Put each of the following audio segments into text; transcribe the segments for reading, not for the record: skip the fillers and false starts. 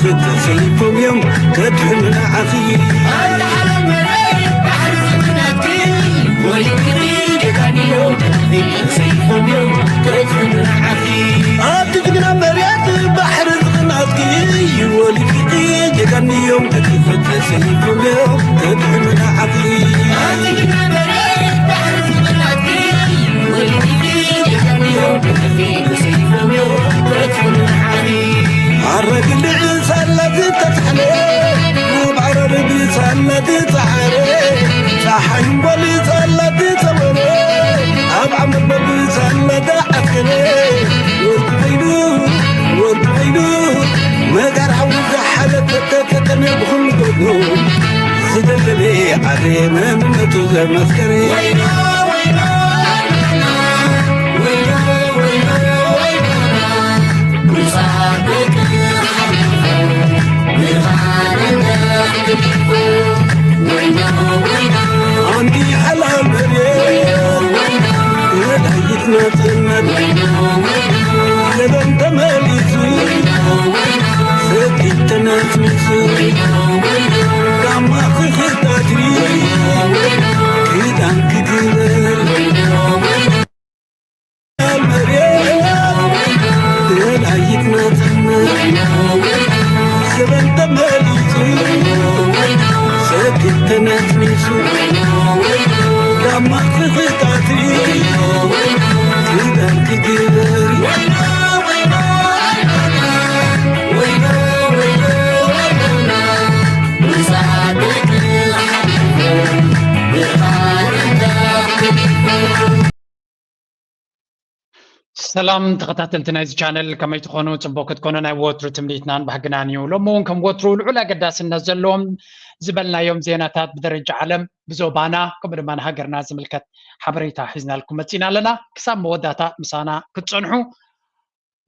كخت سيفهم يوم كدحمنا عخي العالم مريض بحرف مناتي ولكري كان يوم سيفهم يوم كدحمنا عخي تقنا مريض بحرف مناتي ولكري كان يوم كخت سيفهم يوم كدحمنا عخي تقنا مريض بحرف مناتي ولكري كان يوم كخت سيفهم يوم كدحمنا عخي عرق العيسى الذي تتحلي وبعرب بيسى الذي تحري صحن بليسى الذي تمري أبعم بليسى الذي أكلي وارتعينو مقار حوز حالة تتتني بخل قدو خدل لي عرينا من توزى مسكري عندي حلال مريض ودايتنا تنمد لبن تماليسو سكت تناسمسو كما خطاتي كدان كدير المريض ودايتنا تنمد لبن تماليسو سكت تناسمسو كما خطاتي كدان كدير سلام تخطاتلتنا نايز channel كما يتخونوا تبوك تكونوا ناي ووترو تمليتنان بحقنانيو لمون كم ووترو العلا قداس النزلهم زبلنا يوم زيناتات بدرجة عالم بزوبانا كم رمان هاقرنا زملكت حبريتا حزنا لكم متينا لنا كسام موداتا مسانا كتصنحو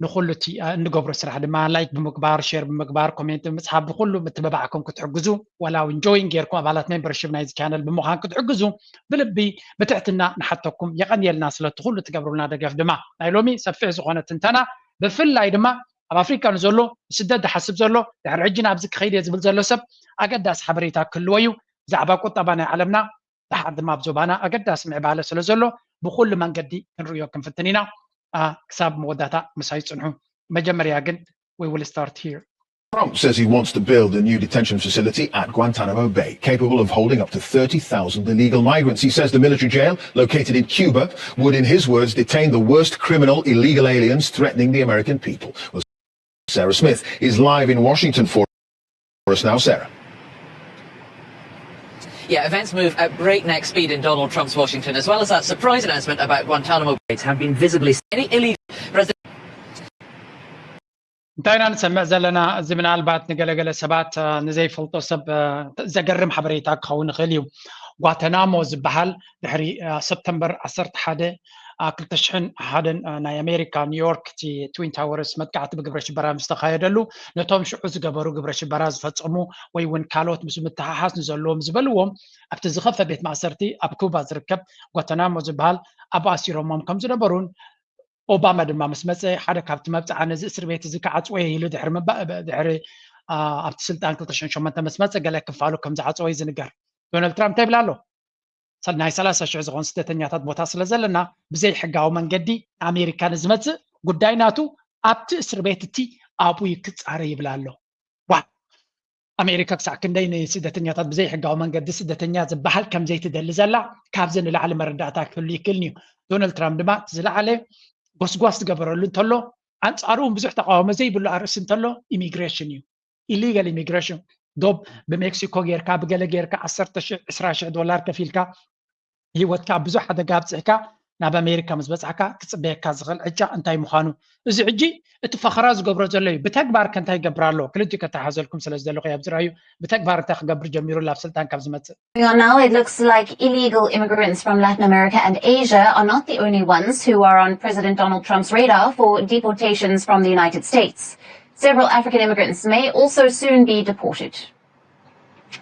نخلتي نقبر سرح دما لايك بمقبار شير بمقبار كومنت مسحاب بكله متبعكم كتحجزوا ولا انجوين غيركم ابالات ممبرشيب نايز channel بمخان كتحجزوا بلبي بتعتنا نحطكم يقني الناس لا تخلوا تقبروا لنا دقف دما نايلومي سفع زغونه تنتنا بفلاي دما اب افريكا نزلو سدد حسب زلو دحر عجنا ابزك خير يزبل زلو سب اقداس حبريتا كلويو زعبا قطبنا علمنا لحد ما بزوبانا اقداس معباله سلازلو بكل من قدي نريوكم فتنينا كساب موداتا مسايصنحو مجمريا جن we will start here. Trump says he wants to build a new detention facility at Guantanamo Bay, capable of holding up to 30,000 illegal migrants. He says the military jail, located in Cuba, would, in his words, detain the worst criminal illegal aliens threatening the American people. Well, Sarah Smith is live in Washington for us now. Sarah. Yeah, events move at breakneck speed in Donald Trump's Washington, as well as that surprise announcement about Guantanamo Bay have been visibly any illegal president. انتينا نسمع زلنا زمنا البات نقلقل سبات نزي فلطو سب زقرم حبريتاك خون خليو غوانتانامو زبحال دحري سبتمبر 11 كلتشحن حدن ناي امريكا نيويورك تي توين تاورز متقعت بقبرش براز مستخايدلو نتوم شعو زقبرو قبرش براز فصمو وي ون كالوت مسو متحاحاس نزلوم زبلوم ابت زخفه بيت معسرتي اب كوبا زركب غوانتانامو زبحال اب اسيرومم كم زنبرون اوباما دما مسمص حدا كابت مبصع نز اسر بيت زكعصوي يلو دحر دحر ابت سلطان كلتشن شمنت مسمص قال كفالو كم زعصوي زنجر دونالد ترامب تبلالو صدناي 30 شهر زغون ستتنياتات بوتا سلازلنا بزي حقاو منقدي امريكان زمت قدايناتو ابت اسر بيتتي ابوي كصاري يبلالو وا امريكا كساكندين سدتنياتات بزي حقاو منقدي سدتنيات زبحال كم زي تدلزلا كابزن العالم مرداتك كل يكلني دونالد ترامب دما زلعله غوسغواس تقبرلو انتلو انصارهم بزح تقاوم زي بلو ارس انتلو ايميغريشن يو illegal immigration دوب بمكسيكو غيركا بقل غيركا 10,000 $20 كفيلكا هيوتكا بزح حدا قابصحكا ناب امريكا مزبصحكا كصبيكا زغل عجا انتاي مخانو ازي عجي اتفخرا زغبرو زلي بتكبار كنتاي قبرالو كلتي كتحازلكم سلازدلو قياب زرايو بتكبار تخقبر جميرو لابسلطان كابزمت. Now it looks like illegal immigrants from Latin America and Asia are not the only ones who are on President Donald Trump's radar for deportations from the United States. Several African immigrants may also soon be deported.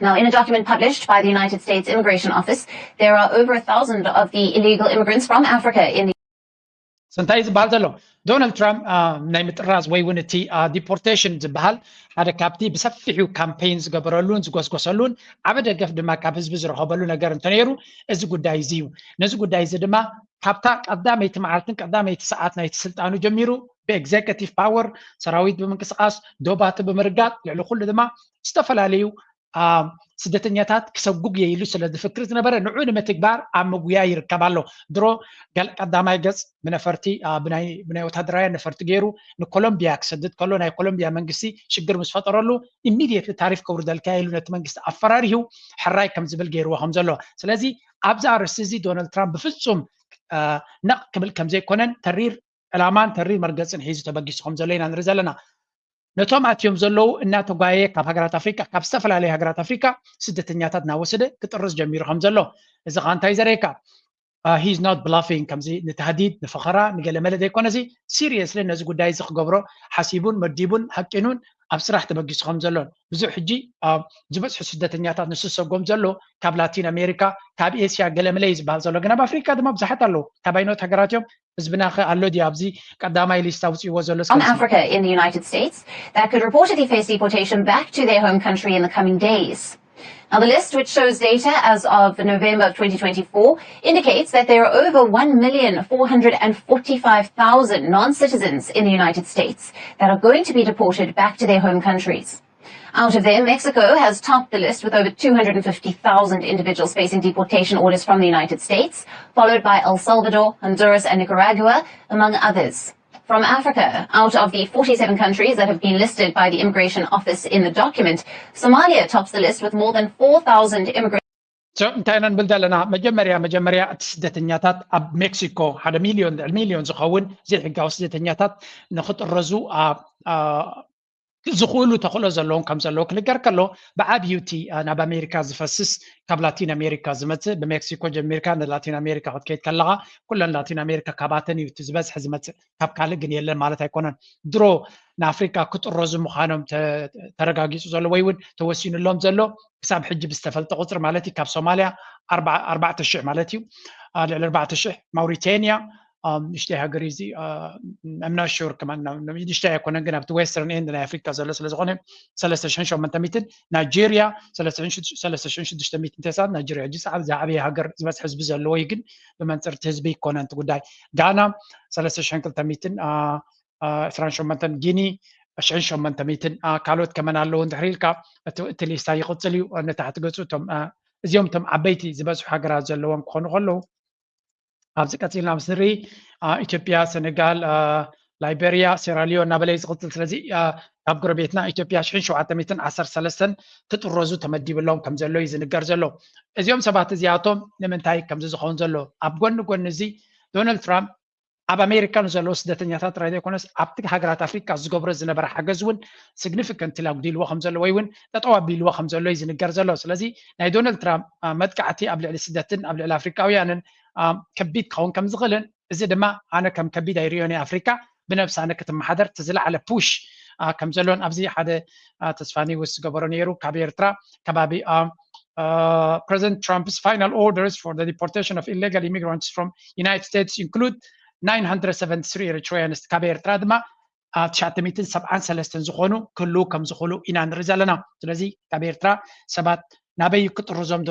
Now, in a document published by the United States Immigration Office, there are over 1,000 of the illegal immigrants from Africa in the سنتايز بالزلو دونالد ترامب ناي متراز وي ونتي ديبورتيشن زبال هذا كابتي بسفحو كامبينز قبرلون زغوسغوسلون عبد دغف دما كاب حزب زرخبلو ነገር እንተነይሩ እዚ ጉዳይ እዚዩ ነዚ ጉዳይ እዚ ድማ ካብታ ቀዳመይቲ መዓልትን ቀዳመይቲ ሰዓት ናይቲ ስልጣኑ ጀሚሩ በኤግዜክቲቭ ፓወር ሰራዊት ብምንቅስቃስ ዶባት ብምርጋጥ ልዕሊ ኩሉ ድማ ዝተፈላለዩ ስደተኛታት ክሰጉግ የይሉ ስለ ዝፍክር ዝነበረ ንዑ ንምትግባር ኣብ መጉያ ይርከብ ኣሎ ድሮ ቀዳማይ ገጽ ብነፈርቲ ብናይ ወታደራዊ ነፈርቲ ገይሩ ንኮሎምቢያ ክሰድድ ከሎ ናይ ኮሎምቢያ መንግስቲ ሽግር ምስ ፈጠረሉ ኢሚዲየትሊ ታሪፍ ክብሩ ዘልካ ኢሉ ነቲ መንግስቲ ኣፈራሪሁ ሕራይ ከም ዝብል ገይርዎ ከም ዘሎ ስለዚ ኣብዛ ርእሲ እዚ ዶናልድ ትራምፕ ብፍጹም ነቕ ክብል ከም ዘይኮነን ተሪር ዕላማን ተሪር መርገፅን ሒዙ ተበጊሱ ከም ዘሎ ኢና ንርኢ ዘለና ነቶም ኣትዮም ዘለው እናተጓየ ካብ ሃገራት ኣፍሪካ ካብ ዝተፈላለዩ ሃገራት ኣፍሪካ ስደተኛታት ናወሰደ ክጥርስ ጀሚሩ ከም ዘሎ እዚ ኸ እንታይ ዘርእየካ he's not bluffing ከምዚ ንተሃዲድ ንፈኸራ ንገለመለ ዘይኮነዚ ሲሪየስሊ ነዚ ጉዳይ እዚ ክገብሮ ሓሲቡን መዲቡን ሓቂኑን ኣብ ስራሕ ተበጊሱ ከም ዘሎን ብዙሕ ሕጂ ዝበፅሑ ስደተኛታት ንሱ ሰጎም ዘሎ ካብ ላቲን ኣሜሪካ ካብ ኤስያ ገለመለ እዩ ዝበሃል ዘሎ ግን ኣብ ኣፍሪካ ድማ ብዙሓት ኣለዉ ካብ ኣይኖት ሃገራት እዮም ህዝብና ኸ ኣሎ ድዩ ኣብዚ ቀዳማይ ሊስታ ውፅእዎ ዘሎ on Africa in the United States that could reportedly face deportation back to their home country in the coming days. Now, the list, which shows data as of November of 2024, indicates that there are over 1,445,000 non-citizens in the United States that are going to be deported back to their home countries. Out of them, Mexico has topped the list with over 250,000 individuals facing deportation orders from the United States, followed by El Salvador, Honduras, and Nicaragua, among others. From Africa, out of the 47 countries that have been listed by the Immigration Office in the document, Somalia tops the list with more than 4,000 immigrants. So, እንታይና ንብል ዘለና መጀመርያ ስደተኛታት ኣብ ሜክሲኮ 1 ሚሊዮን ዝኸውን ዘይሕጋዊ ስደተኛታት ንኽጥረዙ ዝኽእሉ ተኽእሎ ዘለዎም ከም ዘለዎ ክንገር ከሎ ብዓብዩቲ ናብ ኣሜሪካ ዝፈስስ ካብ ላቲን ኣሜሪካ ዝመፅእ ብሜክሲኮ ጀሚርካ ንላቲን ኣሜሪካ ክትከይድ ከለኻ ኩለን ላቲን ኣሜሪካ ካባተን እዩ እቲ ዝበዝሒ ዝመፅእ ካብ ካልእ ግን የለን ማለት ኣይኮነን ድሮ ንኣፍሪካ ክጥረዙ ምዃኖም ተረጋጊፁ ዘሎ ወይ እውን ተወሲኑሎም ዘሎ ክሳብ ሕጂ ብዝተፈልጠ ቁፅሪ ማለት እዩ ካብ ሶማልያ 4,000 ማለት እዩ ልዕሊ 4,000 ማውሪታንያ نشتي هاجريزي I'm not sure كمان نشتي يكون عندنا في ويسترن إند في أفريقيا زلة زغونة 3 من تميتين نيجيريا 3 دشتميتين تسعة نيجيريا جس عاد زعبي هاجر بس حزب زلوا يجن بمن صرت حزبي كونن تقول داي غانا 3 تميتين فرنسا من تن جيني 20 من تميتين كالوت كمان على تحرير كا تلي استايقظ تلي نتحت جزء تم اليوم تم عبيتي زبز هاجر زلوا كونغلو ኣብዚ ቀፂልና ምስ ንርኢ ኢትዮጵያ ሴኔጋል ላይቤሪያ ሴራሊዮን እናበለ ዝቕፅል ስለዚ ኣብ ጎረቤትና ኢትዮጵያ 713 ትጥረዙ ተመዲብሎም ከም ዘሎ እዩ ዝንገር ዘሎ እዚኦም ሰባት እዚኣቶም ንምንታይ ከምዚ ዝኸውን ዘሎ ኣብ ጎኒ እዚ ዶናልድ ትራምፕ ኣብ ኣሜሪካ ንዘለዉ ስደተኛታት ጥራይ ዘይኮነስ ኣብቲ ሃገራት ኣፍሪካ ዝገብሮ ዝነበረ ሓገዝ እውን ሲግኒፊካንትሊ ኣጉዲልዎ ከም ዘሎ ወይ እውን ጠጠው ኣቢልዎ ከም ዘሎ እዩ ዝንገር ዘሎ ስለዚ ናይ ዶናልድ ትራምፕ መጥቃዕቲ ኣብ ልዕሊ ስደትን ኣብ ልዕሊ ኣፍሪካውያንን ከቢድ ክኸውን ከም ዝኽእልን እዚ ድማ ኣነ ከም ከቢድ ኣይርዮን ኣፍሪካ ብነብሲ ኣነ ክትመሓደር ትዝለዓለ ፑሽ ከም ዘሎን ኣብዚ ሓደ ተስፋኒ ውስ ዝገበሮ ነይሩ ካብ ኤርትራ ከባቢ President Trump's final orders for the deportation of illegal immigrants from United States include 973 Eritreans ካብ ኤርትራ ድማ 973 ዝኾኑ ክህሉ ከም ዝኽእሉ ኢና ንርኢ ዘለና ስለዚ ካብ ኤርትራ ሰባት ናበይ ክጥርዞም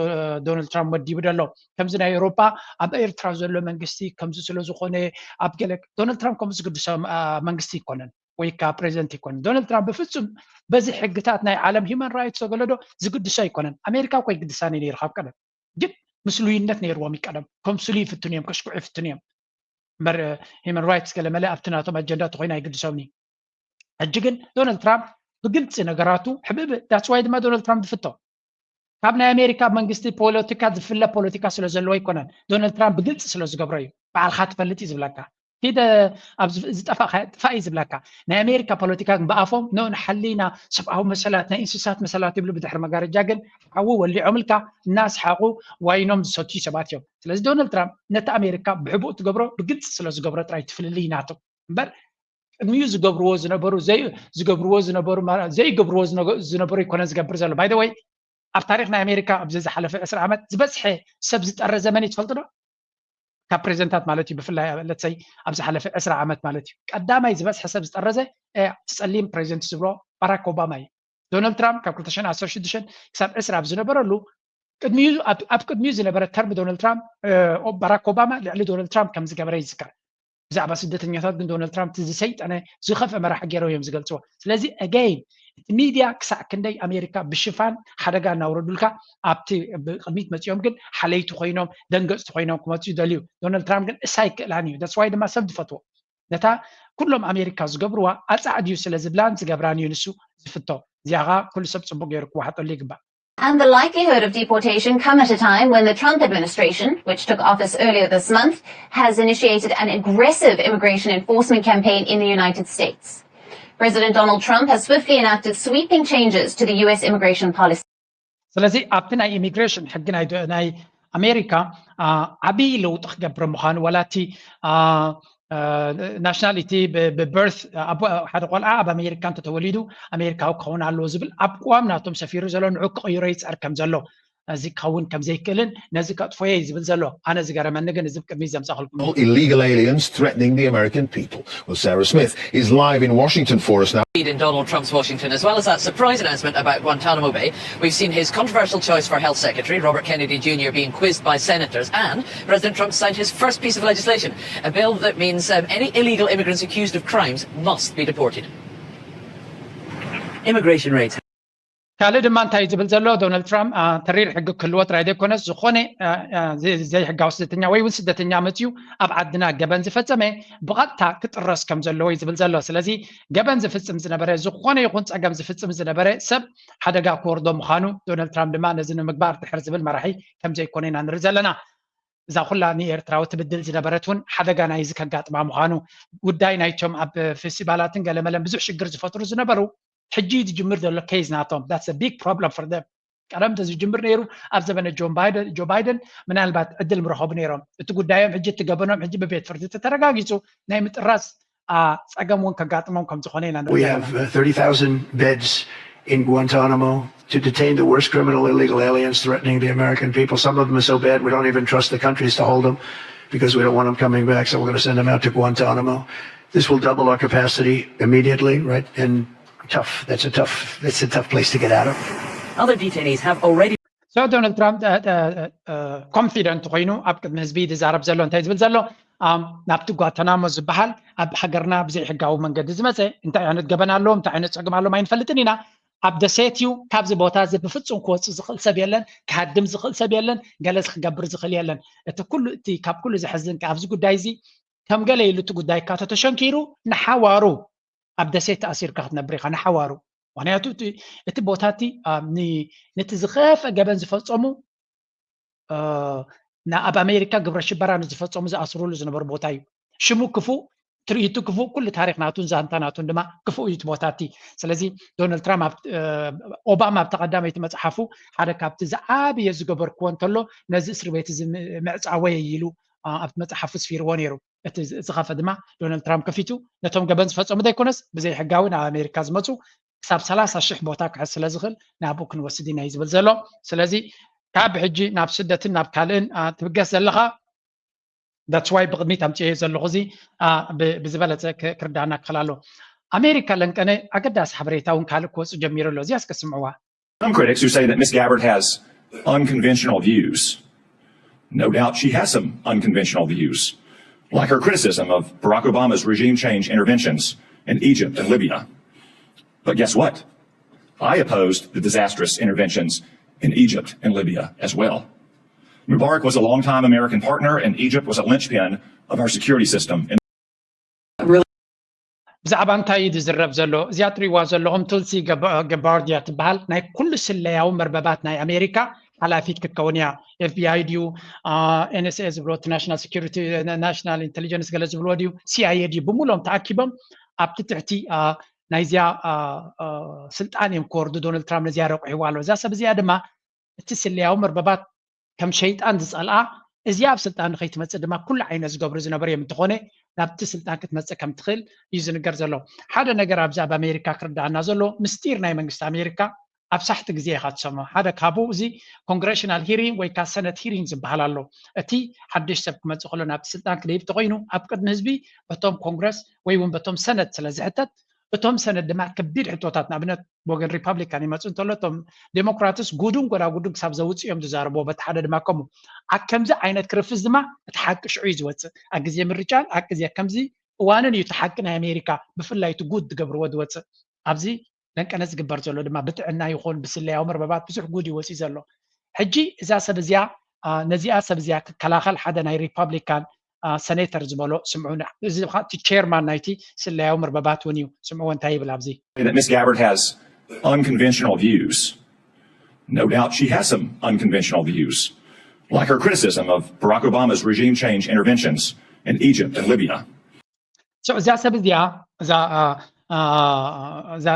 ዶናልድ ትራምፕ መዲቡ ደሎ ከምዚ ናይ ኤውሮፓ ኣብ ኤርትራ ዘሎ መንግስቲ ከምዚ ስለ ዝኾነ ኣብ ገለ ዶናልድ ትራምፕ ከምዚ ዝግድሶ መንግስቲ ይኮነን ወይ ከዓ ፕሬዚደንት ይኮነን ዶናልድ ትራምፕ ብፍጹም በዚ ሕግታት ናይ ዓለም ሂውማን ራይትስ ዘገለዶ ዝግድሶ ይኮነን ኣሜሪካ እኮ ይግድሳኒ ነይሩ ካብ ቀደም ግን ምስ ልዩነት ነይርዎም ይቀደም ከምስሉ ይፍትኑ እዮም ከሽኩዑ ይፍትኑ እዮም እምበር ሂውማን ራይትስ ገለመለ ኣብቲ ናቶም ኣጀንዳ ተኮይና ኣይግድሶምኒ ሕጂ ግን ዶናልድ ትራምፕ ብግልፂ ነገራቱ ሕብብ ዳትስ ዋይ ድማ ዶናልድ ትራምፕ ዝፍቶ ካብ ናይ ኣሜሪካ መንግስቲ ፖለቲካ ዝፍለ ፖለቲካ ስለ ዘለዎ ይኮነን ዶናልድ ትራምፕ ብግልፂ ስለ ዝገብሮ እዩ በዓልካ ትፈልጥ እዩ ዝብለካ ሂደ ኣብ ዝጠፋእ እዩ ዝብለካ ናይ ኣሜሪካ ፖለቲካ ብኣፎም ንኡን ሓሊና ሰብኣዊ መሰላት ናይ እንስሳት መሰላት ይብሉ ብድሕሪ መጋረጃ ግን ሓዊ ወሊዖምልካ እናስሓቁ ዋይኖም ዝሰትዩ ሰባት እዮም ስለዚ ዶናልድ ትራምፕ ነቲ ኣሜሪካ ብሕቡእ ትገብሮ ብግልፂ ስለ ዝገብሮ ጥራይ ትፍልል ናቱ እምበር ቅድሚኡ ዝገብርዎ ዝነበሩ ዘይገብርዎ ዝነበሩ ይኮነ ዝገብር ዘሎ ባይ ዘ ወይ ኣብ ታሪክ ናይ ኣሜሪካ ኣብዚ ዝሓለፈ 10 ዓመት ዝበዝሐ ሰብ ዝጠረ ዘመን ይትፈልጡ ዶ كبريزنتات مالتي بفلا let's say أمس حلف 10 عامات مالتي قدامي إذا بس حسب استرزة تسألين بريزنت زبرو باراك أوباما دونالد ترامب كاب كلتشان 16 حساب 10 بزنبر له قدميو أب قدميو زنبر ترم دونالد ترامب أو باراك أوباما اللي دونالد ترامب كم زجبر يذكر بزعبة سدتنيات من دونالد ترامب تزيد أنا زخف أما راح أجرو يوم زقلتوا لذي again ميديا كسا كندي أمريكا بالشفان حدقا نوردلك أبتي قميت متيوم جن حليت خوينهم دنقص خوينهم كماتي دليو دونالد ترامب جن سايك لانيو that's why لما سبد فتوى نتا كلهم أمريكا زقبروا أسعد يوسل زبلان زقبراني ينسو زفتو زياغا كل سبت سبوق يركوا حتى اللي قبا. And the likelihood of deportation come at a time when the Trump administration, which took office earlier this month, has initiated an aggressive immigration enforcement campaign in the United States. President Donald Trump has swiftly enacted sweeping changes to the U.S. immigration policy. ስለዚህ ኣብቲ ናይ ኢሚግሬሽን ሕጊ ናይ ኣሜሪካ ዓብይ ለውጢ ክገብር ምዃኑ ወላቲ ናሽናሊቲ ብበርት ሓደ ቆልዓ ኣብ ኣሜሪካ እንተተወሊዱ ኣሜሪካዊ ክኸውን ኣለዎ ዝብል ኣብ ቅዋም ናቶም ሰፊሩ ዘሎ ንዑ ክቕይሮ ይፅዕር ከም ዘሎ እዚ ክኸውን ከም ዘይክእልን ነዚ ከጥፎየ ዝብል ዘሎ ኣነ ዝገረመኒ ግን እዚ ብቅድሚት ዘምፃኽልኩም illegal aliens threatening the American people. Well, Sarah Smith is live in Washington for us now. In Donald Trump's Washington, as well as that surprise announcement about Guantanamo Bay, we've seen his controversial choice for Health Secretary, Robert Kennedy Jr., being quizzed by senators, and President Trump signed his first piece of legislation, a bill that means any illegal immigrants accused of crimes must be deported. Immigration rates. ካልእ ድማ እንታይ ዝብል ዘሎ ዶናልድ ትራምፕ ተሪር ሕጊ ክህልዎ ጥራይ ዘይኮነስ ዝኾነ ዘይሕጋዊ ስደተኛ ወይ እውን ስደተኛ መፅዩ ኣብ ዓድና ገበን ዝፈፀመ ብቐጥታ ክጥረስ ከም ዘለዎ እዩ ዝብል ዘሎ ስለዚ ገበን ዝፍፅም ዝነበረ ዝኾነ ይኹን ፀገም ዝፍፅም ዝነበረ ሰብ ሓደጋ ክወርዶ ምዃኑ ዶናልድ ትራምፕ ድማ ነዚ ንምግባር ድሕር ዝብል መራሒ ከም ዘይኮነ ኢና ንርኢ ዘለና እዛ ኩላ ንኤርትራዊ ትብድል ዝነበረት እውን ሓደጋ ናይዚ ከጋጥማ ምዃኑ ጉዳይ ናይቶም ኣብ ፌስቲቫላትን ገለመለን ብዙሕ ሽግር ዝፈጥሩ ዝነበሩ حجي تجمر دول كيس ناتهم that's a big problem for them كلام تجمر نيرو اب زمن جو بايدن من البات عدل مرحب نيرهم تقول دايم حجي تقبلهم حجي ببيت فرد تترغاغيصو ناي متراس صقمون كغاطمون كم زخونينا We have 30,000 beds in Guantanamo to detain the worst criminal illegal aliens threatening the American people. Some of them are so bad we don't even trust the countries to hold them because we don't want them coming back, so we're going to send them out to Guantanamo. This will double our capacity immediately, right? And tough. That's a tough place to get out of. Other detainees have already. So Donald Trump confident ኮይኑ ኣብ ቅድሚ ህዝቢ ዝዛረብ ዘሎ እንታይ ዝብል ዘሎ ናብቲ ጓንታናሞ ዝበሃል ኣብ ሃገርና ብዘይ ሕጋዊ መንገዲ ዝመፀ እንታይ ዓይነት ገበና ኣለዎም እንታይ ዓይነት ፀገም ኣለዎም ኣይንፈልጥን ኢና ኣብ ደሴትዩ ካብዚ ቦታ እዚ ብፍፁም ክወፅእ ዝኽእል ሰብ የለን ክሃድም ዝኽእል ሰብ የለን ገለ ክገብር ዝኽእል የለን እቲ ኩሉ እቲ ካብ ኩሉ ዝሕዝን ኣብዚ ጉዳይ እዚ ከም ገለ ኢሉ እቲ ጉዳይ ካቶ ተሸንኪሩ ንሓዋሩ ኣብ ደሴት ተኣሲርካ ክትነብር ኢኻ ንሓዋሩ ምክንያቱ እቲ ቦታ እቲ ነቲ ዝኸፈ ገበን ዝፈፀሙ ኣብ ኣሜሪካ ግብረ ሽበራ ንዝፈፀሙ ዝኣስርሉ ዝነበሩ ቦታ እዩ ሽሙ ክፉእ ትርኢቱ ክፉእ ኩሉ ታሪክ ናቱን ዛንታ ናቱን ድማ ክፉእ እዩ እቲ ቦታ እቲ ስለዚ ዶናልድ ትራምፕ ኦባማ ኣብ ተቐዳመይቲ መፅሓፉ ሓደ ካብቲ ዝዓበየ ዝገበርክዎ እንተሎ ነዚ እስር ቤት እዚ ምዕፃወየ ኢሉ ኣብቲ መፅሓፉ ስፊርዎ ነይሩ እቲ ዝኸፈ ድማ ዶናልድ ትራምፕ ከፊቱ ነቶም ገበን ዝፈፀሙ ዘይኮነስ ብዘይ ሕጋዊ ናብ ኣሜሪካ ዝመፁ ክሳብ 30,000 ቦታ ክሕዝ ስለ ዝኽእል ናብኡ ክንወስድ ኢና እዩ ዝብል ዘሎ ስለዚ ካብ ሕጂ ናብ ስደትን ናብ ካልእን ትብገስ ዘለኻ that's why ብቅድሚት ኣምፅዮ ዘለኹ እዚ ብዝበለፀ ክርዳእና ክኽእል ኣሎ ኣሜሪካ ለንቀነ ኣገዳሲ ሓበሬታ እውን ካልእ ክወፅእ ጀሚሩ ኣሎ እዚያስ ከስምዕዋ Some critics who say that Ms. Gabbard has unconventional views. No doubt she has some unconventional views, like her criticism of Barack Obama's regime change interventions in Egypt and Libya. But guess what? I opposed the disastrous interventions in Egypt and Libya as well. Mubarak was a longtime American partner, and Egypt was a linchpin of our security system. ብዛዕባ እንታይ እዩ ዝዝረብ ዘሎ እዚኣ ትሪእዋ ዘለኹም ቱልሲ ገባርድ እያ ትበሃል ናይ ኩሉ ስለያዊ መርበባት ናይ ኣሜሪካ ሓላፊት ክትከውን እያ FBI ድዩ NSA ዝብሎ ናሽናል ሴኩሪቲ ናሽናል ኢንተሊጀንስ ገለ ዝብሎ ድዩ CIA ድዩ ብምሎም ተኣኪቦም ኣብቲ ትሕቲ ናይዚያ ስልጣን እዮም ክወርዱ ዶናልድ ትራምፕ ነዚያ ረቑሕዋ ኣሎ እዛ ሰብ እዚኣ ድማ እቲ ስለያዊ መርበባት ከም ሸይጣን ዝፀልኣ እዚኣ ኣብ ስልጣን ንኸይትመፅእ ድማ ኩሉ ዓይነት ዝገብሩ ዝነበሩ እዮም እንትኾነ ናብቲ ስልጣን ክትመፅእ ከም ትኽእል እዩ ዝንገር ዘሎ ሓደ ነገር ኣብዚ ኣብ ኣሜሪካ ክርዳእና ዘሎ ምስጢር ናይ መንግስቲ ኣሜሪካ أبسحت جزية خات سما هذا كابو زي congressional hearing ويكا senate hearing زبحال الله أتي حدش سبك ما تقولون أب سلطان كليب تقينو أبقد نسبي بتوم كونغرس ويون بتوم سنة سلازحتت بتوم سنة دماء كبير حتوتاتنا بنت بوجن ريبابليكاني ما تقول توم ديمقراطس جودون ولا جودون ساب زوجي يوم تزاربوا بتحدد ما كمو أكمزة عينة كرفز دماء تحقق شعيز واتس أجزية من الرجال أجزية كمزي وانا يتحققنا أمريكا بفلاي تجود قبر ودواتس أبزي لأنك أنا زقبر زلوا دماء بتعنا يخون بسلة عمر ببعض بسح جودي وسي زلوا حجي إذا سبزيا نزيا سبزيا كلاخل حدا ناي ريبابليكان سناتر زبالو سمعونا إذا خاطي chairman نايتي سلة عمر ببعض ونيو سمعون تايب الأبزي. That Ms. Gabbard has unconventional views. No doubt she has some unconventional views, like her criticism of Barack Obama's regime change interventions in Egypt and Libya. So إذا سبزيا إذا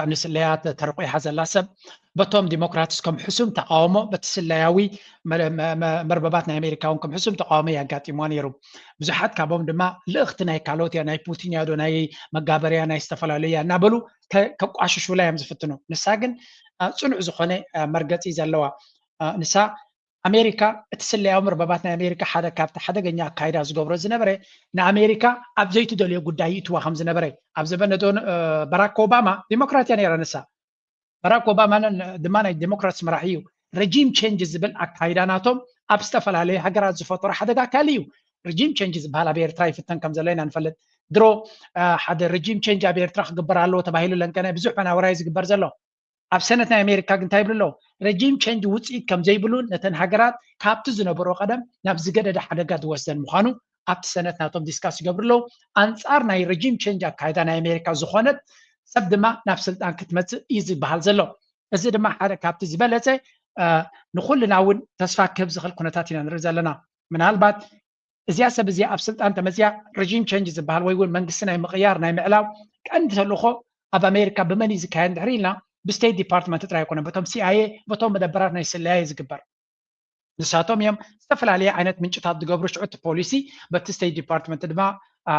نسليات ترقي حزن لاسب بتوم ديمقراطس كم حسم تقاومه بتسلياوي مربباتنا أمريكا كم حسم تقاومه يقاتي مانيرو بزحت كابوم دما لأختنا كالوتيا ناي بوتين يادو ناي مقابريا ناي استفلاليا نابلو كقعش شو لا يمزفتنو نساقن صنع زخونة مرقتي زلوا نسا أمريكا تسلياو مربباتنا أمريكا حدا كابت حدا جنيا كايدا زغبر زنبرة نا أمريكا أبزيت دوليو قداي توا خمس زنبرة أبزبنا دون باراك أوباما ديمقراطيا نيرا نسا باراك أوباما دمانا ديمقراطس مراحيو رجيم تشينجز بل أكايداناتهم أبستفل عليه هجرات زفطور حدا كاليو رجيم تشينجز بهالا بيرتراي فتن كم زلينا نفلت درو حدا رجيم تشينج بيرتراخ قبر على تباهيلو لان كان بزوح من أورايز قبر زلو أب سنة أمريكا كنت يبلو رجيم تشينج وتسي كم زيبلون نتن هجرات كابت زنبرو قدم نبز قدر حدا قد وسدن مخانو أب سنة ناتهم ديسكاس قبر له أنصارنا رجيم تشينج أكايدانا أمريكا زخونت سبد ما نفس الآن كتمت إيزي بحال زلو إذا ما حدا كابت زبالته نقول لنا ون تسفى كبز خلق كنتاتنا نرزل لنا من هالبات إذا سبزيا أبسلت أنت مزيا رجيم تشينجز بحال ويقول من قصنا مغيارنا معلاو كأن تلوخو أب أمريكا بمني زكاين دحرينا بستيت ديبارتمنت تراي يكون بتوم سي اي بتوم مدبراتنا يسلاي زقبر نساتهم يوم استفل عليه عينت من جهات دقبر شعوت بوليسي بتستيت ديبارتمنت دما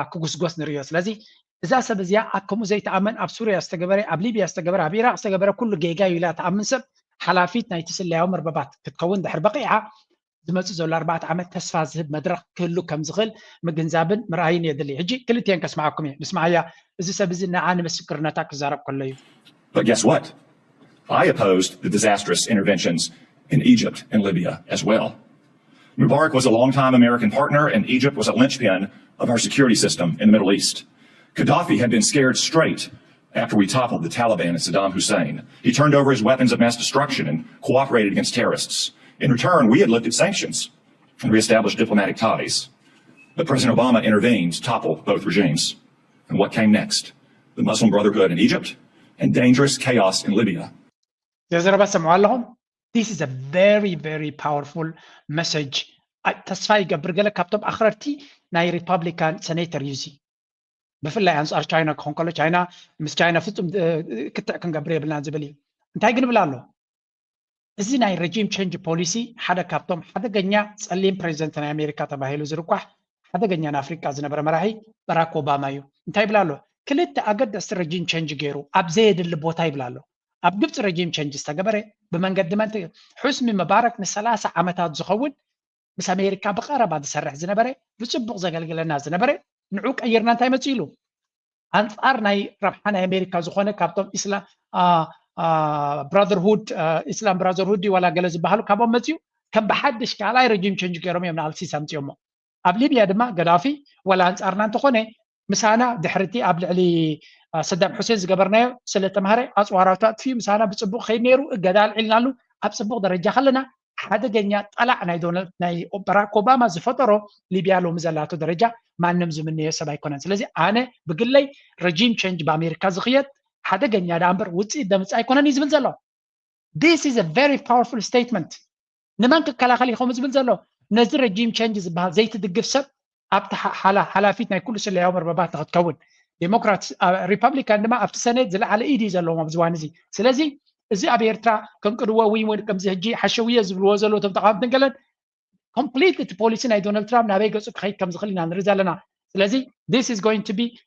كوغس غوس نريوس لذي اذا سبزيا اكم زي تامن اب سوريا استقبر اب ليبيا استقبر اب عراق استقبر كل جيجا يلا تامن سب حلافيتنا يتسلاي عمر ببات كتكون دحر بقيعه زمت زول 4 عامات تسفى زهب مدرك كله كم زغل مجنزابن مراين يدلي هجي كلتين كسمعكم نسمعيا اذا سبزنا عاني مسكرنا تاك زرب كله. But guess what? I opposed the disastrous interventions in Egypt and Libya as well. Mubarak was a longtime American partner, and Egypt was a linchpin of our security system in the Middle East. Gaddafi had been scared straight after we toppled the Taliban and Saddam Hussein. He turned over his weapons of mass destruction and cooperated against terrorists. In return, we had lifted sanctions and reestablished diplomatic ties. But President Obama intervened to topple both regimes. And what came next? The Muslim Brotherhood in Egypt and dangerous chaos in Libya. This is a very, very powerful message. تسفاي قبرقلة كابتوب أخرتي ناي ريبابليكان سناتر يوزي بفلا أنصار تشاينا كونكولا تشاينا مس تشاينا فتم كتع كان قبري بلان زبلي انتاي قنب لالو إزي ناي رجيم تشينج بوليسي حدا كابتوم حدا قنيا سألين بريزنت ناي أمريكا تباهيلو زرقوح حدا قنيا نافريكا زنبرا مراهي باراك أوباما يو انتاي بلالو كلت أقد أستر رجيم تشينج جيرو أبزيد اللي بوتاي بلالو أب قبت رجيم تشينج استقبره بمن قدمت حسني مبارك نسلاسة عمتات زخون بس أمريكا بقارة بعد سرح زنبره بسبق زقلقل الناس زنبره نعوك أيرنا تاي متيلو أنصارنا ربحنا أمريكا زخونة كابتوم إسلام براذرهود إسلام براذرهود ولا جلز بحالو كابوم متيو كم بحدش كعلاي رجيم تشينج كيرومي من على سيسام تيومو قبل ليبيا دما غدافي ولا أنصارنا تخونه مسانا دحرتي قبل علي صدام حسين زقبرنا سلة مهري أصوارات في مسانا بسبوق خينيرو جدال علنالو أبسبوق درجة خلنا حدا جنيا طلع ناي دونالد ناي باراك أوباما زفترو ليبيا لو مزلاتو درجة ما نمز مني سبا يكونن سلازي أنا بقول لي رجيم تشينج بأمريكا زخيت حدا جنيا دامبر وتسي دمس أيكونن يزبل زلو. This is a very powerful statement. نمانك كلا خلي خمس بنزلو نزل رجيم تشينجز بها زي تدقف سب أبتح حلافيتنا كل شيء يوم ربابات تكون ديمقراط ريبابليكان دما أبت سنة زل على إيدي زلوا مبزوانزي سلازي زي أبيرترا كم كروا وين كم زهجي حشوية زبلوا زلوا تبتقام تنقلن completely بوليسنا دونالد ترامب نبي قصك خي كم زخلينا نرزالنا سلازي this is going to be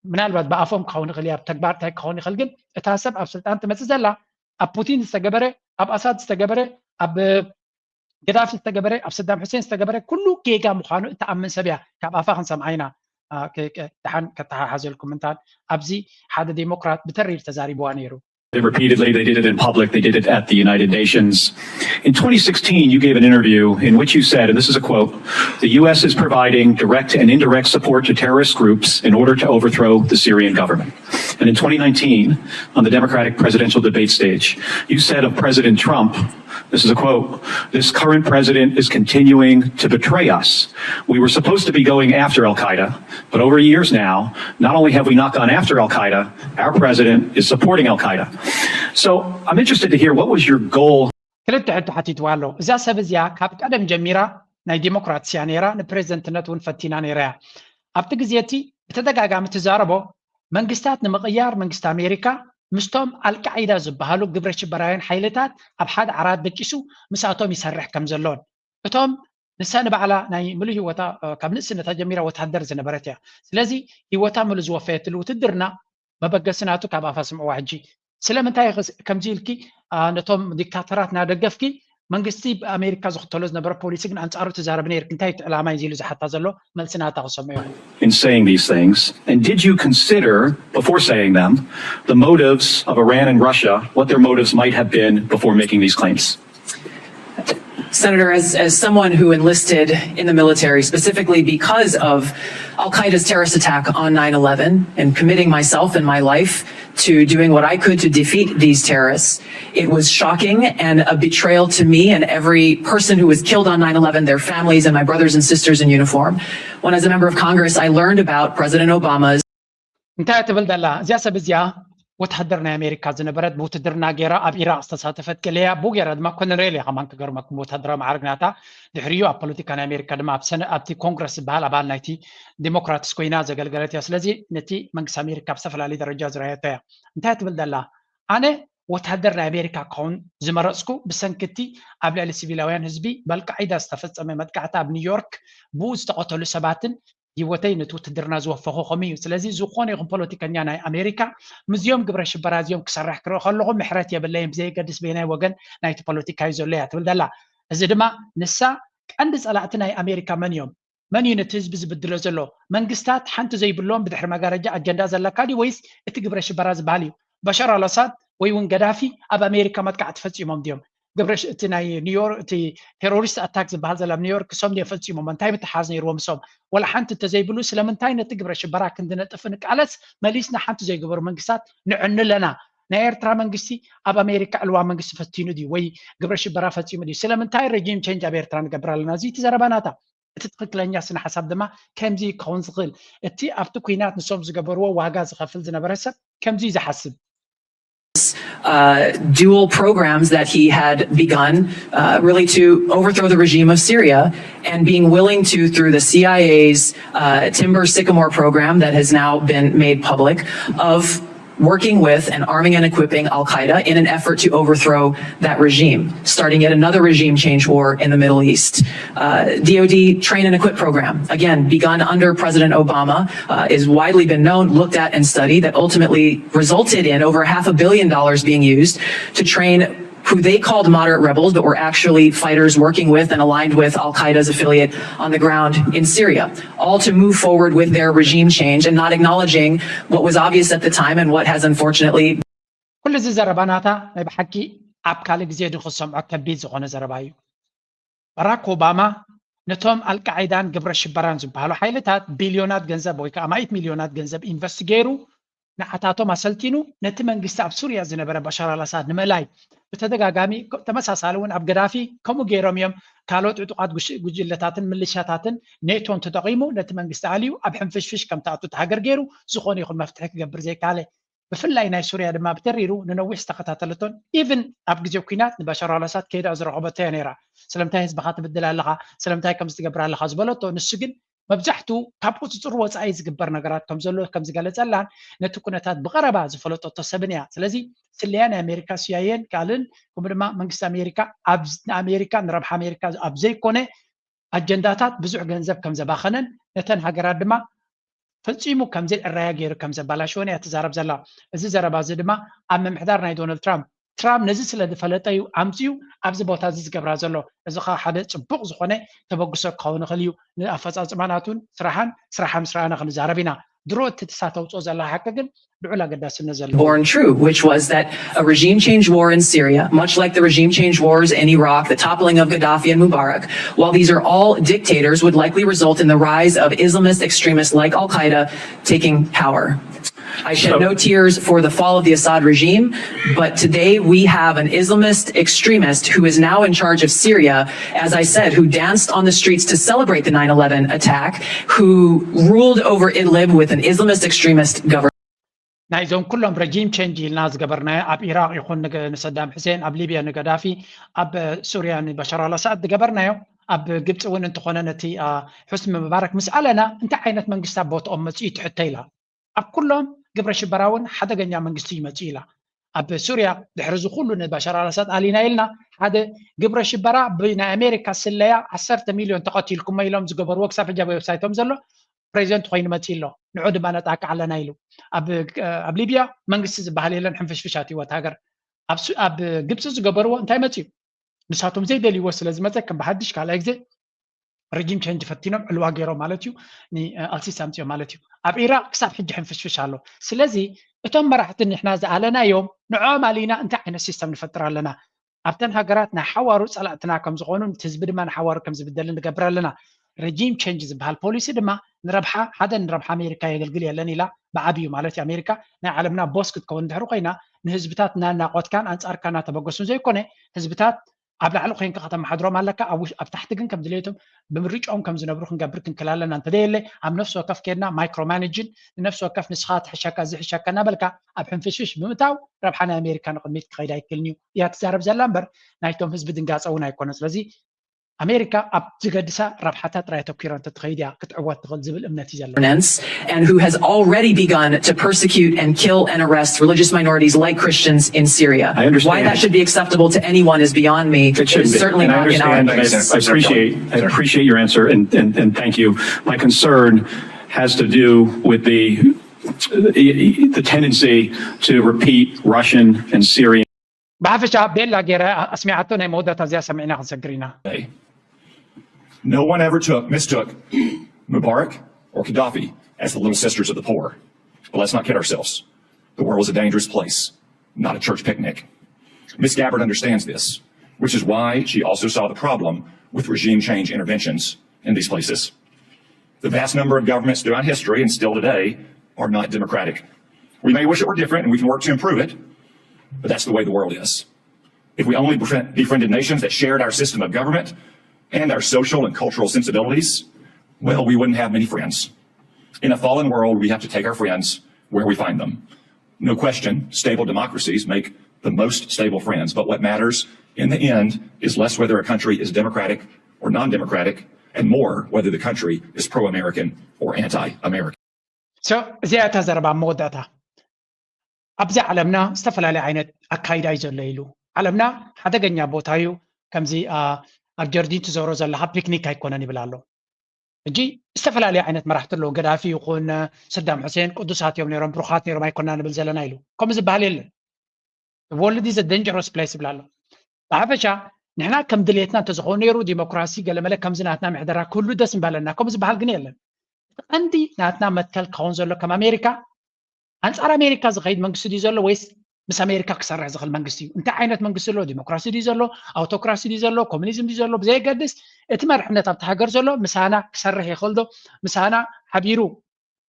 من الوقت بقفهم كون غلياب تكبار تك كون خلقن اتحسب أبسلت أنت مثل زلا ኣብ ፑቲን ዝተገበረ ኣብ ኣሳድ ዝተገበረ ኣብ ገዳፊ ዝተገበረ ኣብ ሰዳም ሕሴን ዝተገበረ ኩሉ ጌጋ ምዃኑ እተኣምን ሰብ እያ ካብ ኣፋ ክንሰምዓ ኢና ድሓን ከተሓሓዘልኩም እንታን ኣብዚ ሓደ ዴሞክራት ብተሪር ተዛሪብዋ ነይሩ Repeatedly, they did it in public, they did it at the United Nations. In 2016, you gave an interview in which you said, and this is a quote, "The U.S. is providing direct and indirect support to terrorist groups in order to overthrow the Syrian government." And in 2019, on the Democratic presidential debate stage, you said of President Trump, this is a quote, "This current president is continuing to betray us. We were supposed to be going after al-Qaeda, but over years now, not only have we not gone after al-Qaeda, our president is supporting al-Qaeda." So I'm interested to hear, what was your goal? ክልተ ሕቶ ሓቲትዋ ኣሎ እዛ ሰብ እዚኣ ካብ ቀደም ጀሚራ ናይ ዲሞክራትስያ ነይራ ንፕሬዚደንትነት እውን ፈቲና ነይራ እያ ኣብቲ ግዜ እቲ ብተደጋጋሚ ትዛረቦ መንግስታት ንምቕያር መንግስቲ ኣሜሪካ ምስቶም አልቃዒዳ ዝበሃሉ ግብረ ሽበራውያን ሓይልታት ኣብ ሓደ ዓራት ደቂሱ ምስኣቶም ይሰርሕ ከም ዘሎን እቶም ንሳ ንባዕላ ናይ ሙሉእ ህይወታ ካብ ንእስነታ ጀሚራ ወታደር ዝነበረት እያ ስለዚ ህይወታ ሙሉእ ዝወፈየትሉ ውትድርና መበገስናቱ ካብ ኣፋ ስምዕዋ ሕጂ ስለምንታይ ከምዚ ኢልኪ ነቶም ዲክታተራት ናደገፍኪ መንግስቲ ኣሜሪካ ዝኽተሎ ዝነበረ ፖሊሲ ግን አንጻሩ ተዛረብ ነይር እንታይ ዕላማ እዩ ኢሉ ዝሓታ ዘሎ መልስናታ ክሰምዑ in saying these things, and did you consider before saying them the motives of Iran and Russia, what their motives might have been before making these claims? Senator, as someone who enlisted in the military specifically because of Al-Qaeda's terrorist attack on 9/11 and committing myself and my life to doing what I could to defeat these terrorists, it was shocking and a betrayal to me and every person who was killed on 9/11, their families and my brothers and sisters in uniform. When as a member of Congress, I learned about President Obama's ወታደርና ኣሜሪካ ዝነበረት ብውትድርና ጌራ ኣብ ኢራቅ ዝተሳተፈት ገለያ ቡጌራ ድማ ኮሎኔል ከማን ክገርመኩም ወታደራዊ ማዕረግናታ ድሕሪዩ ኣብ ፖለቲካ ናይ ኣሜሪካ ድማ ኣብቲ ኮንግረስ ዝበሃል ኣባል ናይቲ ዲሞክራትስ ኮይና ዘገልገለት እያ ስለዚ ነቲ መንግስቲ ኣሜሪካ ብዝተፈላለዩ ደረጃ ዝረአየቶ እያ እንታይ ትብል ዘላ ኣነ ወታደር ናይ ኣሜሪካ ክኸውን ዝመረፅኩ ብሰንክቲ ኣብ ልዕሊ ሲቪላውያን ህዝቢ በልቃዒዳ ዝተፈፀመ መጥቃዕቲ ኣብ ኒውዮርክ ብኡ ዝተቐተሉ ሰባትን ህይወተይ ነቲ ውትድርና ዝወፈኹ ከምኡ እዩ ስለዚ ዝኾነ ይኹን ፖለቲከኛ ናይ ኣሜሪካ ምዝዮም ግብረ ሽበራ እዚኦም ክሰርሕ ክርኢ ከለኹ ምሕረት የብለይን ብዘይገድስ በይናይ ወገን ናይቲ ፖለቲካ እዩ ዘሎ እያ ትብል ዘላ እዚ ድማ ንሳ ቀንዲ ፀላእቲ ናይ ኣሜሪካ መን እዮም መን እዩ ነቲ ህዝቢ ዝብድሎ ዘሎ መንግስታት ሓንቲ ዘይብሎም ብድሕሪ መጋረጃ ኣጀንዳ ዘለካ ዲ ወይስ እቲ ግብረ ሽበራ ዝበሃል እዩ በሻር አልአሳድ ወይ እውን ገዳፊ ኣብ ኣሜሪካ መጥቃዕቲ ፈፂሞም ድዮም ግብረ እቲ ናይ ኒውዮርክ እቲ ቴሮሪስት ኣታክ ዝበሃል ዘላ ኒውዮርክ ሶም ፈፂሞም እንታይ ምትሓዝ ነይርዎም ሶም ወላ ሓንቲ ተዘይብሉ ስለምንታይ ነቲ ግብረ ሽበራ ክንድነጥፍ ንቃለስ መሊስና ሓንቲ ዘይገበሩ መንግስታት ንዕንለና ናይ ኤርትራ መንግስቲ ኣብ ኣሜሪካ ዕልዋ መንግስቲ ፈቲኑ ድዩ ወይ ግብረ ሽበራ ፈፂሙ ድዩ ስለምንታይ ሬጂም ቼንጅ ኣብ ኤርትራ ንገብር ኣለና እዚ ተዘረባናታ እቲ ትክክለኛ ስነ ሓሳብ ድማ ከምዚ ክኸውን ዝኽእል እቲ ኣብቲ ኩናት ንሶም ዝገበርዎ ዋጋ ዝኸፍል ዝነበረ ሰብ ከምዚ ዝሓስብ dual programs that he had begun really to overthrow the regime of Syria and being willing to, through the CIA's Timber Sycamore program that has now been made public, of working with and arming and equipping Al-Qaeda in an effort to overthrow that regime, starting yet another regime change war in the Middle East. DoD train and equip program, again, begun under President Obama, is widely been known, looked at and studied, that ultimately resulted in over $500 million being used to train who they called moderate rebels, but were actually fighters working with and aligned with Al-Qaeda's affiliate on the ground in Syria, all to move forward with their regime change and not acknowledging what was obvious at the time and what has unfortunately... كل زي زرباناتا بحكي عبكالي جزيد خصم عكبيد زغون زربايو باراك أوباما نتوم القاعدان قبر الشبران زبالو حيلتات بليونات جنزب ويكا 100 مليونات جنزب انفستيجيرو نحتاتو مسلتينو نتمن قستاب سوريا زنبرا بشار الأساد نملاي بتدقاقامي تمساسالون أب قدافي كمو جيروم يوم كالوت عطوقات جلتاتن مليشاتاتن نيتون تدقيمو نتمن قستاليو أب حنفشفش كم تاتو تهاجر جيرو سخوني يخون مفتحك قبر زي كالي بفلاي ناي سوريا دما بتريرو ننوي استقطاتلتون إيفن أب جزيو كينات نبشار الأساد كيدا أزرعو بتانيرا سلامتاي هز بخاطب الدلال لغا سلامتاي كم استقبر لغا زبالتو نسجن مبزحتو كابوت تصور وصاي زغبر نغرات كم زلو كم زغلص الله نتو كنتات بقربا زفلطو تسبنيا ስለዚ سليان امريكا سياين قالن كمدما منግስት امريكا نربح امريكا اب زي كونه اجنداتات بزح ገንዘብ كم زباخنن نتن هاجرات دما ፈጺሙ كم زي الرايا غير كم زبالاشون يتزارب زلا እዚ زربا زي دما ام محدار ناي دونالد ترامب ትራምፕ ነዚ ስለ ዝፈለጠ እዩ ኣምፅኡ ኣብዚ ቦታ እዚ ዝገብራ ዘሎ እዚ ከዓ ሓደ ፅቡቅ ዝኾነ ተበግሶ ክኸውን ይኽእል እዩ ንኣፈፃፅማናቱን ስራሓን ምስራና ክንዛረብ ኢና ድሮ እቲ ተሳተውፅኦ ዘላ ሓቂ ግን ልዑል ኣገዳስነት ዘለዎ born true, which was that a regime change war in Syria, much like the regime change wars in Iraq, the toppling of Gaddafi and Mubarak, while these are all dictators, would likely result in the rise of Islamist extremists like Al-Qaeda taking power. I shed no tears for the fall of the Assad regime, but today we have an Islamist extremist who is now in charge of Syria, as I said, who danced on the streets to celebrate the 9/11 attack, who ruled over Idlib with an Islamist extremist government. ናይዞም ኩሎም ረጂም ቼንጅ ኢልና ዝገበርናዮ ኣብ ኢራቅ ይኹን ንሰዳም ሕሴን ኣብ ሊብያ ንገዳፊ ኣብ ሱርያ ንበሻር አልአሳድ ዝገበርናዮ ኣብ ግብፂ እውን እንትኾነ ነቲ ሑስኒ ምባረክ ምስ ኣለና እንታይ ዓይነት መንግስቲ ኣብ ቦትኦም መፅኡ ትሕተ ኢላ ኣብ ኩሎም ግብረ ሽበራ እውን ሓደገኛ መንግስቲ ይመፅኡ ኢላ ኣብ ሱርያ ድሕሪ እዚ ኩሉ ንበሻር አልአሳድ ኣሊና ኢልና ሓደ ግብረ ሽበራ ብናይ ኣሜሪካ ስለያ 10 ሚልዮን ተቐቲልኩም ኢሎም ዝገበርዎ ክሳብ ሕጂ ኣብ ዌብሳይቶም ዘሎ ፕሬዚደንት ኮይኑ መፅኡ ኣሎ ንዑ ድማ ነጣቃ ኣለና ኢሉ ኣብ ሊብያ መንግስቲ ዝበሃል የለን ሕንፍሽፍሻት ህይወት ሃገር ኣብ ግብፂ ዝገበርዎ እንታይ መፅኡ ንሳቶም ዘይደልይዎ ስለ ዝመፀ ከም ብሓድሽ ካልኣይ ግዜ ረጂም ቼንጅ ፈቲኖም ዕልዋ ገይሮም ማለት እዩ ንኣልሲሲ ኣምፅኦም ማለት እዩ ኣብ ኢራቅ ክሳብ ሕጂ ሕንፍሽፍሽ ኣሎ ስለዚ እቶም መራሕቲ ንሕና ዝኣለናዮም ንዖም ኣሊና እንታይ ዓይነት ሲስተም ንፈጥር ኣለና ኣብተን ሃገራት ናይ ሓዋሩ ፀላእትና ከም ዝኾኑ እቲ ህዝቢ ድማ ንሓዋሩ ከም ዝብደል ንገብር ኣለና ረጂም ቼንጅ ዝበሃል ፖሊሲ ድማ ንረብሓ ሓደ ንረብሓ ኣሜሪካ የገልግል የለን ኢላ ብዓብዩ ማለት ኣሜሪካ ናይ ዓለምና ቦስ ክትከውን ድሕሪ ኮይና ንህዝብታት እናናቆትካን ኣንፃርካ እናተበገሱን ዘይኮነ ህዝብታት ኣብ ላዕሊ ኮይንካ ከተመሓድሮም ኣለካ ኣብ ታሕቲ ግን ከም ድሌቶም ብምርጫኦም ከም ዝነብሩ ክንገብር ክንክል ኣለና እንተደየለ ኣብ ነፍሲ ወከፍ ከድና ማይክሮ ማኔጅን ንነፍሲ ወከፍ ንስኻ ትሕሸካ ዝሕሸካ እናበልካ ኣብ ሕንፍሽፍሽ ብምእታው ረብሓ ናይ ኣሜሪካ ንቅድሚት ክኸይድ ኣይክእልን እዩ እያ ትዛረብ ዘላ እምበር ናይቶም ህዝቢ ድንጋፀ እውን ኣይኮነ ስለዚ ኣሜሪካ ኣብ ዝገድሳ ረብሓታት ጥራይ ተኪራ እንተትኸይድ እያ ክትዕወት ትኽእል ዝብል እምነት እዩ ዘለና and who has already begun to persecute and kill and arrest religious minorities like Christians in Syria. Why that should be acceptable to anyone is beyond me. It is certainly not in our place. I appreciate your answer and thank you. My concern has to do with the tendency to repeat Russian and Syrian. ብሓፈሻ ቤላ ገይረ ኣስሚዓቶ ናይ መወዳእታ እዚኣ ሰሚዕና ክንሰግር ኢና No one ever mistook Mubarak or Gaddafi as the little sisters of the poor. But let's not kid ourselves. The world is a dangerous place, not a church picnic. Ms. Gabbard understands this, which is why she also saw the problem with regime change interventions in these places. The vast number of governments throughout history and still today are not democratic. We may wish it were different and we can work to improve it, but that's the way the world is. If we only befriended nations that shared our system of government and our social and cultural sensibilities, well, we wouldn't have many friends. In a fallen world, we have to take our friends where we find them. No question, stable democracies make the most stable friends, but what matters in the end is less whether a country is democratic or non-democratic, and more whether the country is pro-American or anti-American. So, እዚኣ ተዘረባ መወዳእታ ኣብዚ ዓለምና ዝተፈላለዩ ዓይነት ኣካይዳ እዩ ዘሎ ኢሉ ዓለምና ሓደገኛ ቦታ እዩ ከምዚ ኣብ ጀርዲን ትዘሮ ዘለካ ፒክኒክ ኣይኮነን ይብል ኣሎ እጂ ዝተፈላለዩ ዓይነት መራሕቲ ኣለዉ ገዳፊ ይኹን ሰዳም ሕሴን ቅዱሳት እዮም ነይሮም ብሩኻት ነይሮም ኣይኮና ንብል ዘለና ኢሉ ከምኡ ዝበሃል የለን ወርልድ ኢዝ ደንጀረስ ፕሌስ ይብል ኣሎ ብሓፈሻ ንሕና ከም ድሌትና እንተዝኾኑ ነይሩ ዲሞክራሲ ገለመለ ከምዚ ናትና ምሕደራ ክህሉ ደስ ምባለና ከምኡ ዝበሃል ግን የለን ቀንዲ ናትና መትከል ክኸውን ዘሎ ከም ኣሜሪካ አንጻር ኣሜሪካ ዝኸይድ መንግስቲ ድዩ ዘሎ ወይስ ምስ ኣሜሪካ ክሰርሕ ዝኽእል መንግስቲ እዩ እንታይ ዓይነት መንግስቲ ዘሎ ዲሞክራሲ ድዩ ዘሎ ኣውቶክራሲ ድዩ ዘሎ ኮሙኒዝም ድዩ ዘሎ ብዘይገድስ እቲ መርሕነት ኣብቲ ሃገር ዘሎ ምሳና ክሰርሕ ይኽእል ዶ ምሳና ሓቢሩ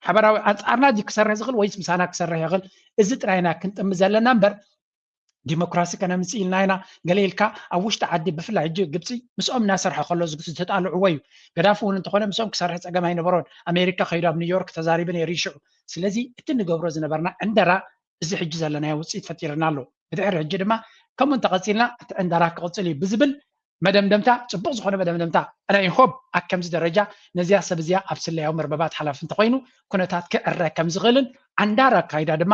ሓበራዊ አንጻርና ዲ ክሰርሕ ዝኽእል ወይስ ምሳና ክሰርሕ ይኽእል እዚ ጥራይና ክንጥም ዘለና እምበር ዲሞክራሲ ከነምፅ ኢልና ኢና ገለ ኢልካ ኣብ ውሽጢ ዓዲ ብፍላይ ሕጂ ግብፂ ምስኦም እናሰርሐ ከሎ ዝተጣልዕዎ እዩ ገዳፊ እውን እንተኾነ ምስኦም ክሰርሕ ፀገም ኣይነበሮን ኣሜሪካ ከይዱ ኣብ ኒውዮርክ ተዛሪበን የሪሽዑ ስለዚ እቲ ንገብሮ ዝነበርና ዕንደራ እዚ ሕጂ ዘለናዮ ውፅኢት ፈጢርና ኣሎ ብድሕሪ ሕጂ ድማ ከምኡ እንተቐፂልና እቲ ዕንደራ ክቕፅል እዩ ብዝብል መደምደምታ ፅቡቅ ዝኾነ መደምደምታ ኣነ ይሆብ ኣብ ከምዚ ደረጃ ነዚያ ሰብ እዚኣ ኣብ ስለያዊ መርበባት ሓላፊ እንተኮይኑ ኩነታት ክዕረ ከም ዝኽእልን ዓንዳር ኣካይዳ ድማ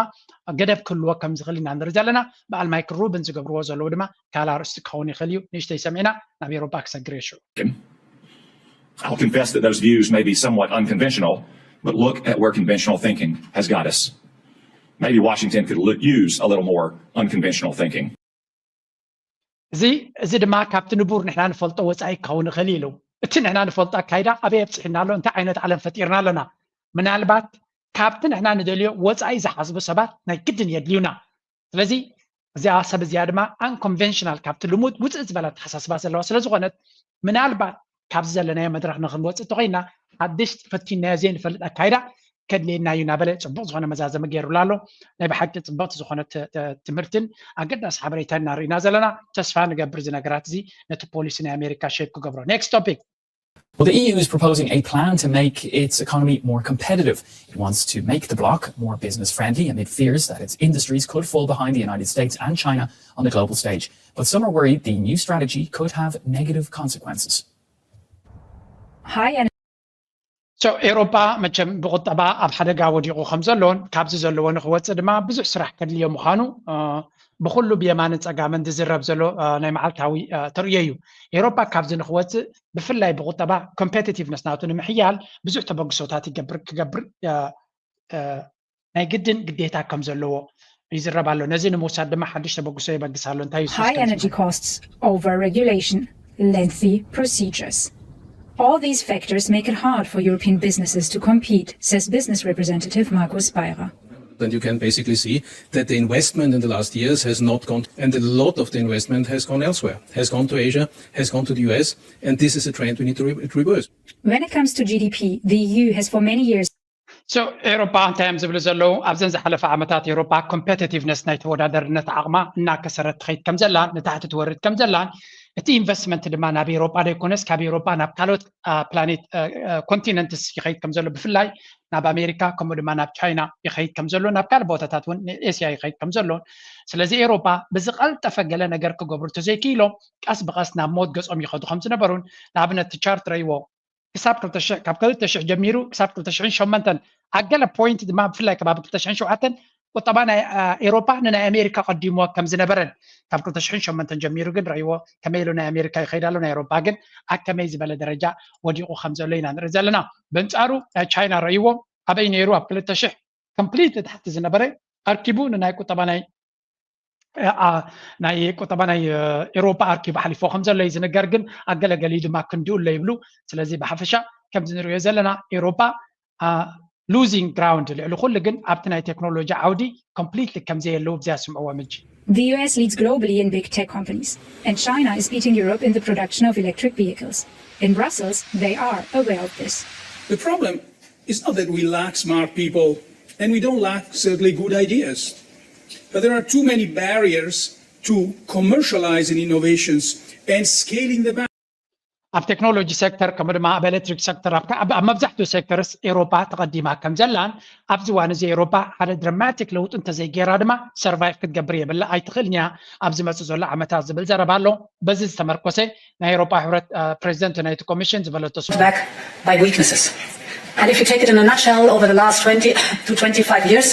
ገደብ ክህልዎ ከም ዝኽእል ኢና ንርኢ ዘለና በዓል ማይክል ሩብን ዝገብርዎ ዘለዉ ድማ ካልእ ኣርእስቲ ክኸውን ይኽእል እዩ ንእሽተይ ሰሚዕና ናብ ኤሮፓ ክሰግር የሽዑ I'll confess that those views may be somewhat unconventional, but look at where conventional thinking has got us. Maybe Washington could use a little more unconventional thinking. እዚ ድማ ካብቲ ንቡር ንሕና ንፈልጦ ወፃኢ ክኸውን ይኽእል ኢሉ እቲ ንሕና ንፈልጦ ኣካይዳ ኣበይ ኣብፅሒና ኣሎ እንታይ ዓይነት ዓለም ፈጢርና ኣለና ምናልባት ካብቲ ንሕና ንደልዮ ወፃኢ ዝሓስቡ ሰባት ናይ ግድን የድልዩና ስለዚ እዚኣ ሰብ እዚኣ ድማ አንኮንቨንሽናል ካብቲ ልሙድ ውፅእ ዝበለ ተሓሳስባ ዘለዋ ስለዝኾነት ምናልባት ካብዚ ዘለናዮ መድረክ ንክንወፅእ ተኮይና ሓድሽ ፈቲናዮ ዘይንፈልጥ ኣካይዳ ከድልየና እዩ እናበለ ፅቡቅ ዝኾነ መዛዘመ ገይሩላ ኣሎ ናይ ብሓቂ ፅቡቅቲ ዝኾነ ትምህርትን ኣገዳሲ ሓበሬታ እናርኢና ዘለና ተስፋ ንገብር እዚ ነገራት እዚ ነቲ ፖሊሲ ናይ ኣሜሪካ ሼፕ ክገብሮ ኔክስት ቶፒክ Well, the EU is proposing a plan to make its economy more competitive. It wants to make the bloc more business-friendly amid fears that its industries could fall behind the United States and China on the global stage. But some are worried the new strategy could have negative consequences. ኤሮፓ መቸም ብቁጠባ ኣብ ሓደጋ ወዲቑ ከም ዘሎን ካብዚ ዘለዎ ንክወፅእ ድማ ብዙሕ ስራሕ ከድልዮ ምዃኑ ብኩሉ ብየማንን ፀጋምን ዝዝረብ ዘሎ ናይ መዓልታዊ ተርእዮ እዩ ኤሮፓ ካብዚ ንክወፅእ ብፍላይ ብቁጠባ ኮምፔቲቲቭነስ ናቱ ንምሕያል ብዙሕ ተበግሶታት ክገብር ናይ ግድን ግዴታ ከም ዘለዎ ይዝረብ ኣሎ ነዚ ንምውሳድ ድማ ሓድሽ ተበግሶ ይበግስ ኣሎ እንታይ እዩ high energy costs, over regulation, lengthy procedures. All these factors make it hard for European businesses to compete, says business representative Markus Beirer. And you can basically see that the investment in the last years has not gone, and a lot of the investment has gone elsewhere, has gone to Asia, has gone to the US, and this is a trend we need to reverse. When it comes to GDP, the EU has for many years ኤሮፓ እንታይ እዮም ዝብሉ ዘለዉ ኣብዘን ዝሓለፈ ዓመታት ኤሮፓ ኮምፔቲቲቭነስ ናይ ተወዳዳርነት ዓቕማ እናከሰረት ትኸይድ ከም ዘላን ንታሕቲ ትወርድ ከም ዘላን እቲ ኢንቨስትመንት ድማ ናብ ኤሮፓ ደይኮነስ ካብ ኤሮፓ ናብ ካልኦት ፕላኔት ኮንቲነንትስ ይኸይድ ከም ዘሎ ብፍላይ ናብ ኣሜሪካ ከምኡ ድማ ናብ ቻይና ይኸይድ ከም ዘሎ ናብ ካልእ ቦታታት እውን ኤስያ ይኸይድ ከም ዘሎ ስለዚ ኤሮፓ ብዝቐልጠፈ ገለ ነገር ክገብሩ ተዘይክኢሎም ቀስ ብቐስ ናብ ሞት ገጾም ይኸዱ ከም ዝነበሩን ንኣብነት ቻርት ረይዎ ክሳብ 2000 ጀሚሩ ክሳብ 2008 ኣገለ ፖይንት ድማ ብፍላይ ከባቢ 2007 ቁጠባ ናይ ኤሮፓ ንናይ ኣሜሪካ ቀዲሞ ከም ዝነበረን ካብ 2008 ጀሚሩ ግን ረይዎ ከመይ ኢሉ ናይ ኣሜሪካ ይኸይድ ኣሎ ናይ ኤሮፓ ግን ኣከመይ ዝበለ ደረጃ ወዲቑ ከም ዘሎ ኢና ንርኢ ዘለና በንፃሩ ናይ ቻይና ረይዎ ኣበይ ነይሩ ኣብ 2000 ኮምፕሊት ታሕቲ ዝነበረ ኣርኪቡ ንናይ ቁጠባ ናይ ኤሮፓ ኣርኪቡ ሓሊፎ ከም ዘሎ እዩ ዝነገር ግን ኣገለገሊ ድማ ክንዲኡ ኣሎ ይብሉ ስለዚ ብሓፈሻ ከምዚ ንሪኦ ዘለና ኤሮፓ losing ground ልዕሊ ኩሉ ግን ኣብቲ ናይ ቴክኖሎጂ ዓውዲ ኮምፕሊትሊ ከምዘየለዉ ብዚያ ስምዕዎ ምንጭ The US leads globally in big tech companies, and China is beating Europe in the production of electric vehicles. In Brussels, they are aware of this. The problem is not that we lack smart people, and we don't lack certainly good ideas, but there are too many barriers to commercializing innovations and scaling them back. ኣብ ቴክኖሎጂ ሴክተር ከምኡ ድማ ኣብ ኤሌክትሪክ ሴክተር ኣብ መብዛሕትኡ ሴክተርስ ኤሮፓ ተቐዲማ ከም ዘላን ኣብዚ እዋን እዚ ኤሮፓ ሓደ ድራማቲክ ለውጢ እንተዘይገይራ ድማ ሰርቫይቭ ክትገብር የብላ ኣይትኽእልን እያ ኣብ ዝመፅእ ዘሎ ዓመታት ዝብል ዘረባ ኣሎ በዚ ዝተመርኮሰ ናይ ኤሮፓ ሕብረት ፕሬዚደንት ናይቲ ኮሚሽን ዝበለቶ by weaknesses. And if you take it in a nutshell, over the last 20 to 25 years,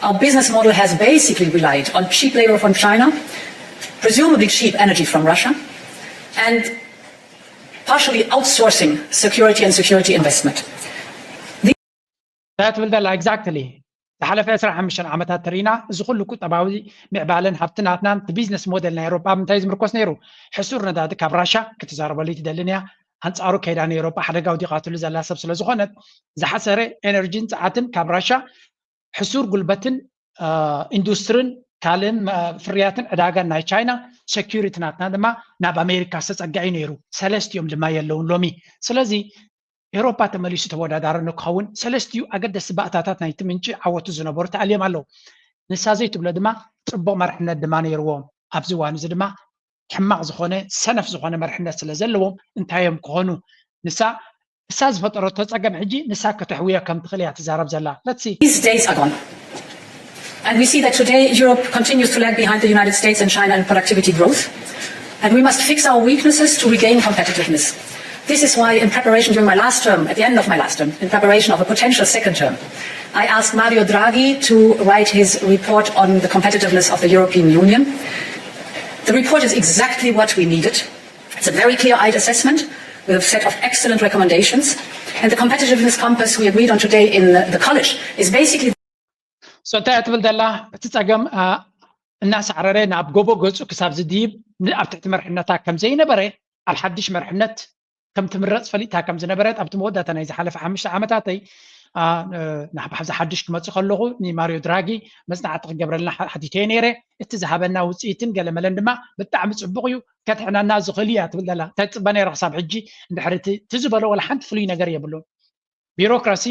our business model has basically relied on cheap labor from China, presumably cheap energy from Russia, and partially outsourcing security and security investment. That will tell exactly. ዝሓለፈ 15 ዓመታት ተሪና እዚ ኩሉ ቁጠባዊ ምዕባለን ሃብትናትናን እቲ ቢዝነስ ሞዴል ናይ ኤሮፓ ምንታይ ዝምርኮስ ነይሩ ሕሱር ነዳዲ ካብ ራሻ ክትዛረበሉ ትደልን እያ ኣንፃሩ ከይዳ ናይ ኤሮፓ ሓደጋ ውዲቓትሉ ዘላ ሰብ ስለ ዝኾነት ዝሓሰረ ኤነርጂን ፀዓትን ካብ ራሻ ሕሱር ጉልበትን ኢንዱስትሪን ካልእን ፍርያትን ዕዳጋን ናይ ቻይና ሴኪሪቲ ናትና ድማ ናብ ኣሜሪካ ዝተፀጋዒ ነይሩ ሰለስቲኦም ድማ የለውን ሎሚ ስለዚ ኤሮፓ ተመሊሱ ተወዳዳሪ ንክኸውን ሰለስቲኡ ኣገደስቲ ባእታታት ናይቲ ምንጪ ዓወቱ ዝነበሩ ተኣልዮም ኣለዉ ንሳ ዘይትብሎ ድማ ፅቡቅ መርሕነት ድማ ነይርዎም ኣብዚ እዋን እዚ ድማ ሕማቕ ዝኾነ ሰነፍ ዝኾነ መርሕነት ስለ ዘለዎም እንታዮም ክኾኑ ንሳ ዝፈጠረቶ ፀገም ሕጂ ንሳ ከተሕውዮ ከም ትኽእል እያ ትዛረብ ዘላ These days are gone. And we see that today Europe continues to lag behind the United States and China in productivity growth. And we must fix our weaknesses to regain competitiveness. This is why in preparation during my last term, at the end of my last term, in preparation of a potential second term, I asked Mario Draghi to write his report on the competitiveness of the European Union. The report is exactly what we needed. It's a very clear-eyed assessment with a set of excellent recommendations. And the competitiveness compass we agreed on today in the college is basically So እንታይ ትብል ዘላ እቲ ፀገም እናሳዕረረ ናብ ጎቦ ገጹ ክሳብ ዝድይብ ኣብ ትሕቲ መርሕነታ ከም ዘይነበረ ኣብ ሓድሽ መርሕነት ከም ትምረፅ ፈሊጥታ ከም ዝነበረት ኣብቲ መወዳእታ ናይ ዝሓለፈ 5 ዓመታተይ ንሓብሓብ ሓድሽ ክመፅእ ከለኹ ንማሪዮ ድራጊ መፅናዕቲ ክገብረልና ሓቲተየ ነይረ እቲ ዝሃበና ውፅኢትን ገለመለን ድማ ብጣዕሚ ፅቡቅ እዩ ከትሕናና ዝኽእል እያ ትብል ዘላ ተፅበ ነይረ ክሳብ ሕጂ እንድሕሪ እቲ ዝበሎ ወላ ሓንቲ ፍሉይ ነገር የብሉን ቢሮክራሲ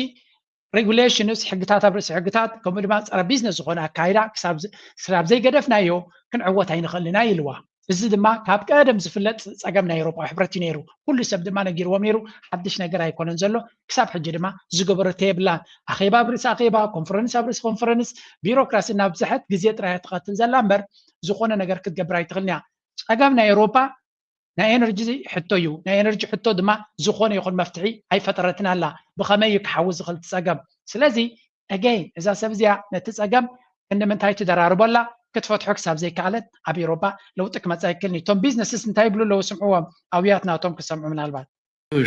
ሬጉሌሽንስ ሕግታት ኣብ ርእሲ ሕግታት ከምኡ ድማ ፀረ ቢዝነስ ዝኾነ ኣካይዳ ክሳብ ዘይገደፍናዮ ክንዕወት ኣይንኽእልና ኢልዋ እዚ ድማ ካብ ቀደም ዝፍለጥ ፀገም ናይ ኤውሮጳዊ ሕብረት እዩ ነይሩ ኩሉ ሰብ ድማ ነጊርዎም ነይሩ ሓድሽ ነገር ኣይኮነን ዘሎ ክሳብ ሕጂ ድማ ዝገበረቶ የብላን ኣኼባ ኣብ ርእሲ ኣኼባ ኮንፈረንስ ኣብ ርእሲ ኮንፈረንስ ቢሮክራሲ እናብዝሐት ግዜ ጥራይ ትቐትል ዘላ እምበር ዝኾነ ነገር ክትገብር ኣይትኽእልን እያ ፀገም ናይ ኤውሮጳ ናይ ኤነርጂ ሕቶ እዩ ናይ ኤነርጂ ሕቶ ድማ ዝኾነ ይኹን መፍትሒ ኣይፈጠረትን ኣላ ብኸመይ ክሓውዝ ዝኽእል ፀገም ስለዚ ኣገይን እዛ ሰብ እዚኣ ነቲ ፀገም እንደምንታይ ትደራርበላ ክትፈትሖ ክሳብ ዘይከኣለት ኣብ ኤውሮጳ ለውጢ ክመፅእ ኣይክእልኒ እቶም ቢዝነስስ እንታይ ይብሉ ኣለዉ ስምዕዎም ኣብያት ናቶም ክሰምዑ ምናልባት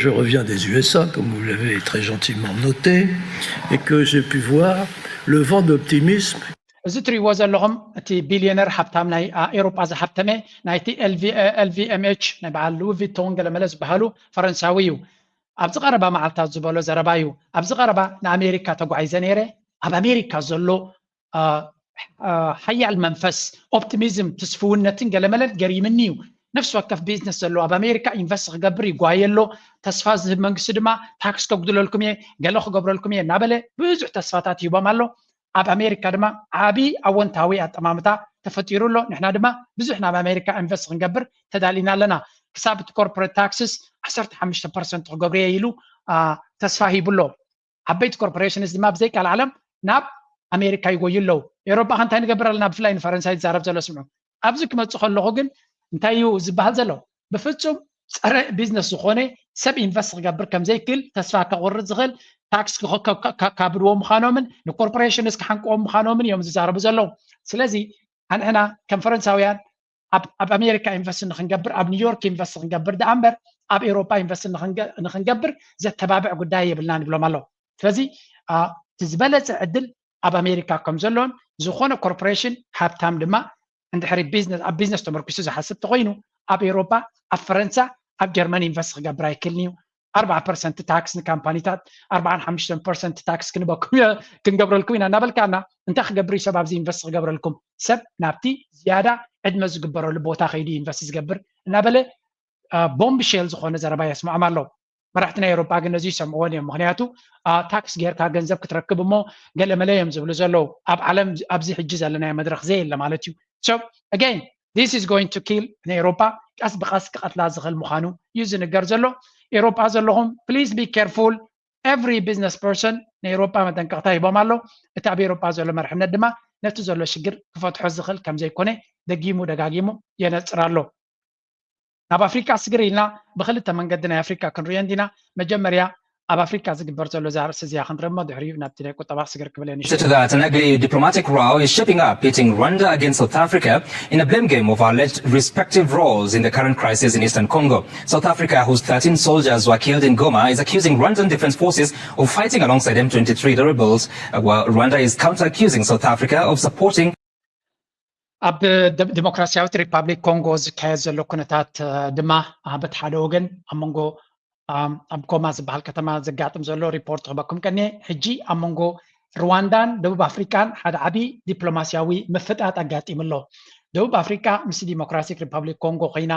Je reviens des USA, comme vous l'avez très gentiment noté, et que j'ai pu voir le vent d'optimisme. እዚ ትሪእዎ ዘለኹም እቲ ቢልዮነር ሃብታም ናይ ኤውሮጳ ዝሃብተመ ናይቲ LVMH ናይ በዓል ሉዊ ቪቶን ገለመለ ዝበሃሉ ፈረንሳዊ እዩ ኣብዚ ቀረባ መዓልታት ዝበሎ ዘረባ እዩ ኣብዚ ቀረባ ንኣሜሪካ ተጓዒዘ ነይረ ኣብ ኣሜሪካ ዘሎ ሓያል መንፈስ ኦፕቲሚዝም ተስፍውነትን ገለመለን ገሪምኒ እዩ ነፍሲ ወከፍ ቢዝነስ ዘሎ ኣብ ኣሜሪካ ኢንቨስት ክገብር ይጓየሎ ተስፋ ዝህብ መንግስቲ ድማ ታክስ ከጉድለልኩም እየ ገለ ክገብረልኩም እየ እናበለ ብዙሕ ተስፋታት ሂቦም ኣሎ ኣብ ኣሜሪካ ድማ ዓቢ ኣወንታዊ ኣጠማምታ ተፈጢሩ ኣሎ ንሕና ድማ ብዙሕ ናብ ኣሜሪካ ኢንቨስት ክንገብር ተዳሊና ኣለና ክሳብ እቲ ኮርፖሬት ታክስስ 15% ክገብር እየ ኢሉ ተስፋ ሂቡሎ ዓበይቲ ኮርፖሬሽንስ ድማ ብዘይካል ዓለም ናብ ኣሜሪካ ይጎዩ ኣለዉ ኤውሮጳ እንታይ ንገብር ኣለና ብፍላይ ንፈረንሳይ ዝዛረብ ዘሎ ስምዑ ኣብዚ ክመፅእ ከለኹ ግን እንታይ እዩ ዝበሃል ዘሎ ብፍፁም ፀረ ቢዝነስ ዝኾነ ሰብ ኢንቨስት ክገብር ከም ዘይክእል ተስፋ ከቑርፅ ዝኽእል ታክስ ካብድዎ ምዃኖምን ንኮርፖሬሽንስ ክሓንቅዎም ምዃኖምን እዮም ዝዛረቡ ዘለዉ ስለዚ ኣንሕና ከም ፈረንሳውያን ኣብ ኣሜሪካ ኢንቨስት ንክንገብር ኣብ ኒውዮርክ ኢንቨስት ክንገብር ዳኣ እምበር ኣብ ኤውሮጳ ኢንቨስት ንክንገብር ዘተባብዕ ጉዳይ የብልናን ይብሎም ኣሎ ስለዚ እቲ ዝበለፀ ዕድል ኣብ ኣሜሪካ ከም ዘሎን ዝኾነ ኮርፖሬሽን ሃብታም ድማ እንድሕሪ ኣብ ቢዝነስ ተመርኪሱ ዝሓስብ ተኮይኑ ኣብ ኤውሮጳ ኣብ ፈረንሳ ኣብ ጀርመን ኢንቨስት ክገብር ኣይክእልን እዩ 4% ታክስ ንካምፓኒታት 45% ታክስ ክንገብረልኩም ኢና እናበልካና እንታይ ክገብር እዩ ሰብ ኣብዚ ኢንቨስት ክገብረልኩም ሰብ ናብቲ ዝያዳ ዕድመ ዝግበረሉ ቦታ ከይዲ ኢንቨስት ዝገብር እናበለ ቦምብ ሼል ዝኾነ ዘረባ የስምዖም ኣሎ መራሕቲ ናይ ኤውሮጳ ግን ነዚ ይሰምዕዎን እዮም ምክንያቱ ታክስ ጌርካ ገንዘብ ክትረክብ እሞ ገለመለ እዮም ዝብሉ ዘለዉ ኣብ ዓለም ኣብዚ ሕጂ ዘለናዮ መድረክ ዘየለ ማለት እዩ so again this is going to kill ንኤውሮጳ ቀስ ብቀስ ክቐትላ ዝኽእል ምዃኑ እዩ ዝንገር ዘሎ ኤውሮጳ ዘለኹም please be careful every business person ንኤውሮጳ መጠንቀቕታ ሂቦም ኣሎ እቲ ኣብ ኤውሮጳ ዘሎ መርሕነት ድማ ነቲ ዘሎ ሽግር ክፈትሖ ዝኽእል ከም ዘይኮነ ደጊሙ ደጋጊሙ የነፅር ኣሎ ናብ ኣፍሪካ ስግር ኢልና ብክልተ መንገዲ ናይ ኣፍሪካ ክንሪኦ እንዲና መጀመርያ ኣብ ኣፍሪካ ዝግበር ዘሎ ዛርሲ እዚኣ ክንረሞ ድሕሪኡ ናብቲ ናይ ቁጠባ ስግር ክብል To that, an ugly diplomatic row is shaping up, pitting Rwanda against South Africa in a blame game of alleged respective roles in the current crisis in eastern Congo. South Africa, whose 13 soldiers were killed in Goma, is accusing Rwandan defense forces of fighting alongside M23, the rebels, while Rwanda is counter-accusing South Africa of supporting ኣብ ዲሞክራሲያዊት ሪፐብሊክ ኮንጎ ዝካየድ ዘሎ ኩነታት ድማ በቲ ሓደ ወገን ኣብ መንጎ ኣብ ጎማ ዝበሃል ከተማ ዘጋጥም ዘሎ ሪፖርት ክበኩም ቀኒ ሕጂ ኣብ መንጎ ሩዋንዳን ደቡብ ኣፍሪካን ሓደ ዓብዪ ዲፕሎማስያዊ ምፍጣጥ ኣጋጢሙ ኣሎ ደቡብ ኣፍሪካ ምስ ዲሞክራቲክ ሪፐብሊክ ኮንጎ ኮይና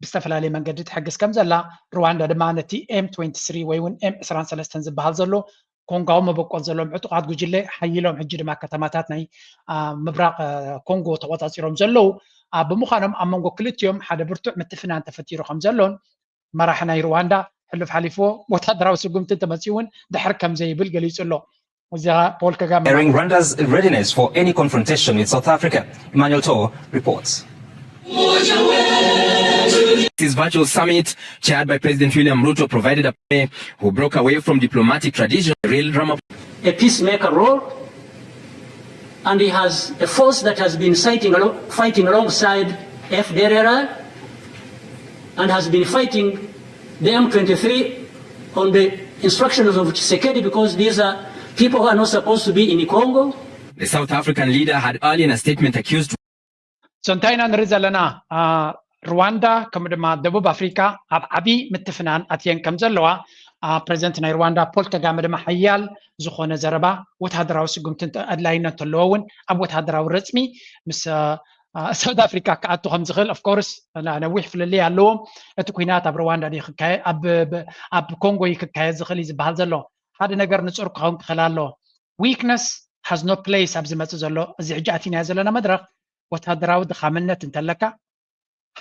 ብዝተፈላለየ መንገዲ ትሕግዝ ከም ዘላ ሩዋንዳ ድማ ነቲ M23 ወይ እውን M23 ዝበሃል ዘሎ ኮንጋዊ መበቆል ዘሎም ዕጡቃት ጉጅለ ሓይሎም ሕጂ ድማ ከተማታት ናይ ምብራቅ ኮንጎ ተቆፃፂሮም ዘለው ብምዃኖም ኣብ መንጎ ክልቲኦም ሓደ ብርቱዕ ምትፍናን ተፈጢሩ ከም ዘሎን መራሒ ናይ ሩዋንዳ ሕልፍ ሓሊፍዎ ወታደራዊ ስጉምቲ ተመፂኡ እውን ድሕሪ ከም ዘይብል ገሊጹ ኣሎ እዚኣ ፖል ከጋማ Rwanda's readiness for any confrontation with South Africa. Emmanuel To reports. This virtual summit, chaired by President William Ruto, provided a plan who broke away from diplomatic tradition. Real drama. A peacemaker role, and he has a force that has been fighting alongside FDLR and has been fighting the M23 on the instructions of Tshisekedi because these are people who are not supposed to be in Congo. The South African leader had earlier in a statement accused سنتين نرزلنا رواندا كم دما دبوب أفريقيا عبي متفنان أتين كم زلوا بريزنت ناي رواندا بول كجام دما حيال زخونة زربا وتهدراو سجوم تنت أدلاينا تلوون أبو تهدراو رسمي مس ساوث أفريقيا كأتو هم زغل of course أنا ويح في اللي علوم أتوكينات أب رواندا دي خكاي أب كونغو يخكاي زغلي زبال زلوا هذا نجار نصور كهم خلاله weakness has no place أبز ما تزلوا زعجاتي نازلنا مدرك وتهدراو دخاملنا تنتلكا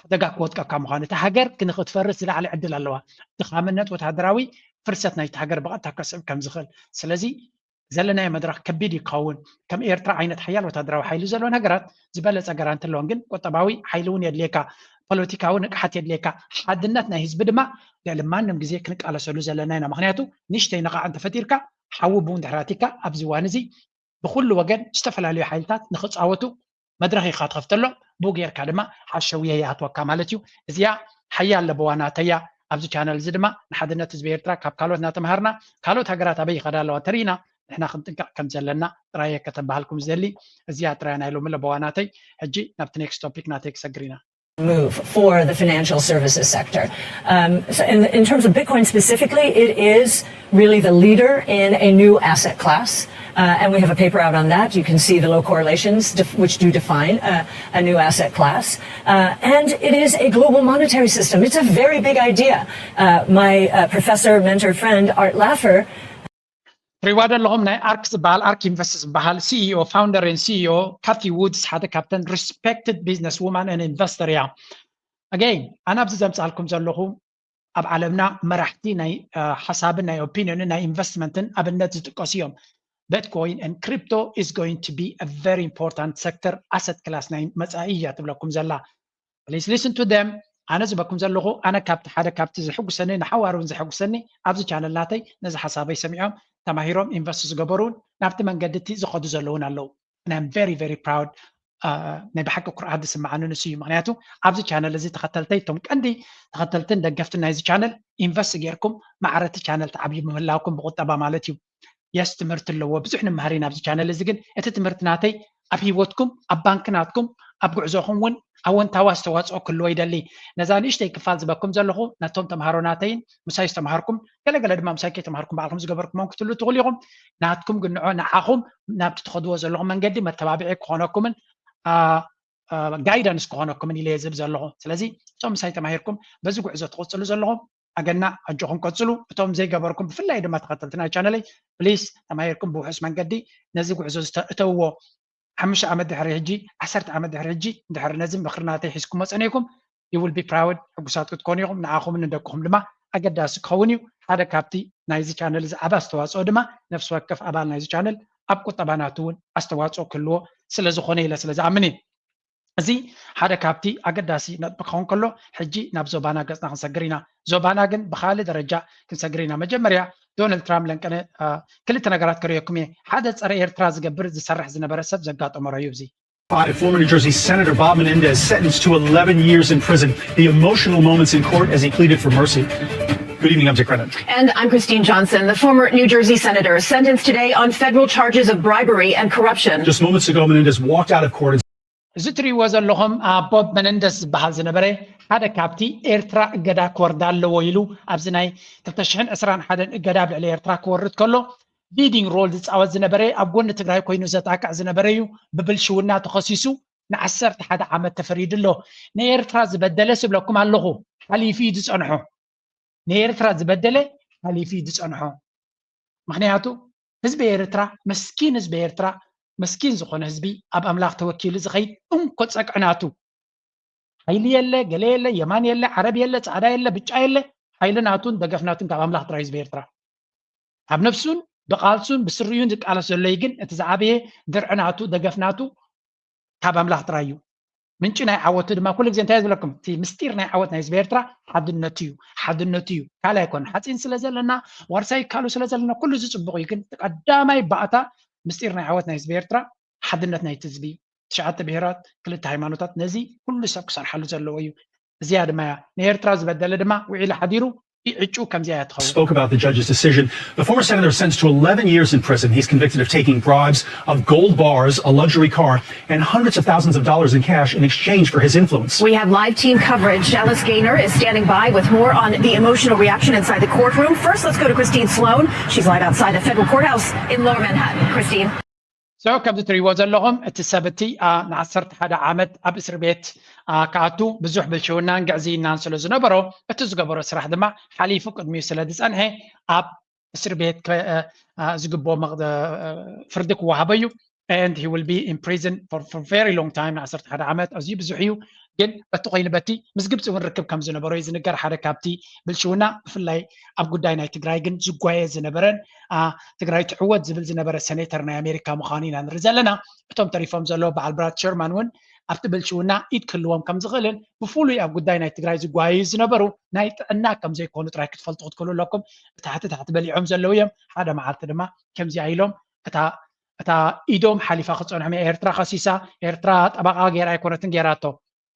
دقا كوتكا كامخانة تهاجر كنا خد فرس على عدل اللوا دخاملنا وتهدراوي فرستنا يتهاجر بقى تكسب كم زغل سلازي زلنا يا مدرك كبيدي قاون كم إيرترا عينة حيال وتهدراو حيلو زلون هجرات زبالة أجران تلونجن وطبعوي حيلون يدليكا بوليتيكاون حتى يدليكا حدناتنا هيز بدما لما نمجزي كنك على سلو زلنا هنا مخنياتو نشتي نقع عند فتيركا حوبون دهراتيكا أبزوانزي بكل وجد استفل عليه حيلتات نخص عوتو مدرخي خاط خفتلو بوغير كلمة حشوية ياتوكا مالتيو زيا حيال لبواناتيا أبزو channel زدما نحدنا تزبير تراك كالوت ناتمهرنا كالوت هجرات أبي خدالو ترينا إحنا خدنا كم زلنا رأيك كتب لكم زلي زيا ترانا يلو من لبواناتي هجي نبت next topic ناتيك سجرينا move for the financial services sector. So in terms of Bitcoin specifically, it is really the leader in a new asset class. And we have a paper out on that. You can see the low correlations which do define a new asset class. And it is a global monetary system. It's a very big idea. My professor, mentor, friend, Art Laffer, ريوارد لهم ناي أركس بال أرك إنفستس بحال CEO founder and CEO كاثي وودز هذا كابتن respected businesswoman and investor يا again أنا بزم سألكم زلهم أب عالمنا مرحتي ناي حسابنا ناي opinion ناي investment أبنات تقاسيهم Bitcoin and crypto is going to be a very important sector asset class ناي مسائية تبلكم زلا please listen to them أنا زبكم زلهم أنا كابت هذا كابت زحوق سنة نحوارون زحوق سنة أبز channel لاتي نزح حسابي سمعهم تماهيرهم investors جبرون نفط من قدتي زخدوا زلون اللو and I'm very very proud نبحكي قرآن سمعنا نسي معناته عبد channel الذي تختلتيتم عندي تختلتين دقفتنا هذا channel invest غيركم معرض channel تعبي مهلاكم بقطبة مالتي يستمرت اللو بزحنا مهارين عبد channel الذي جن أتتمرتناتي أبيوتكم أبانكناتكم أبقعزوهم ون أون تواس تواس أو كل واحد اللي نزان إيش كفال زبكم زلهم نتوم تمهاروناتين مسايس تمهاركم كلا كلا دم مسايك تمهاركم بعضهم زجبركم ممكن تلو تغليهم ناتكم قلنا نعاهم نابت تخدوا زلهم من قدي ما تبعك خانكم guidance خانكم اللي لازم زلهم سلازي توم مسايس تمهاركم بزوج عزة تقصلوا زلهم أجنا أجوهم قصلوا توم زي جبركم في الليل ما تقتلتنا channel بليز تمهاركم بوحس من قدي نزوج عزة تو حمش عمد دحر هجي عسرت عمد دحر هجي دحر نزم بخرناتي حسكم مسأنيكم you will be proud حقوساتكم تكونيهم نعاهم من ندكهم لما أقداس كونيو هذا كابتي نايزي channel أبا استواصو دما نفس وقف أبا نايزي channel أبقوا طباناتون استواصو كله سلزو خوني إلى سلزو عمني زي هذا كابتي أقداسي نطبقهم كله حجي نبزو بانا قصنا خنسقرينا زوبانا جن بخالي درجة كنسقرينا مجمريا دونالد ترامب لأن كل تناقرات كريوكمية حدث أرى إيرتراز قبر زسرح زنبرسب زقات أمر يوزي. Former New Jersey Senator Bob Menendez sentenced to 11 years in prison. The emotional moments in court as he pleaded for mercy. Good evening, I'm Dick Brennan. And I'm Christine Johnson. The former New Jersey senator sentenced today on federal charges of bribery and corruption. Just moments ago, Menendez walked out of court. زتري وزلهم بوب منندس بحال زنبري هذا كابتي إيرترا قدا كوردال لويلو أبزناي تفتشحن أسران حدا قدا على إيرترا كورد كله leading role دس أوز زنبري أبغون تقرأي كوينو زتاك زنبريو ببلشونا تخصيصو نعسرت حدا عمل تفريد له نيرترا زبدل سبلكم على اللغو هل في دس أنحو نيرترا زبدل هل في دس أنحو معناته حزب إيرترا مسكين حزب إيرترا مسكين زخون حزبي أب أملاك توكيل زخيد قد سقعناتو حيلي يلا قلي يلا يمان يلا عربي يلا تعدا يلا بيتشا يلا حيلا ناتون دقفناتون كاب أملاك ترايز بيرترا أب نفسون بقالسون بسريون دك على سليجن اتزعبيه درعناتو دقفناتو كاب أملاك ترايو من شنو عوضت ما كل زين تايز لكم تي مستيرنا عوضنا يزبيرترا حد النتيو كلا يكون حتين سلازلنا ورساي كالو سلازلنا كل زي صبغ يمكن قدامي بعتا مستيرنا عوضنا يزبيرترا حد النتنا يتزبي تشعت بهرات كل هيمانوتات نزي كل سبك صار حلو زلويو زياده ما نيرترا زبدل دما وعلى حديرو Spoke about the judge's decision. The former senator sentenced to 11 years in prison. He's convicted of taking bribes of gold bars, a luxury car, and hundreds of thousands of dollars in cash in exchange for his influence. We have live team coverage. Alice Gaynor is standing by with more on the emotional reaction inside the courtroom. First, let's go to Christine Sloan. She's live outside the federal courthouse in Lower Manhattan. Christine. So ከም ትሪእዎ ዘለኹም እቲ ሰበቲ ን11 ዓመት ኣብ እስር ቤት ካኣቱ ብዙሕ ብልሽውናን ግዕዝይናን ስለ ዝነበሮ እቲ ዝገበሮ ስራሕ ድማ ሓሊፉ ቅድሚኡ ስለ ዝፀንሐ ኣብ እስር ቤት ዝግብኦ ፍርዲ ክወሃበ እዩ and he will be in prison for very long time ን11 ዓመት ኣዝዩ ብዙሕ እዩ ግን በቲ ኮይኑ በቲ ምስ ግብፂ እውን ርክብ ከም ዝነበሮ እዩ ዝንገር ሓደ ካብቲ ብልሽውና ብፍላይ ኣብ ጉዳይ ናይ ትግራይ ግን ዝጓየ ዝነበረን ትግራይ ትዕወት ዝብል ዝነበረ ሴኔተር ናይ ኣሜሪካ ምዃኑ ኢና ንርኢ ዘለና እቶም ተሪፎም ዘለዉ በዓል ብራት ሸርማን እውን ኣብቲ ብልሽውና ኢድ ክህልዎም ከም ዝኽእልን ብፍሉይ ኣብ ጉዳይ ናይ ትግራይ ዝጓየዩ ዝነበሩ ናይ ጥዕና ከም ዘይኮኑ ጥራይ ክትፈልጡ ክትክእሉ ኣለኩም ታሕቲ በሊዖም ዘለዉ እዮም ሓደ መዓልቲ ድማ ከምዚ ኢሎም እታ ኢዶም ሓሊፋ ክፀንሖም ኤርትራ ከሲሳ ኤርትራ ጠበቃ ጌራ ኣይኮነትን ጌራቶ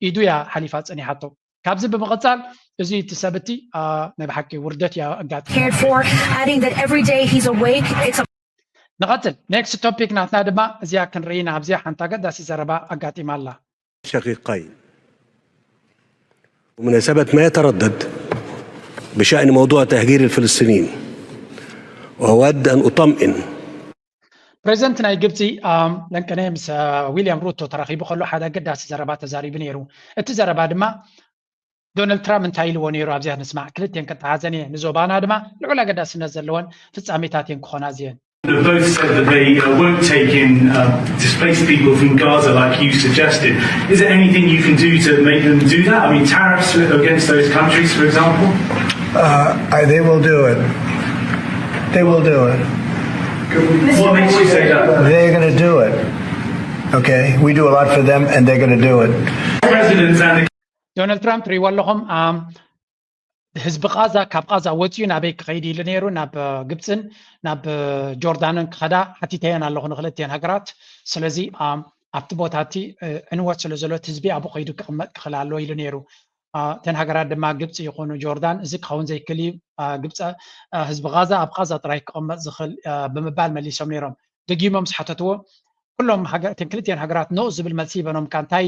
ኢዱ ያ ሓሊፋ ፀኒሓቶ ካብዚ ብምቕፃል እዚ እቲ ሰብቲ ናይ ብሓቂ ውርደት ያ ኣጋጥ نقتل next topic ناتنا دما زيا كنرينا ابزيا حنتا قداسي زربا اقاطي مالا شقيقين ومناسبة ما يتردد بشأن موضوع تهجير الفلسطينيين وأود أن أطمئن بريزنت ناي جبتي لنكنه مس ويليام روتو تراخيبو خلو حدا قداسي زربا تزاريب نيرو التزربا دما دونالد ترامب انتايل ونيرو ابزيا نسمع كلتين كتعازني نزوبانا دما العلا قداسي نزلون في التسعميتاتين كخونا زين They both said that they won't take in displaced people from Gaza like you suggested. Is there anything you can do to make them do that? I mean, tariffs against those countries, for example? They will do it. They will do it. What makes you say that? They're going to do it. Okay? We do a lot for them, and they're going to do it. Presidents and Donald Trump ريولهم ህዝቢ ቃዛ ካብ ቃዛ ወፂኡ ናበይ ክኸይድ ኢሉ ነይሩ ናብ ግብፅን ናብ ጆርዳንን ክኸዳ ሓቲተየን ኣለኹ ንክልተን ሃገራት ስለዚ ኣብቲ ቦታቲ ዕንወት ስለ ዘሎ ህዝቢ ኣብኡ ከይዱ ክቕመጥ ክኽእል ኣለዎ ኢሉ ነይሩ ተን ሃገራት ድማ ግብፂ ይኹኑ ጆርዳን እዚ ክኸውን ዘይክእል እዩ ግብፂ ህዝቢ ቃዛ ኣብ ቃዛ ጥራይ ክቕመጥ ዝኽእል ብምባል መሊሶም ነይሮም ደጊሞም ዝሓተትዎ ኩሎም ተን ክልተን ሃገራት ኖ ዝብል መልሲ ይበኖም እንታይ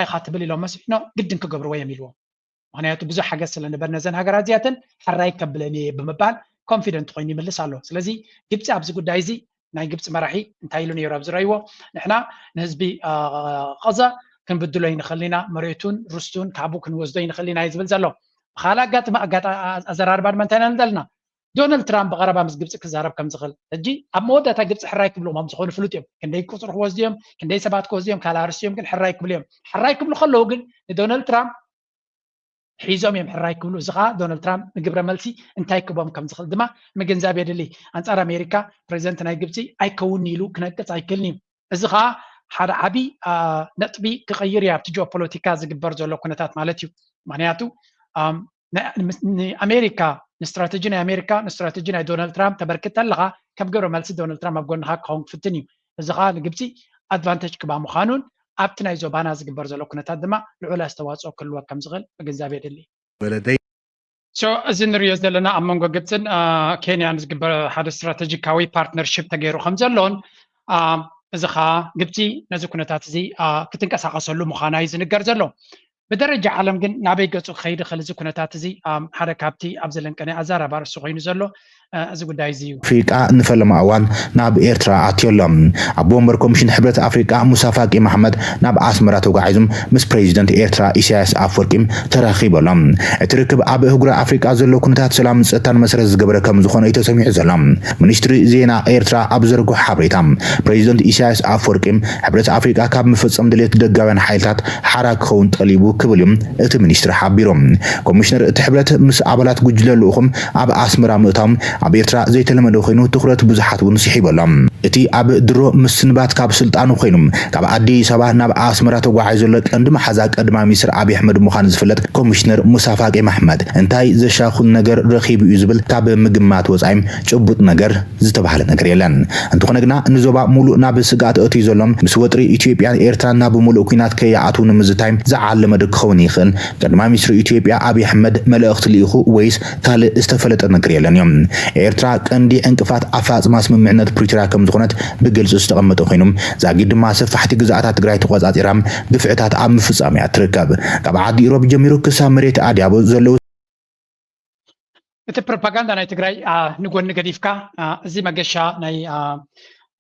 ኢኻ ትብል ኢሎም መስፊኖ ግድን ክገብርዎ እዮም ኢልዎም ምክንያቱ ብዙሕ ሓገዝ ስለነበረ ነዘን ሃገራት እዚኣተን ሓራይ ከብለኒ ብምባል ኮንፊደንት ኮይኑ ይምልስ ኣሎ ስለዚ ግብፂ ኣብዚ ጉዳይ እዚ ናይ ግብፂ መራሒ እንታይ ኢሉ ነይሩ ኣብ ዝረእይዎ ንሕና ንህዝቢ ቃዛ ክንብድሎ ይንኽእል ኢና መሬቱን ርስቱን ካብኡ ክንወስዶ ይንኽእል ኢና ዝብል ዘሎ ብካልእ ኣዘራርባ ድማ እንታይ ኢና ንደልና ዶናልድ ትራምፕ ብቐረባ ምስ ግብፂ ክዛረብ ከም ዝኽእል ሕጂ ኣብ መወዳእታ ግብፂ ሕራይ ክብሎም ከም ዝኾኑ ፍሉጥ እዮም ክንደይ ቁፅሪ ክወስዱ እዮም ክንደይ ሰባት ክወስዱ እዮም ካልእ ኣርስዮም ግን ሕራይ ክብሉ እዮም ሕራይ ክብሉ ከለዉ ግን ንዶናልድ ትራምፕ ሒዞም እዮም ሕራይ ክብሉ እዚ ከዓ ዶናልድ ትራምፕ ንግብረ መልሲ እንታይ ክቦም ከም ዝኽእል ድማ ምግንዛብ የድሊ ኣንጻር ኣሜሪካ ፕሬዚደንት ናይ ግብፂ ኣይከውን ኢሉ ክነቅፅ ኣይክእልን እዩ እዚ ከዓ ሓደ ዓብይ ነጥቢ ክቐይር እያ ኣብቲ ጂኦፖለቲካ ዝግበር ዘሎ ኩነታት ማለት እዩ ምክንያቱ ንኣሜሪካ ንስትራቴጂ ናይ ኣሜሪካ ንስትራቴጂ ናይ ዶናልድ ትራምፕ ተበርክት ኣለኻ ከም ግብረ መልሲ ዶናልድ ትራምፕ ኣብ ጎንኻ ክኸውን ክፍትን እዩ እዚ ከዓ ንግብፂ ኣድቫንቴጅ ክባ ምዃኑን ኣብቲ ናይ ዞባና ዝግበር ዘሎ ኩነታት ድማ ልዑል ኣስተዋፅኦ ክህልዎ ከም ዝኽእል ምግንዛብ የድሊ እዚ ንሪኦ ዘለና ኣብ መንጎ ግብፅን ኬንያን ዝግበር ሓደ ስትራቴጂካዊ ፓርትነርሽፕ ተገይሩ ከም ዘሎን እዚ ከዓ ግብፂ ነዚ ኩነታት እዚ ክትንቀሳቐሰሉ ምዃና እዩ ዝንገር ዘሎ ብደረጃ ዓለም ግን ናበይ ገፁ ክኸይድ ይኽእል እዚ ኩነታት እዚ ሓደ ካብቲ ኣብ ዘለንቀነ ኣዛራባ ርእሱ ኮይኑ ዘሎ እዚ ጉዳይ እዚ እዩ ኣፍሪቃ ንፈለማ እዋን ናብ ኤርትራ ኣትየሎም ኣብ ወንበር ኮሚሽን ሕብረት ኣፍሪቃ ሙሳ ፋቂ መሓመድ ናብ ኣስመራ ተጓዒዞም ምስ ፕሬዚደንት ኤርትራ ኢሳያስ ኣፈወርቂም ተራኺበሎም እቲ ርክብ ኣብ እህጉራ ኣፍሪቃ ዘሎ ኩነታት ሰላምን ፀጥታን መሰረት ዝገበረ ከም ዝኾነ እዩ ተሰሚዑ ዘሎ ሚኒስትሪ ዜና ኤርትራ ኣብ ዘርግሖ ሓበሬታ ፕሬዚደንት ኢሳያስ ኣፈወርቂም ሕብረት ኣፍሪቃ ካብ ምፍፀም ድሌት ደጋውያን ሓይልታት ሓራ ክኸውን ጠሊቡ ክብል እዮም እቲ ሚኒስትሪ ሓቢሮም ኮሚሽነር እቲ ሕብረት ምስ ኣባላት ጉጅለ ልኡኹም ኣብ ኣስመራ ምእታዎም ኣብ ኤርትራ ዘይተለመደ ኮይኑ ትኩረት ብዙሓት እውን ስሒቦሎም እቲ ኣብ ድሮ ምስንባት ካብ ስልጣኑ ኮይኖም ካብ ኣዲስ ኣበባ ናብ ኣስመራ ተጓዒዙ ዘሎ ቀንዲ መሓዛ ቀድማ ሚኒስትር ኣብይ ኣሕመድ ምዃኑ ዝፍለጥ ኮሚሽነር ሙሳ ፋቂ መሐመድ እንታይ ዘሻኹል ነገር ረኺቡ እዩ ዝብል ካብ ምግማት ወፃኢም ጭቡጥ ነገር ዝተባሃለ ነገር የለን እንተኾነ ግና ንዞባ ሙሉእ ናብ ስጋት እትዩ ዘሎም ምስ ወጥሪ ኢትዮጵያን ኤርትራን ናብ ሙሉእ ኩናት ከይኣትው ንምዝታይም ዝዓለመ ክኸውን ይኽእል ቀድማ ሚኒስትር ኢትዮጵያ ኣብይ ኣሕመድ መልእኽቲ ልኢኹ ወይስ ካልእ ዝተፈለጠ ነገር የለን እዮም ኤርትራ ቀንዲ ዕንቅፋት ኣፋፅማ ስምምዕነት ፕሪቶሪያ ከም ዝኾነት ብግልጽ ዝተቐመጠ ኮይኖም ዛጊድ ድማ ሰፋሕቲ ግዛኣታት ትግራይ ተቆጻጺራም ግፍዕታት ኣብ ምፍጻም እያ ትርከብ ካብ ዓዲ ኢሮብ ጀሚሩ ክሳብ መሬት ኣድያቦ ዘለው እቲ ፕሮፓጋንዳ ናይ ትግራይ ንጎኒ ገዲፍካ እዚ መገሻ ናይ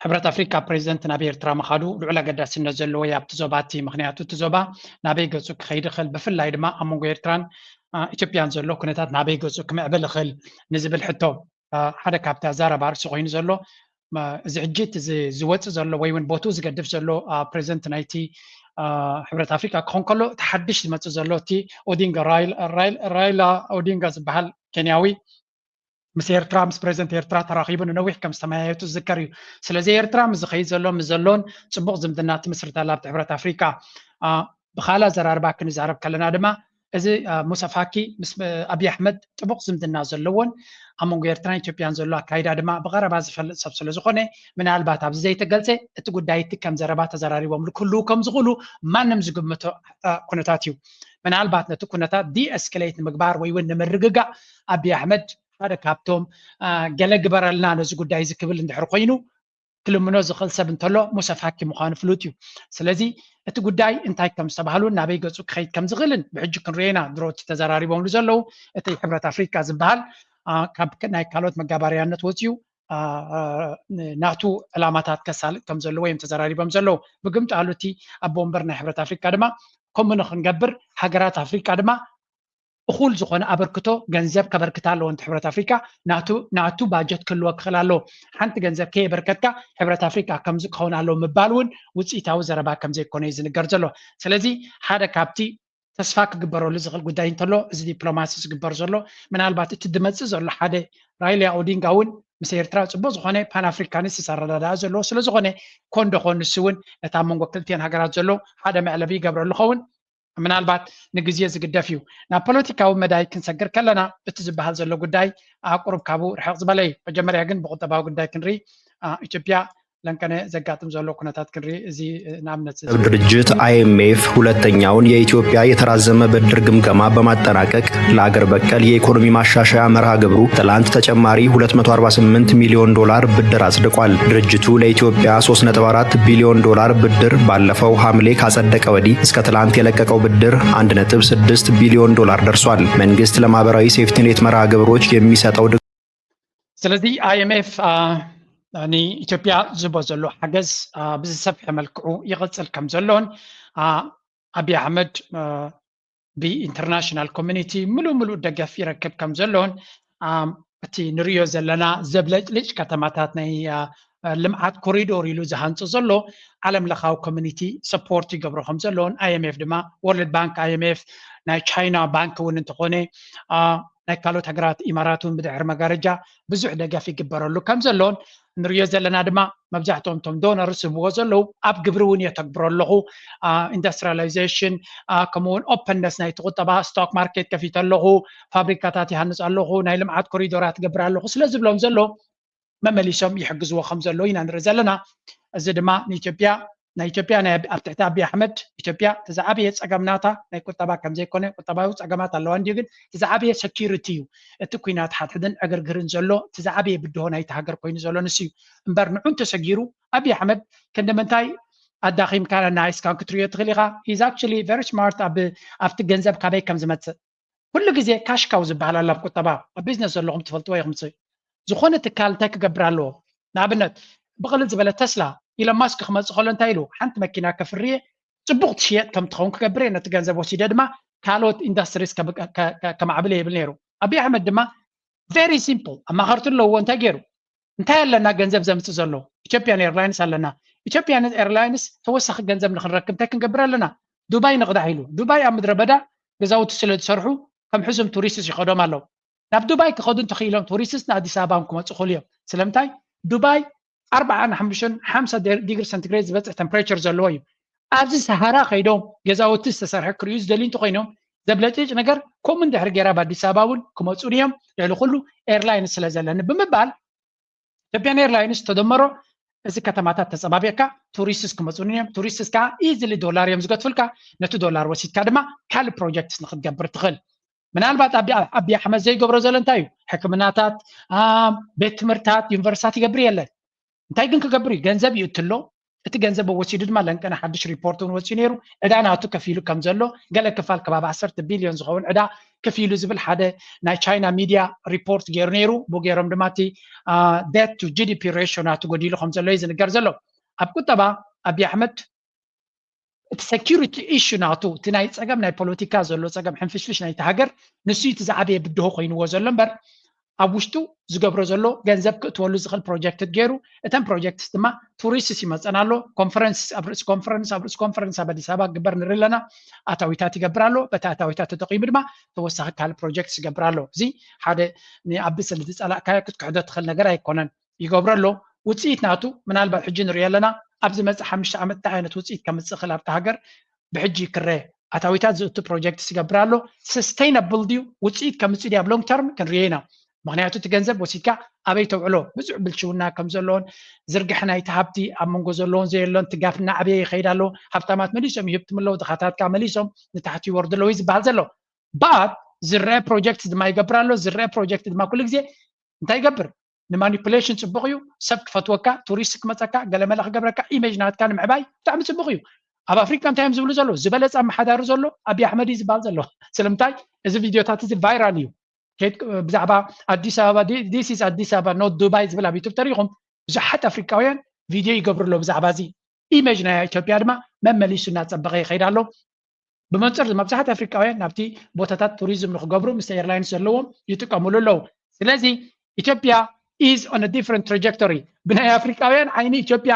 ሕብረት ኣፍሪካ ፕሬዚደንት ናብ ኤርትራ መኻዱ ልዑል ኣገዳስነት ዘለዎ ኣብቲ ዞባ እቲ ምክንያቱ እቲ ዞባ ናበይ ገጹ ክኸይድ ይኽእል ብፍላይ ድማ ኣብ መንጎ ኤርትራን ኢትዮጵያን ዘሎ ኩነታት ናበይ ገጹ ክምዕብል ይኽእል ንዝብል ሕቶ ሓደ ካብቲ ኣዛረባ ርእሲ ኮይኑ ዘሎ እዚ ሕጂ እቲ ዝወፅእ ዘሎ ወይ እውን ቦቱ ዝገድፍ ዘሎ ፕሬዚደንት ናይቲ ሕብረት ኣፍሪካ ክኾን ከሎ እቲ ሓድሽ ዝመፅእ ዘሎ እቲ ኦዲንጋ ራይላ ኦዲንጋ ዝበሃል ኬንያዊ ምስ ኤርትራ ምስ ፕሬዚደንት ኤርትራ ተራኺቡ ንነዊሕ ከም ዝተመያየቱ ዝዝከር እዩ ስለዚ ኤርትራ ምስ ዝኸይድ ዘሎ ምስ ዘሎን ፅቡቕ ዝምድና ትምስርታላ ኣብቲ ሕብረት ኣፍሪካ ብኻልእ ኣዘራርባ ክንዛረብ ከለና ድማ እዚ ሙሳ ፋቂ ምስ ኣብይ ኣሕመድ ጥቡቕ ዝምድና ዘለዎን ኣብ መንጎ ኤርትራን ኢትዮጵያን ዘሎ ኣካይዳ ድማ ብቐረባ ዝፈልጥ ሰብ ስለ ዝኾነ ምናልባት ኣብዚ ዘይተገልፀ እቲ ጉዳይ እቲ ከም ዘረባ ተዘራሪቦም ክህልው ከም ዝኽእሉ ማንም ዝግምቶ ኩነታት እዩ ምናልባት ነቲ ኩነታት ዲኤስከሌት ንምግባር ወይ እውን ንምርግጋእ ኣብይ ኣሕመድ ሓደ ካብቶም ገለ ግበረልና ነዚ ጉዳይ ዝክብል እንድሕር ኮይኑ ክልምኖ ዝኽእል ሰብ እንተሎ ሙሳ ፋቂ ምዃኑ ፍሉጥ እዩ ስለዚ እቲ ጉዳይ እንታይ ከም ዝተባሃሉን ናበይ ገጹ ክኸይድ ከም ዝኽእልን ብሕጂ ክንሪአና ድሮ እቲ ተዘራሪቦምሉ ዘለው እቲ ሕብረት ኣፍሪካ ዝበሃል ካብ ናይ ካልኦት መጋባርያነት ወፂኡ ናቱ ዕላማታት ከሳልጥ ከም ዘለዎ እዮም ተዘራሪቦም ዘለው ብግምጣሉ እቲ ኣብ ወንበር ናይ ሕብረት ኣፍሪካ ድማ ከምኡ ንክንገብር ሃገራት ኣፍሪካ ድማ እኹል ዝኾነ ኣበርክቶ ገንዘብ ከበርክታ ኣለዎንቲ ሕብረት ኣፍሪካ ናቱ ባጀት ክህልዎ ክኽእል ኣለዎ ሓንቲ ገንዘብ ከየበርከትካ ሕብረት ኣፍሪካ ከምዚ ክኸውን ኣለዎ ምባል እውን ውፅኢታዊ ዘረባ ከም ዘይኮነ እዩ ዝንገር ዘሎ ስለዚ ሓደ ካብቲ ተስፋ ክግበረሉ ዝኽእል ጉዳይ እንተሎ እዚ ዲፕሎማሲ ዝግበር ዘሎ ምናልባት እቲ ድመፅእ ዘሎ ሓደ ራይላ ኦዲንጋ እውን ምስ ኤርትራ ፅቡቅ ዝኾነ ፓን ኣፍሪካኒስት ዝሰረዳዳ ዘለዎ ስለ ዝኾነ ኮን ደኾን ንሱ እውን እቲ ኣብ መንጎ ክልቲአን ሃገራት ዘሎ ሓደ መዕለቢ ይገብረሉ ኸውን ምናልባት ንግዜ ዝግደፍ እዩ ናብ ፖለቲካዊ መዳይ ክንሰግር ከለና እቲ ዝበሃል ዘሎ ጉዳይ ኣቁርብ ካብኡ ርሕቕ ዝበለ እዩ መጀመርያ ግን ብቁጠባዊ ጉዳይ ክንርኢ ኢትዮጵያ ለንከነ ዘጋጥም ዘሎ ኩነታት ክንርኢ እዚ ንኣብነት ድርጅት አይኤምኤፍ ሁለተኛውን የኢትዮጵያ የተራዘመ ብድር ግምገማ በማጠናቀቅ ለአገር በቀል የኢኮኖሚ ማሻሻያ መርሃ ግብሩ ትላንት ተጨማሪ 248 ሚሊዮን ዶላር ብድር አጽድቋል። ድርጅቱ ለኢትዮጵያ 3.4 ቢሊዮን ዶላር ብድር ባለፈው ሐምሌ ካጸደቀ ወዲህ እስከ ትላንት የለቀቀው ብድር 1.6 ቢሊዮን ዶላር ደርሷል። መንግስት ለማህበራዊ ሴፍቲኔት መርሃ ግብሮች የሚሰጠው ስለዚህ አይኤምኤፍ ንኢትዮጵያ ዝቦ ዘሎ ሓገዝ ብዝሰፍሐ መልክዑ ይቕፅል ከም ዘሎን ኣብይ ኣሕመድ ብኢንተርናሽናል ኮሚኒቲ ሙሉእ ደገፍ ይረክብ ከም ዘሎን እቲ ንሪኦ ዘለና ዘብለጭልጭ ከተማታት ናይ ልምዓት ኮሪዶር ኢሉ ዝሃንፁ ዘሎ ዓለም ለኻዊ ኮሚኒቲ ሰፖርት ይገብሮ ከም ዘሎን አይኤምኤፍ ድማ ወርልድ ባንክ አይኤምኤፍ ናይ ቻይና ባንክ እውን እንተኾነ ናይ ካልኦት ሃገራት ኢማራትን ብድሕሪ መጋረጃ ብዙሕ ደገፍ ይግበረሉ ከም ዘሎን ንሪኦ ዘለና ድማ መብዛሕትኦም ቶም ዶነርስ ዝብዎ ዘለው ኣብ ግብሪ እውን የተግብሮ ኣለኹ ኢንዱስትሪላይዜሽን ከምኡውን ኦፐንነስ ናይቲ ቁጠባ ስቶክ ማርኬት ከፊት ኣለኹ ፋብሪካታት ይሃንፅ ኣለኹ ናይ ልምዓት ኮሪዶራት ገብር ኣለኹ ስለ ዝብሎም ዘሎ መመሊሶም ይሕግዝዎ ከም ዘሎ ኢና ንርኢ ዘለና እዚ ድማ ናይ ኢትዮጵያ ኣብ ትሕቲ ኣብይ ኣሕመድ ኢትዮጵያ ተዛዓበየ ፀገምናታ ናይ ቁጠባ ከም ዘይኮነ ቁጠባዊ ፀገማት ኣለዋ እንዲሁ ግን ተዛዓበየ ሴኪሪቲ እዩ እቲ ኩናት ሓድሕድን ዕግርግርን ዘሎ ተዛዓበየ ብድሆ ናይቲ ሃገር ኮይኑ ዘሎ ንስ እዩ እምበር ንዑ እንተሰጊሩ ኣብይ ኣሕመድ ክንደምንታይ ኣዳኺምካ ናይስካን ክትሪኦ ትኽእል ኢኻ ኢዝ ኣክቹሊ ቨሪ ስማርት ኣብቲ ገንዘብ ካበይ ከም ዝመፅእ ኩሉ ግዜ ካሽካው ዝበሃል ኣሎ ኣብ ቁጠባ ኣብ ቢዝነስ ዘለኹም ትፈልጥዎ ኢኹም ዝኾነ ትካል እንታይ ክገብር ኣለዎ ንኣብነት ብቕልል ዝበለ ተስላ ኢሎን ማስክ ክመፅእ ከሎ እንታይ ኢሉ ሓንቲ መኪና ከፍርየ ፅቡቕ ትሽየጥ ከም ትኸውን ክገብር እየ ነቲ ገንዘብ ወሲደ ድማ ካልኦት ኢንዱስትሪስ ከማዕብል የብል ነይሩ ኣብይ ኣሕመድ ድማ ቨሪ ሲምፕል ኣማኸርቱ ኣለዎ እንታይ ገይሩ እንታይ ኣለና ገንዘብ ዘምፅእ ዘሎ ኢትዮጵያን ኤርላይንስ ኣለና ኢትዮጵያን ኤርላይንስ ተወሳኺ ገንዘብ ንክንረክብ እንታይ ክንገብር ኣለና ዱባይ ንቕዳሕ ኢሉ ዱባይ ኣብ ምድረ በዳ ገዛውቲ ስለ ዝሰርሑ ከም ሕዙም ቱሪስትስ ይኸዶም ኣለዉ ናብ ዱባይ ክኸዱ እንተኽኢሎም ቱሪስትስ ንኣዲስ ኣበባ ክመፁ ክእሉ እዮም ስለምንታይ ዱባይ 45 ዲግሪ ሰንቲግሬድ ዝበፅሕ ቴምፕሬቸር ዘለዎ እዩ ኣብዚ ሰሃራ ከይዶም ገዛውቲ ዝተሰርሐ ክርዩ ዝደልዩ እንተኮይኖም ዘብለጭጭ ነገር ከምኡ እንድሕር ጌራ በአዲስ አበባ እውን ክመፁን እዮም ልዕሊ ኩሉ ኤርላይንስ ስለ ዘለኒ ብምባል ኢትዮጵያን ኤርላይንስ ተደመሮ እዚ ከተማታት ተፀባቢቕካ ቱሪስትስ ክመፁን እዮም ቱሪስትስ ከዓ ኢዝሊ ዶላር እዮም ዝገትፍልካ ነቲ ዶላር ወሲድካ ድማ ካልእ ፕሮጀክትስ ንክትገብር ትኽእል ምናልባት ኣብይ ኣሕመድ ዘይገብሮ ዘሎ እንታይ እዩ ሕክምናታት ቤት ትምህርትታት ዩኒቨርሲታት ይገብር የለን እንታይ ግን ክገብር እዩ ገንዘብ ይእትሎ እቲ ገንዘብ ወሲዱ ድማ ለንቀና ሓድሽ ሪፖርቱን ወፂኡ ነይሩ ዕዳ ናቱ ከፊሉ ከም ዘሎ ገለ ክፋል ከባቢ 10 ቢልዮን ዝኸውን ዕዳ ከፊሉ ዝብል ሓደ ናይ ቻይና ሚድያ ሪፖርት ገይሩ ነይሩ ብገይሮም ድማ እቲ ዴት ቱ ጂዲፒ ሬሽዮ ናቱ ጎዲሉ ከም ዘሎ እዩ ዝንገር ዘሎ ኣብ ቁጠባ ኣብይ ኣሕመድ እቲ ሴኪሪቲ ኢሹ ናቱ እቲ ናይ ፀገም ናይ ፖለቲካ ዘሎ ፀገም ሕንፍሽፍሽ ናይቲ ሃገር ንሱ እቲ ዝዓበየ ብድሆ ኮይንዎ ዘሎ እምበር ኣብ ውሽጡ ዝገብሮ ዘሎ ገንዘብ ክእትወሉ ዝኽእል ፕሮጀክት ገይሩ እተን ፕሮጀክትስ ድማ ቱሪስትስ ይመፀና ኣሎ ኮንፈረንስ ኣብ ርእሲ ኮንፈረንስ ኣብ ኣዲስ ኣበባ ክግበር ንርኢ ኣለና ኣታዊታት ይገብር ኣሎ በቲ ኣታዊታት ተጠቂሙ ድማ ተወሳኺ ካልእ ፕሮጀክትስ ይገብር ኣሎ እዚ ሓደ ንኣቢ ስለ ዝፀላእካዮ ክትክሕዶ ትኽእል ነገር ኣይኮነን ይገብሮ ኣሎ ውፅኢት ናቱ ምናልባት ሕጂ ንሪኦ ኣለና ኣብዚ መፅእ 5 ዓመት እንታይ ዓይነት ውፅኢት ከምፅእ ክእል ኣብቲ ሃገር ብሕጂ ክረአ ኣታዊታት ዝእቱ ፕሮጀክትስ ይገብር ኣሎ ሰስቴይናብል ድዩ ውፅኢት ከምፅእ ድዩ ኣብ ሎንግ ተርም ክንሪኦ ኢና ምክንያቱ እቲ ገንዘብ ወሲድካ ኣበይ ተውዕሎ ብዙሕ ብልሽውና ከም ዘለዎን ዝርግሕ ናይቲ ሃብቲ ኣብ መንጎ ዘለዎን ዘየሎን ትጋፍና ዓበየ ይኸይድ ኣሎ ሃብታማት መሊሶም ይህብቲ ምለው ድኻታት ከዓ መሊሶም ንታሕቲ ይወርዱ ኣለዉ ዝበሃል ዘሎ ባት ዝረአ ፕሮጀክት ድማ ይገብር ኣሎ ዝረአ ፕሮጀክት ድማ ኩሉ ግዜ እንታይ ይገብር ንማኒፑሌሽን ፅቡቅ እዩ ሰብ ክፈትወካ ቱሪስት ክመፀካ ገለመለ ክገብረካ ኢሜጅ ናትካ ንምዕባይ ብጣዕሚ ፅቡቅ እዩ ኣብ ኣፍሪካ እንታይ እዮም ዝብሉ ዘሎ ዝበለፀ ኣመሓዳሪ ዘሎ ኣብይ ኣሕመድ እዩ ዝበሃል ዘሎ ስለምንታይ እዚ ቪድዮታት እዚ ቫይራል እዩ ብዛዕባ ኣዲስ ኣበባ ዲስ ኢዝ ኣዲስ ኣበባ ኖት ዱባይ ዝብል ኣብ ዩቱብ ተሪኹም ብዙሓት ኣፍሪካውያን ቪድዮ ይገብሩ ኣሎ ብዛዕባ እዚ ኢሜጅ ናይ ኢትዮጵያ ድማ መመሊሱ እናፀበቐ ይኸይድ ኣሎ ብመንፅር መብዛሕት ኣፍሪካውያን ናብቲ ቦታታት ቱሪዝም ንክገብሩ ምስ ኤርላይንስ ዘለዎም ይጥቀምሉ ኣለዉ ስለዚ ኢትዮጵያ ኢዝ ኦን ዲፍረንት ትራጀክቶሪ ብናይ ኣፍሪካውያን ዓይኒ ኢትዮጵያ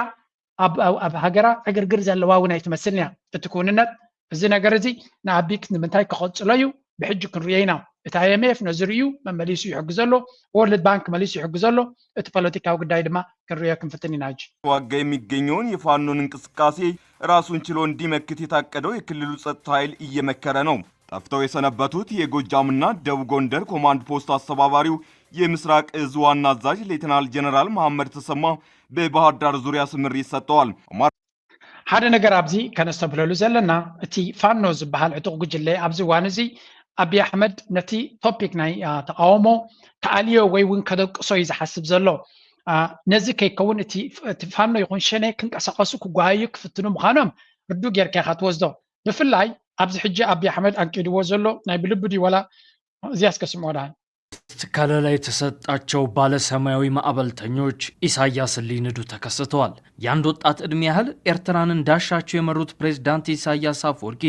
ኣብ ሃገራ ዕግርግር ዘለዋ እውን ኣይትመስልን እያ እቲ ኩንነት እዚ ነገር እዚ ንኣቢክ ንምንታይ ክቐፅሎ እዩ ብሕጂ ክንሪኦ ኢና እቲ IMF ነዝርዩ መመሊሱ ይሕግዝ ኣሎ ወርልድ ባንክ መሊሱ ይሕግዝ ኣሎ እቲ ፖለቲካዊ ጉዳይ ድማ ክንሪኦ ክንፍትን ኢና እንጂ ዋጋ የሚገኘውን የፋኖን እንቅስቃሴ ራሱን ችሎ እንዲመክት የታቀደው የክልሉ ጸጥታ ኃይል እየመከረ ነው። ጠፍተው የሰነበቱት የጎጃምና ደቡብ ጎንደር ኮማንድ ፖስት አስተባባሪው የምስራቅ እዝ ዋና አዛዥ ሌተናል ጀነራል መሐመድ ተሰማ በባህር ዳር ዙሪያ ስምሪት ሰጥተዋል። ሓደ ነገር ኣብዚ ከነስተብለሉ ዘለና እቲ ፋኖ ዝበሃል ዕጡቕ ጉጅለ ኣብዚ ዋን እዚ ኣብይ ኣሕመድ ነቲ ቶፒክ ናይ ተቃውሞ ተኣልዮ ወይ እውን ከደቅሶ እዩ ዝሓስብ ዘሎ ነዚ ከይከውን እቲ ፋኖ ይኹን ሸነ ክንቀሳቀሱ ክጓዩ ክፍትኑ ምዃኖም ርዱእ ጌርካ ኢኻ ትወስዶ ብፍላይ ኣብዚ ሕጂ ኣብይ ኣሕመድ አንቂድዎ ዘሎ ናይ ብልብዲ ወላ እዚያስ ከስምዖ ዳን ከለላ የተሰጣቸው ባለ ሰማያዊ ማዕበልተኞች ኢሳያስን ሊንዱ ተከስተዋል። የአንድ ወጣት ዕድሜ ያህል ኤርትራን እንዳሻቸው የመሩት ፕሬዝዳንት ኢሳያስ አፈወርቂ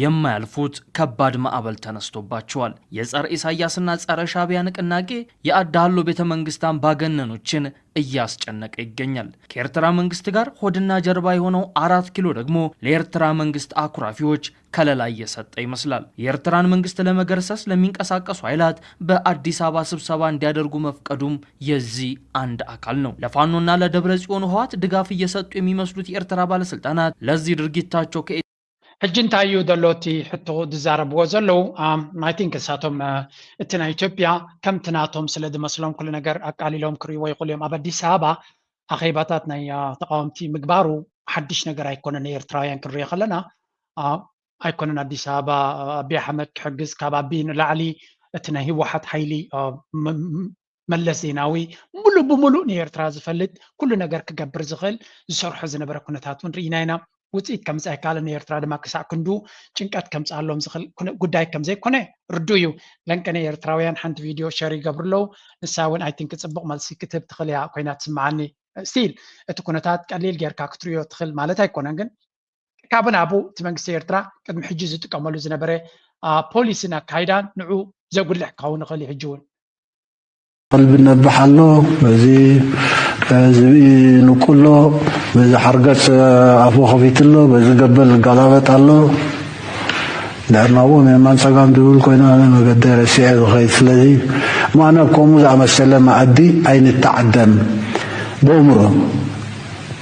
የማያልፉት ከባድ ማዕበል ተነስቶባቸዋል። የጸረ ኢሳያስና ጸረ ሻዕቢያ ንቅናቄ የአዳሎ ቤተ መንግስት አምባገነኖችን እያስጨነቀ ይገኛል። ከኤርትራ መንግስት ጋር ሆድና ጀርባ የሆነው 4 ኪሎ ደግሞ ለኤርትራ መንግስት አኩራፊዎች ከለላ እየሰጠ ይመስላል። የኤርትራን መንግስት ለመገርሰስ ለሚንቀሳቀሱ ኃይላት በአዲስ አበባ ስብሰባ እንዲያደርጉ መፍቀዱም የዚህ አንድ አካል ነው። ለፋኖና ለደብረ ጽዮን ህወሓት ድጋፍ እየሰጡ የሚመስሉት የኤርትራ ባለስልጣናት ለዚህ ድርጊታቸው ሕጂ እንታይ እዩ ዘሎ እቲ ሕቶ ዝዛረብዎ ዘለው ናይ ቲንክ እሳቶም እቲ ናይ ኢትዮጵያ ከምቲ ናቶም ስለ ዝመስሎም ኩሉ ነገር ኣቃሊሎም ክሪእዎ ይኽእሉ እዮም ኣብ ኣዲስ ኣበባ ኣኼባታት ናይ ተቃወምቲ ምግባሩ ሓድሽ ነገር ኣይኮነን ኤርትራውያን ክንሪኦ ከለና ኣይኮነን ኣዲስ ኣበባ ኣብይ ኣሕመድ ክሕግዝ ካብ ኣቢ ንላዕሊ እቲ ናይ ህወሓት ሓይሊ መለስ ዜናዊ ሙሉእ ብሙሉእ ንኤርትራ ዝፈልጥ ኩሉ ነገር ክገብር ዝኽእል ዝሰርሖ ዝነበረ ኩነታት እውን ርኢና ኢና ውፅኢት ከምፅእ ኣይከኣለን ኤርትራ ድማ ክሳዕ ክንዱ ጭንቀት ከምፅኣሎም ዝኽእል ጉዳይ ከም ዘይኮነ ርዱእ እዩ ለንቀነ ኤርትራውያን ሓንቲ ቪድዮ ሸር ይገብሩ ኣለዉ ንሳ እውን ኣይ ቲንክ ፅቡቅ መልሲ ክትህብ ትኽእል እያ ኮይና ትስምዓኒ ስቲል እቲ ኩነታት ቀሊል ጌርካ ክትሪዮ ትኽእል ማለት ኣይኮነን ግን ካብ ናብኡ እቲ መንግስቲ ኤርትራ ቅድሚ ሕጂ ዝጥቀመሉ ዝነበረ ፖሊሲን ኣካይዳን ንዑ ዘጉልሕ ክኸውን ይኽእል እዩ ሕጂ እውን قلب نبحلو بزي زبي نقولو بزي حرقت أفو خفيتلو بزي قبل قلابت علو لأنه من سقام دول كوينا مقدر السعيد وخيث لذي ما أنا كومو زعم السلام أدي أين التعدم بأمره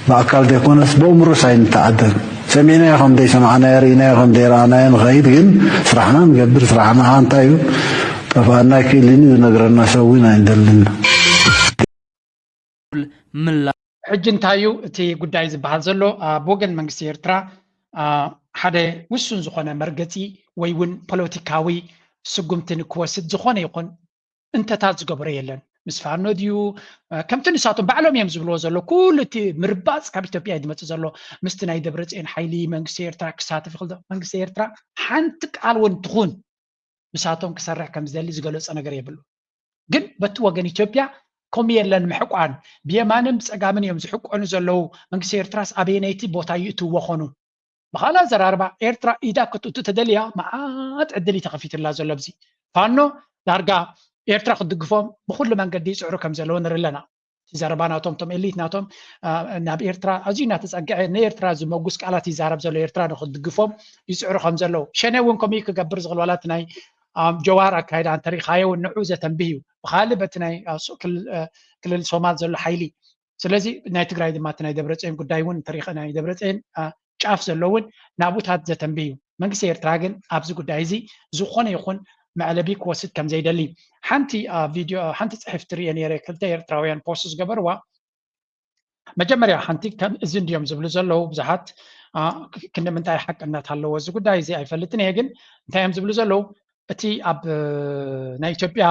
بأكل ديكونس بأمر ساين تعدل سمعنا يا خم دي سمعنا يا رينا يا خم دي رانا نغيد جن سرحنا نقدر سرحنا عن طيب فأنا كيلين نقدرنا سوينا عندنا ሕጂ እንታዩ እቲ ጉዳይ ዝበሃል ዘሎ ብወገን መንግስቲ ኤርትራ ሓደ ውሱን ዝኾነ መርገፂ ወይ እውን ፖለቲካዊ ስጉምትን ክወስድ ዝኾነ ይኹን እንተታት ዝገብሮ የለን ምስ ፋኖ ድዩ ከምቲ ንሳቶም ባዕሎም እዮም ዝብልዎ ዘሎ ኩሉ እቲ ምርባፅ ካብ ኢትዮጵያ ይድመፅእ ዘሎ ምስቲ ናይ ደብረፅዮን ሓይሊ መንግስቲ ኤርትራ ክሳተፍ ይኽእል መንግስቲ ኤርትራ ሓንቲ ቃል እውን ትኹን ንሳቶም ክሰርሕ ከም ዝደሊ ዝገለፀ ነገር የብሉ ግን በቲ ወገን ኢትዮጵያ ከምኡ የለን ምሕቋን ብየማንም ፀጋምን እዮም ዝሕቆኑ ዘለው መንግስቲ ኤርትራስ ኣበየነይቲ ቦታ ይእትውዎ ኾኑ ብኻልእ ዘራርባ ኤርትራ ኢዳ ክትእቱ ተደልያ መዓት ዕድል ተኸፊትላ ዘሎ ብዚ ፋኖ ዳርጋ ኤርትራ ክድግፎም ብኩሉ መንገዲ ይፅዕሩ ከም ዘለዎ ንርኢ ኣለና ዘረባ ናቶም ቶም ኤሊት ናቶም ናብ ኤርትራ ኣዝዩ እናተፀግዐ ንኤርትራ ዝመጉስ ቃላት ይዛረብ ዘሎ ኤርትራ ንክድግፎም ይፅዕሩ ከም ዘለው ሸነ እውን ከምኡ ክገብር ዝኽእል ዋላት ናይ ጀዋር ኣካይዳ እንተሪኻዮ ንዑ ዘተንብዩ ብኻልእ በቲ ናይ ክልል ሶማል ዘሎ ሓይሊ ስለዚ ናይ ትግራይ ድማ እቲ ናይ ደብረፅዮን ጉዳይ እውን እንተሪኸ ናይ ደብረፅዮን ጫፍ ዘለውን ናብኡታት ዘተንብዩ መንግስቲ ኤርትራ ግን ኣብዚ ጉዳይ እዚ ዝኾነ ይኹን መዕለቢ ክወስድ ከም ዘይደሊ ሓንቲ ቪድዮ ሓንቲ ፅሕፍ ትርየ ነይረ ክልተ ኤርትራውያን ፖስት ዝገበርዋ መጀመርያ ሓንቲ ከም እዚ እንድዮም ዝብሉ ዘለው ብዙሓት ክንምንታይ ሓቅነት ኣለዎ እዚ ጉዳይ እዚ ኣይፈልጥን እየ ግን እንታይ እዮም ዝብሉ ዘለው እቲ ኣብ ናይ ኢትዮጵያ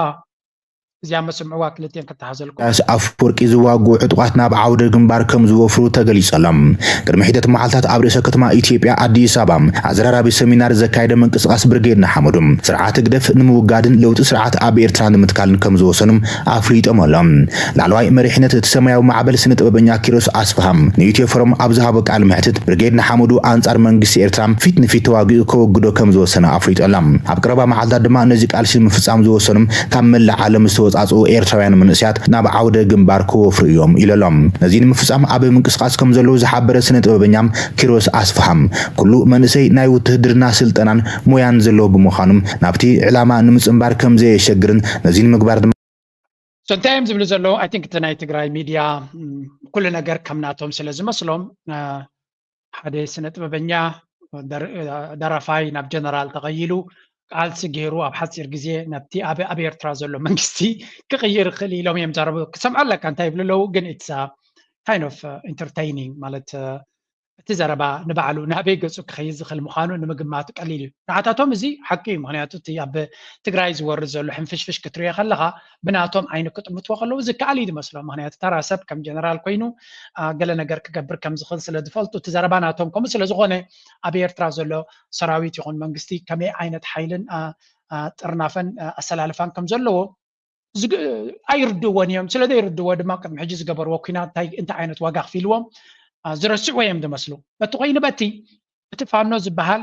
እዚያ መስምዕዋ ክልቴን ከተሓዘልኩ ኣፈወርቂ ዝዋግዑ ዕጡቃት ናብ ዓውደ ግንባር ከም ዝወፍሩ ተገሊጸሎም ቅድሚ ሒደት መዓልታት ኣብ ርእሰ ከተማ ኢትዮጵያ ኣዲስ ኣበባ ኣዘራራቢ ሰሚናር ዘካየደ ምንቅስቃስ ብርጌድ ንሓመዶም ስርዓት ግደፍ ንምውጋድን ለውጢ ስርዓት ኣብ ኤርትራ ንምትካልን ከም ዝወሰኑም ኣፍሊጦም ኣሎም ላዕለዋይ መሪሕነት እቲ ሰማያዊ ማዕበል ስነ ጥበበኛ ኪሮስ ኣስፋሃም ንኢትዮ ፎረም ኣብ ዝሃበ ቃል ምሕትት ብርጌድ ንሓመዱ ኣንጻር መንግስቲ ኤርትራ ፊት ንፊት ተዋጊኡ ከወግዶ ከም ዝወሰነ ኣፍሊጦም ኣብ ቀረባ መዓልታት ድማ ነዚ ቃልሲ ምፍጻም ዝወሰኑም ካብ መላእ ዓለም ዝተወጻጹ ኤርትራውያን መንእስያት ናብ ዓውደ ግንባር ክወፍሩ እዮም ኢሎም ነዚ ንምፍጻም ኣብ ምንቅስቃስ ከም ዘሎ ዝሓበረ ስነ ጥበበኛ ኪሮስ ኣስፋሃም ኩሉ መንእሰይ ናይ ውትድርና ስልጠናን ሞያን ዘለዎ ብምዃኑ ናብቲ ዕላማ ንምጽምባር ከም ዘየሸግርን ነዚ ንምግባር ድማ ሶንታይም ዝብሉ ዘሎ አይ ቲንክ ናይ ትግራይ ሚድያ ኩሉ ነገር ከምናቶም ስለ ዝመስሎም ሓደ ስነ ጥበበኛ ደራፋይ ናብ ጀነራል ተቐይሉ ቃልሲ ገይሩ ኣብ ሓፂር ግዜ ናብቲ ኣብ ኤርትራ ዘሎ መንግስቲ ክቕይር ክእል ኢሎም እዮም ዛረቡ ክሰምዑ ኣለካ እንታይ ይብሉ ኣለው ግን ኢትስ kind of entertaining ማለት እቲ ዘረባ ንባዕሉ ናበይ ገፁ ክኸይድ ዝኽእል ምዃኑ ንምግማት ቀሊል እዩ ንዓታቶም እዚ ሓቂ እዩ ምክንያቱ እቲ ኣብ ትግራይ ዝወርድ ዘሎ ሕንፍሽፍሽ ክትሪኦ ከለኻ ብናቶም ዓይኒ ክጥምትዎ ከለዉ ዝከኣል እዩ ዝመስሎም ምክንያቱ ተራ ሰብ ከም ጀነራል ኮይኑ ገለ ነገር ክገብር ከም ዝኽእል ስለ ዝፈልጡ እቲ ዘረባ ናቶም ከምኡ ስለ ዝኾነ ኣብ ኤርትራ ዘሎ ሰራዊት ይኹን መንግስቲ ከመይ ዓይነት ሓይልን ጥርናፈን ኣሰላልፋን ከም ዘለዎ ኣይርድዎን እዮም ስለ ዘይርድዎ ድማ ቅድሚ ሕጂ ዝገበርዎ ኩናት እንታይ ዓይነት ዋጋ ክፊልዎም ዝረስዑ እዮም ዝመስሉ በቲ ኮይኑ በቲ እቲ ፋኖ ዝበሃል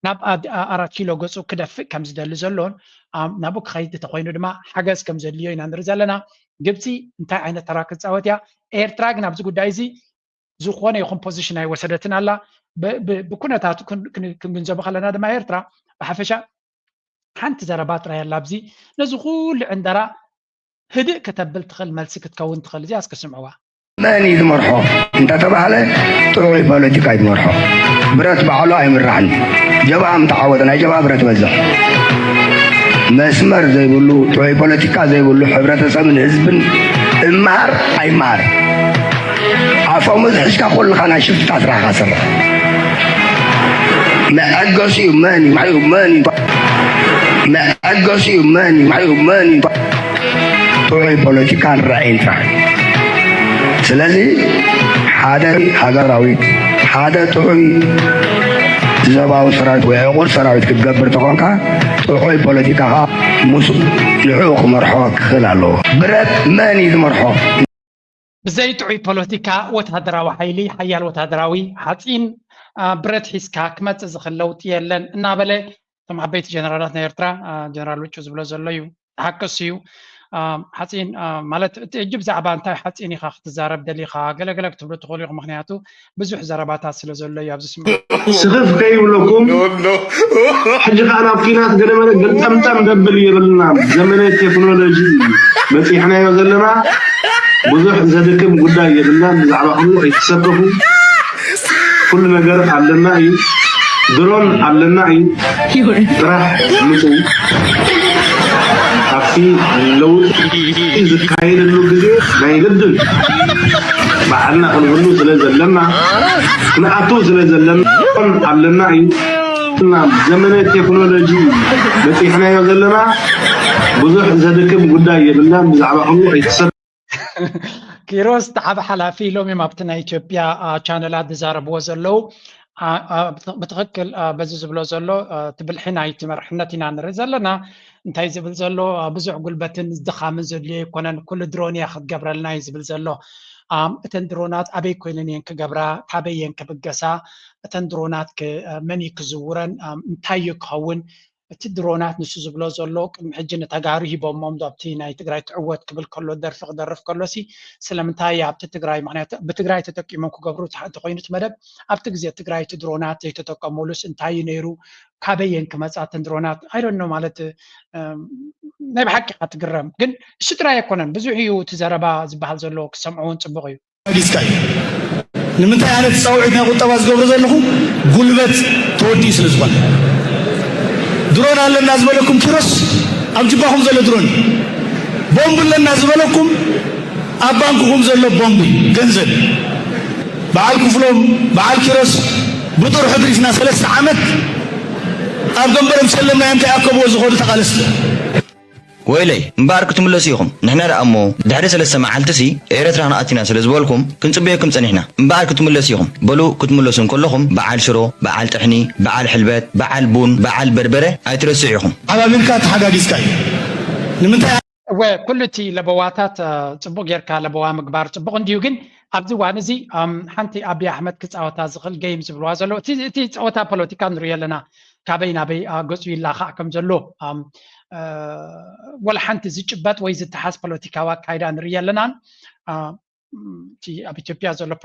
ናብ 4 ኪሎ ገፁ ክደፍእ ከም ዝደሊ ዘሎን ናብኡ ክኸይድ እንተኮይኑ ድማ ሓገዝ ከም ዘድልዮ ኢና ንርኢ ዘለና ግብፂ እንታይ ዓይነት ተራ ክትፃወት እያ ኤርትራ ግን ኣብዚ ጉዳይ እዚ ዝኾነ ይኹን ፖዚሽን ኣይወሰደትን ኣላ ብኩነታቱ ክንግንዘቦ ከለና ድማ ኤርትራ ብሓፈሻ ሓንቲ ዘረባ ጥራይ ኣላ ኣብዚ ነዚ ኩሉ ዕንደራ ህድእ ከተብል ትኽእል መልሲ ክትከውን ትኽእል እዚኣ እስክስምዕዋ من يمرحو انت تبعله طوعي بوليتيكا يمرحو برت بعلو يمرحن جبا متعودنا جبا برت بزا مسمر زي بيقولوا طوعي بوليتيكا زي بيقولوا حبرتسب من حزب المهر اي مهر عفوا مزحشكا كل خنا شفت تاسرا خسر ما اقصي ماني معي ماني ما اقصي ماني معي ماني طوعي بوليتيكا الرأين فعلا ስለዚህ ሓደ ሃገራዊ ሓደ ጥዑይ ዘባዊ ሰራዊት ወይ ዕቁር ሰራዊት ክትገብር ተኾንካ ጥዑይ ፖለቲካ ምስ ንዑ ክመርሖ ክኽእል ኣለዎ ብረት መን እዩ ዝመርሖ ብዘይ ጥዑይ ፖለቲካ ወታደራዊ ሓይሊ ሓያል ወታደራዊ ሓፂን ብረት ሒዝካ ክመፅእ ዝኽእል ለውጢ የለን እናበለ እቶም ዓበይቲ ጀነራላት ናይ ኤርትራ ጀነራል ውጩ ዝብሎ ዘሎ እዩ ሓቅስ እዩ ሓፂን ማለት እቲ ብዛዕባ እንታይ ሓፂን ኢኻ ክትዛረብ ደሊኻ ገለገለ ክትብሎ ትኽእሉ ኢኹም ምክንያቱ ብዙሕ ዘረባታት ስለ ዘሎ እዩ ኣብዚ ስምዑ ስኽፍ ከይብለኩም ሕጂ ከዓ ናብ ኩናት ገለመለ ገጠምጠም ደብል ይብልና ዘመነ ቴክኖሎጂ በፂሕናዮ ዘለና ብዙሕ ዘድክም ጉዳይ የብልና ብዛዕባ ሁሉ ኣይተሰከፉ ኩሉ ነገር ኣለና እዩ ድሮን ኣለና እዩ ጥራሕ ምፁ ኣብቲ ለውጢ ዝካየደሉ ግዜ ናይ ግድን ባዕልና ክንብሉ ስለ ዘለና ክንኣቱ ስለ ዘለና ኣለና እዩ እና ዘመነ ቴክኖሎጂ በፂሕናዮ ዘለና ብዙሕ ዘድክም ጉዳይ የብልና ብዛዕባ ሁሉ ኣይተሰከፉ ኪሮስ ተዓብ ሓላፊ ሎሚ ኣብቲ ናይ ኢትዮጵያ ቻነላት ዝዛረብዎ ዘለው ብትክክል በዚ ዝብሎ ዘሎ ትብልሒ ናይቲ መርሕነት ኢና ንርኢ ዘለና እንታይ ዝብል ዘሎ ብዙሕ ጉልበትን ዝድኻምን ዘድልዮ ይኮነን ኩሉ ድሮን እያ ክትገብረልና እዩ ዝብል ዘሎ እተን ድሮናት ኣበይ ኮይነን እየን ክገብራ ካበይ እየን ክብገሳ እተን ድሮናት መን ክዝውረን እንታይ ክኸውን እቲ ድሮናት ንሱ ዝብሎ ዘሎ ቅድሚ ሕጂ ንተጋሩ ሂቦሞም ኣብቲ ናይ ትግራይ ትዕወት ክብል ከሎ ደርፊ ክደርፍ ከሎሲ ስለምንታይ ኣብቲ ትግራይ ምክንያቱ ብትግራይ ተጠቂሞም ክገብሩ ተኮይኑት መደብ ኣብቲ ግዜ ትግራይ እቲ ድሮናት ዘይተጠቀሙሉስ እንታይ እዩ ነይሩ ካበየን ክመፃተን ድሮናት ኣይዶኖ ማለት ናይ ብሓቂ ትግረም ግን እሱ ጥራይ ኣይኮነን ብዙሕ እዩ እቲ ዘረባ ዝበሃል ዘሎ ክሰምዑውን ፅቡቅ እዩ ዲስካይ ንምንታይ ዓይነት ፀውዒት ናይ ቁጠባ ዝገብሩ ዘለኹም ጉልበት ተወዲኡ ስለ ዝኾነ ድሮን ኣለና ዝበለኩም ኪሮስ ኣብ ጅባኹም ዘሎ ድሮን ቦምብ ኣለና ዝበለኩም ኣብ ባንክኹም ዘሎ ቦምብ ገንዘብ በዓል ክፍሎም በዓል ኪሮስ ብጡር ሕድሪትና 3 ዓመት ኣብ ገንበሮም ሰለምናዮም ከይኣከብዎ ዝኸዱ ተቃለስቲ ወይለይ እምበር ክትምለሱ ኢኹም ንሕና ደኣ እሞ ድሕሪ 3 መዓልትሲ ኤርትራ ንኣቲና ስለ ዝበልኩም ክንፅበየኩም ፀኒሕና እምበር ክትምለሱ ኢኹም በሉ ክትምለሱ ከለኹም በዓል ሽሮ በዓል ጥሕኒ በዓል ሕልበት በዓል ቡን በዓል በርበረ ኣይትረስዑ ኢኹም ዓባቢልካ ተሓጋጊዝካ እዩ ንምንታይ ኩሉ እቲ ለበዋታት ፅቡቅ ጌርካ ለበዋ ምግባር ፅቡቅ እንድዩ ግን ኣብዚ ዋን እዚ ሓንቲ ኣብይ ኣሕመድ ክፃወታ ዝኽእል ገይም ዝብልዋ ዘሎ እቲ ፀወታ ፖለቲካ ንሪኦ ኣለና ካበይ ናበይ ገፁ ይላኻዕ ከም ዘሎ ولا حنت زيجبات ويزتحاس بوليتيكا وكايدا نريالنا تي أبي تبيا زول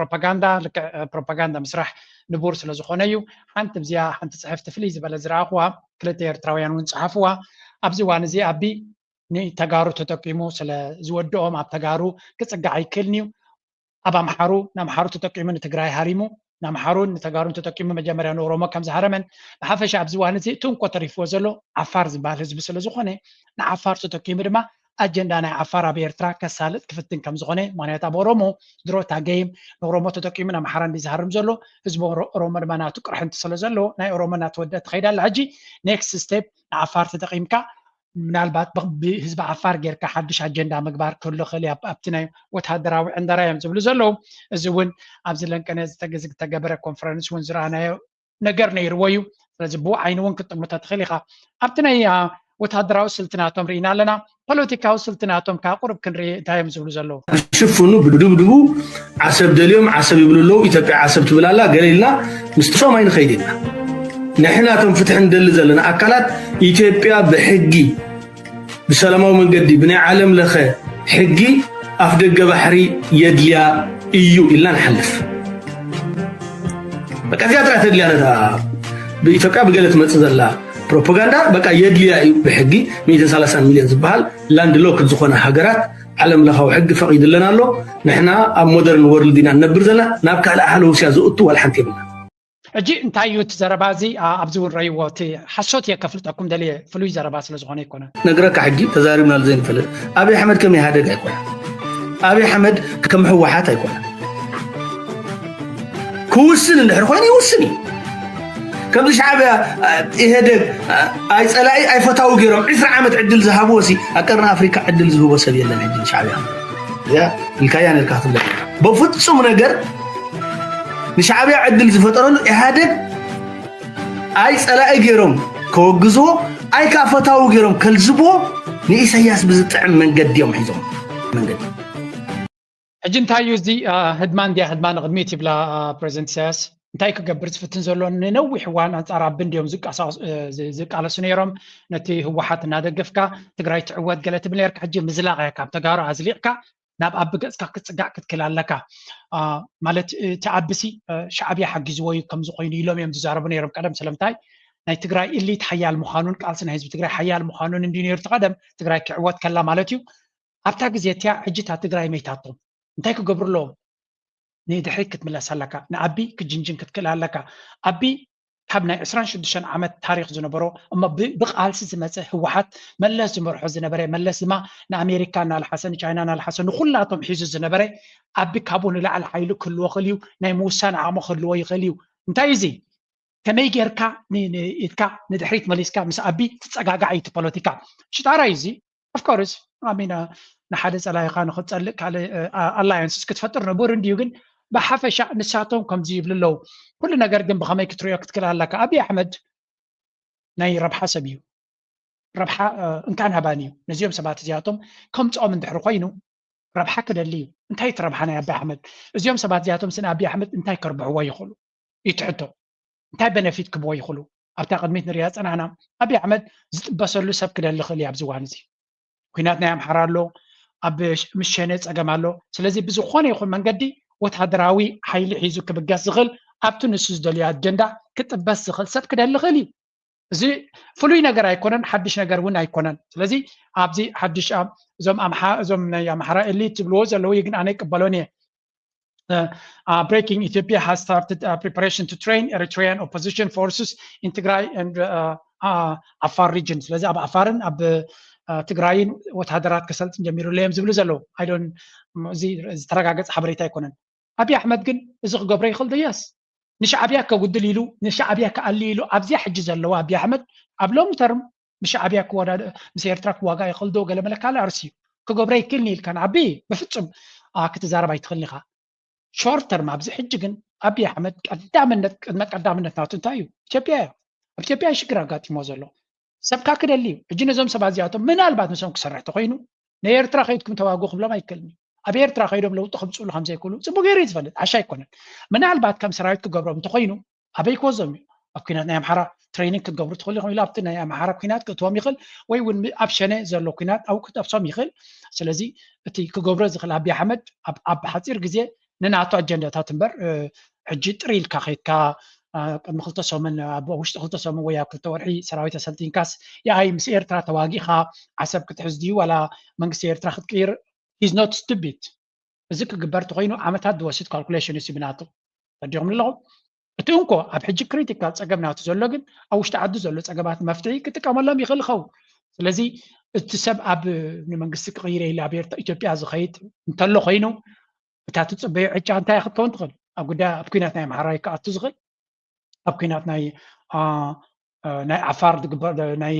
بروباغندا مسرح نبورس لزخونيو حنت بزيا حنت صحف تفليز بلا زراقوا كلتير تراويان ونصحفوا أبزي وانزي أبي ني تجارو تتقيمو سلا زودهم أب تجارو كتسجعي كلنيو أبا محارو تتقيمو نتجراي هاريمو نامحارون تجارون تتقيم مجمرة نوروما كم زهرمن بحفش عبزوان زي تون قطريف وزلو عفار زبال حزب سلزخونه نعفار تتقيم رما أجندة عفار بيرترا كسالت كفتن كم زخونه معناتها بورومو درو تاجيم نوروما تتقيم نامحارن بزهرم زلو حزب روما رمنا تكره انت سلزلو ناي روما نتودد خيدا العجي نيكست ستيب عفار تتقيم كا ምናልባት ህዝቢ ዓፋር ጌርካ ሓድሽ ኣጀንዳ ምግባር ክህሉ ክእል ኣብቲ ናይ ወታደራዊ ዕንደራ እዮም ዝብሉ ዘለዉ እዚ እውን ኣብዚ ለንቀነ ዝተገበረ ኮንፈረንስ እውን ዝረኣናዮ ነገር ነይርዎ እዩ ስለዚ ብኡ ዓይኒ እውን ክጥምቶ ትኽእል ኢኻ ኣብቲ ናይ ወታደራዊ ስልትናቶም ርኢና ኣለና ፖለቲካዊ ስልትናቶም ካብ ቁርብ ክንርኢ እንታይ እዮም ዝብሉ ዘለዉ ሽፍኑ ብድብድቡ ዓሰብ ደልዮም ዓሰብ ይብሉ ኣለዉ ኢትዮጵያ ዓሰብ ትብል ኣላ ገለ ኢልና ምስጥሶም ኣይንኸይድ ኢና نحن فتح ندل زلنا أكلات إثيوبيا بحجي بسلامة ومنقدي بني عالم لخير حجي أفدق بحري يدليا إيو إلا نحلف بقى في أدرى تدليا أنا بإثيوبيا بقالت متزلا بروباغندا بقى يدليا إيو بحجي 130 مليون زبال لاند لوك زخونا حجرات عالم لخو حق فقيد لنا له نحن مودرن وورلد دينا نبر زلا نبكى على أهل وسيا زؤتو والحنتي بنا أجي أنتايو تزربازي أبزور ريواتي حشوت يكفلتكم دليل فلوي زرباس لزغوني يكونه نقرأك حجي تزاربنا لزين فلت أبي أحمد كم يهادق يكونه أبي أحمد كم هو حاتا يكونه كوسن الحرخواني وسني كم شعب يهادق أي سلاي أي فتاو جيرو 10 عام تعدل ذهبوسي أكرنا أفريقيا عدل ذهبوسي يلا نعدل شعبها يا الكيان الكاتب لك بفتسم نقر نشعبي عدل زفترون إهادك أي سلاء جيرم كوجزو أي كافتاو جيرم كالزبو نيساياس بزطعم من قد يوم حيزهم من قد أجن تايوز دي هدمان غدميتي بلا بريزنت سياس انتاي كقبر زفتن زولون ننوي حوان أنصار بنديوم زك على سنيرم نتي هو حتى نادقفكا تقراي تعود قالت بليرك حجي مزلاغ كاب تقارا عزليقكا ناب أبقى كتسقع كتكلال لك مالت تعبسي شعبي حق زوي كم زقيني لهم يوم تزاربون يرم قدم سلامتاي ناي تقراي اللي تحيال مخانون قالسنا حزب تقراي حيال مخانون اندينير تقدم تقراي كعوات كلا مالتيو أبتا جزيتيا حجتها تقراي ميتاتهم እንታይ ክገብሩ ኣለዎም ንድሕሪት ክትምለስ ኣለካ ንኣቢ ክጅንጅን ክትክእል ኣለካ ኣቢ ካብ ናይ 26 ዓመት ታሪክ ዝነበሮ እሞ ብቃልሲ ዝመፀ ህወሓት መለስ ዝመርሖ ዝነበረ መለስ ድማ ንኣሜሪካ እናልሓሰ ንቻይና እናልሓሰ ንኩላቶም ሒዙ ዝነበረ ኣቢ ካብኡ ንላዕሊ ሓይሉ ክህልዎ ክእል እዩ ናይ ምውሳን ዓቕሚ ክህልዎ ይኽእል እዩ እንታይ እዚ ከመይ ጌርካ ንኢትካ ንድሕሪት መሊስካ ምስ ኣቢ ትፀጋጋዒ እቲ ፖለቲካ ሽጣራ እዚ ኦፍኮርስ ኣሚና ንሓደ ፀላይካ ንክትፀልእ ካልእ ኣላያንስ ክትፈጥር ነበር እንድዩ ግን ብሓፈሻ ንሳቶም ከምዚ ይብል ኣለዉ ኩሉ ነገር ግን ብኸመይ ክትሪኦ ክትክእል ኣለካ ኣብዪ ኣሕመድ ናይ ረብሓ ሰብ እዩ ረብሓ እንካን ሃባን እዩ ነዚኦም ሰባት እዚኣቶም ከምፅኦም እንድሕሪ ኮይኑ ረብሓ ክደሊ እዩ እንታይ እቲ ረብሓ ናይ ኣብዪ ኣሕመድ እዚኦም ሰባት እዚኣቶም ስን ኣብዪ ኣሕመድ እንታይ ከርብሕዎ ይኽእሉ ይትሕቶ እንታይ በነፊት ክብዎ ይኽእሉ ኣብታ ቅድሚት ንሪኣ ፀናሕና ኣብዪ ኣሕመድ ዝጥበሰሉ ሰብ ክደሊ ክእል እዩ ኣብዚ እዋን እዚ ኩናት ናይ ኣምሓራ ኣሎ ኣብ ምሸነ ፀገም ኣሎ ስለዚ ብዝኾነ ይኹን መንገዲ ወታደራዊ ሓይሊ ሒዙ ክብገስ ዝኽእል ኣብቲ ንሱ ዝደልዮ ኣጀንዳ ክጥበስ ዝኽእል ሰብ ክደሊ ክእል እዩ እዚ ፍሉይ ነገር ኣይኮነን ሓድሽ ነገር እውን ኣይኮነን ስለዚ ኣብዚ ሓድሽ እዞም ናይ ኣምሓራ ኤሊት ዝብልዎ ዘለዉ ግን ኣነ ይቅበሎን እየ breaking Ethiopia has started preparation to train Eritrean opposition forces in Tigray and Afar region ስለዚ ኣብ ኣፋርን ኣብ ትግራይን ወታደራት ከሰልጥን ጀሚሩ ለዮም ዝብሉ ዘለዉ ኣይዶን እዚ ዝተረጋገፀ ሓበሬታ ኣይኮነን ኣብዪ ኣሕመድ ግን እዚ ክገብሮ ይኽእል ዶ የስ ንሻዕብያ ከጉድል ኢሉ ንሻዕብያ ከኣሊ ኢሉ ኣብዚ ሕጂ ዘለዎ ኣብዪ ኣሕመድ ኣብ ሎንግ ተርም ንሻዕብያ ምስ ኤርትራ ክዋጋ ይኽእል ዶ ገለ መለካለ ኣርሲ እዩ ክገብሮ ይክእልኒ ኢልካ ንዓቢ ብፍፁም ክትዛረብ ኣይትኽእልኒ ኢኻ ሾርት ተርም ኣብዚ ሕጂ ግን ኣብዪ ኣሕመድ ቀዳምነት ቅድመ ቀዳምነት ናቱ እንታይ እዩ ኢትዮጵያ እያ ኣብ ኢትዮጵያ ሽግር ኣጋጢሞ ዘሎ ሰብካ ክደሊ እዩ ሕጂ ነዞም ሰባት እዚኣቶም ምናልባት ንሶም ክሰርሕ ተኮይኑ ንኤርትራ ከይድኩም ተዋግኡ ክብሎም ኣይክእልኒ ኣብ ኤርትራ ከይዶም ለውጢ ከምፅእሉ ከምዘይክእሉ ፅቡቅ ገይሩ እዩ ዝፈልጥ ዓሻ ኣይኮነን ምናልባት ከም ሰራዊት ክገብሮም እንተኮይኑ ኣበይ ክወዞም እዩ ኣብ ኩናት ናይ ኣምሓራ ትሬኒንግ ክትገብሩ ትኽእሉ ኢሉ ኣብቲ ናይ ኣምሓራ ኩናት ክእትዎም ይኽእል ወይ እውን ኣብ ሸነ ዘሎ ኩናት ኣብኡ ክጠብሶም ይኽእል ስለዚ እቲ ክገብሮ ዝኽእል ኣብዪ ኣሕመድ ኣብ ሓፂር ግዜ ንናቶ ኣጀንዳታት እምበር ሕጂ ጥሪ ኢልካ ከይድካ ቅድሚ 2 ሰሙን ኣብ ውሽጢ 2 ሰሙን ወይ ኣብ 2 ወርሒ ሰራዊት ኣሰልጢንካስ የኣይ ምስ ኤርትራ ተዋጊእኻ ዓሰብ ክትሕዝ ድዩ ዋላ መንግስቲ ኤርትራ ክትቅይር ሂዝ ኖት ስቱፒድ እዚ ክግበር ተኮይኑ ዓመታት ዝወስድ ካልኩሌሽን እዩ ብናቱ ተዲኹም ኣለኹም እቲ እንኮ ኣብ ሕጂ ክሪቲካል ፀገም ናቱ ዘሎ ግን ኣብ ውሽጢ ዓዲ ዘሎ ፀገማት መፍትሒ ክጥቀመሎም ይኽእል ይኸውን ስለዚ እቲ ሰብ ኣብ ንመንግስቲ ክቅይረ ኢሉ ኣብ ኢትዮጵያ ዝኸይድ እንተሎ ኮይኑ እታ ትፅበዮ ዕጫ እንታይ ክትከውን ትኽእል ኣብ ጉዳይ ኣብ ኩናት ናይ ኣምሓራ ይከኣቱ ዝኽእል ኣብ ኩናት ናይ ዓፋር ናይ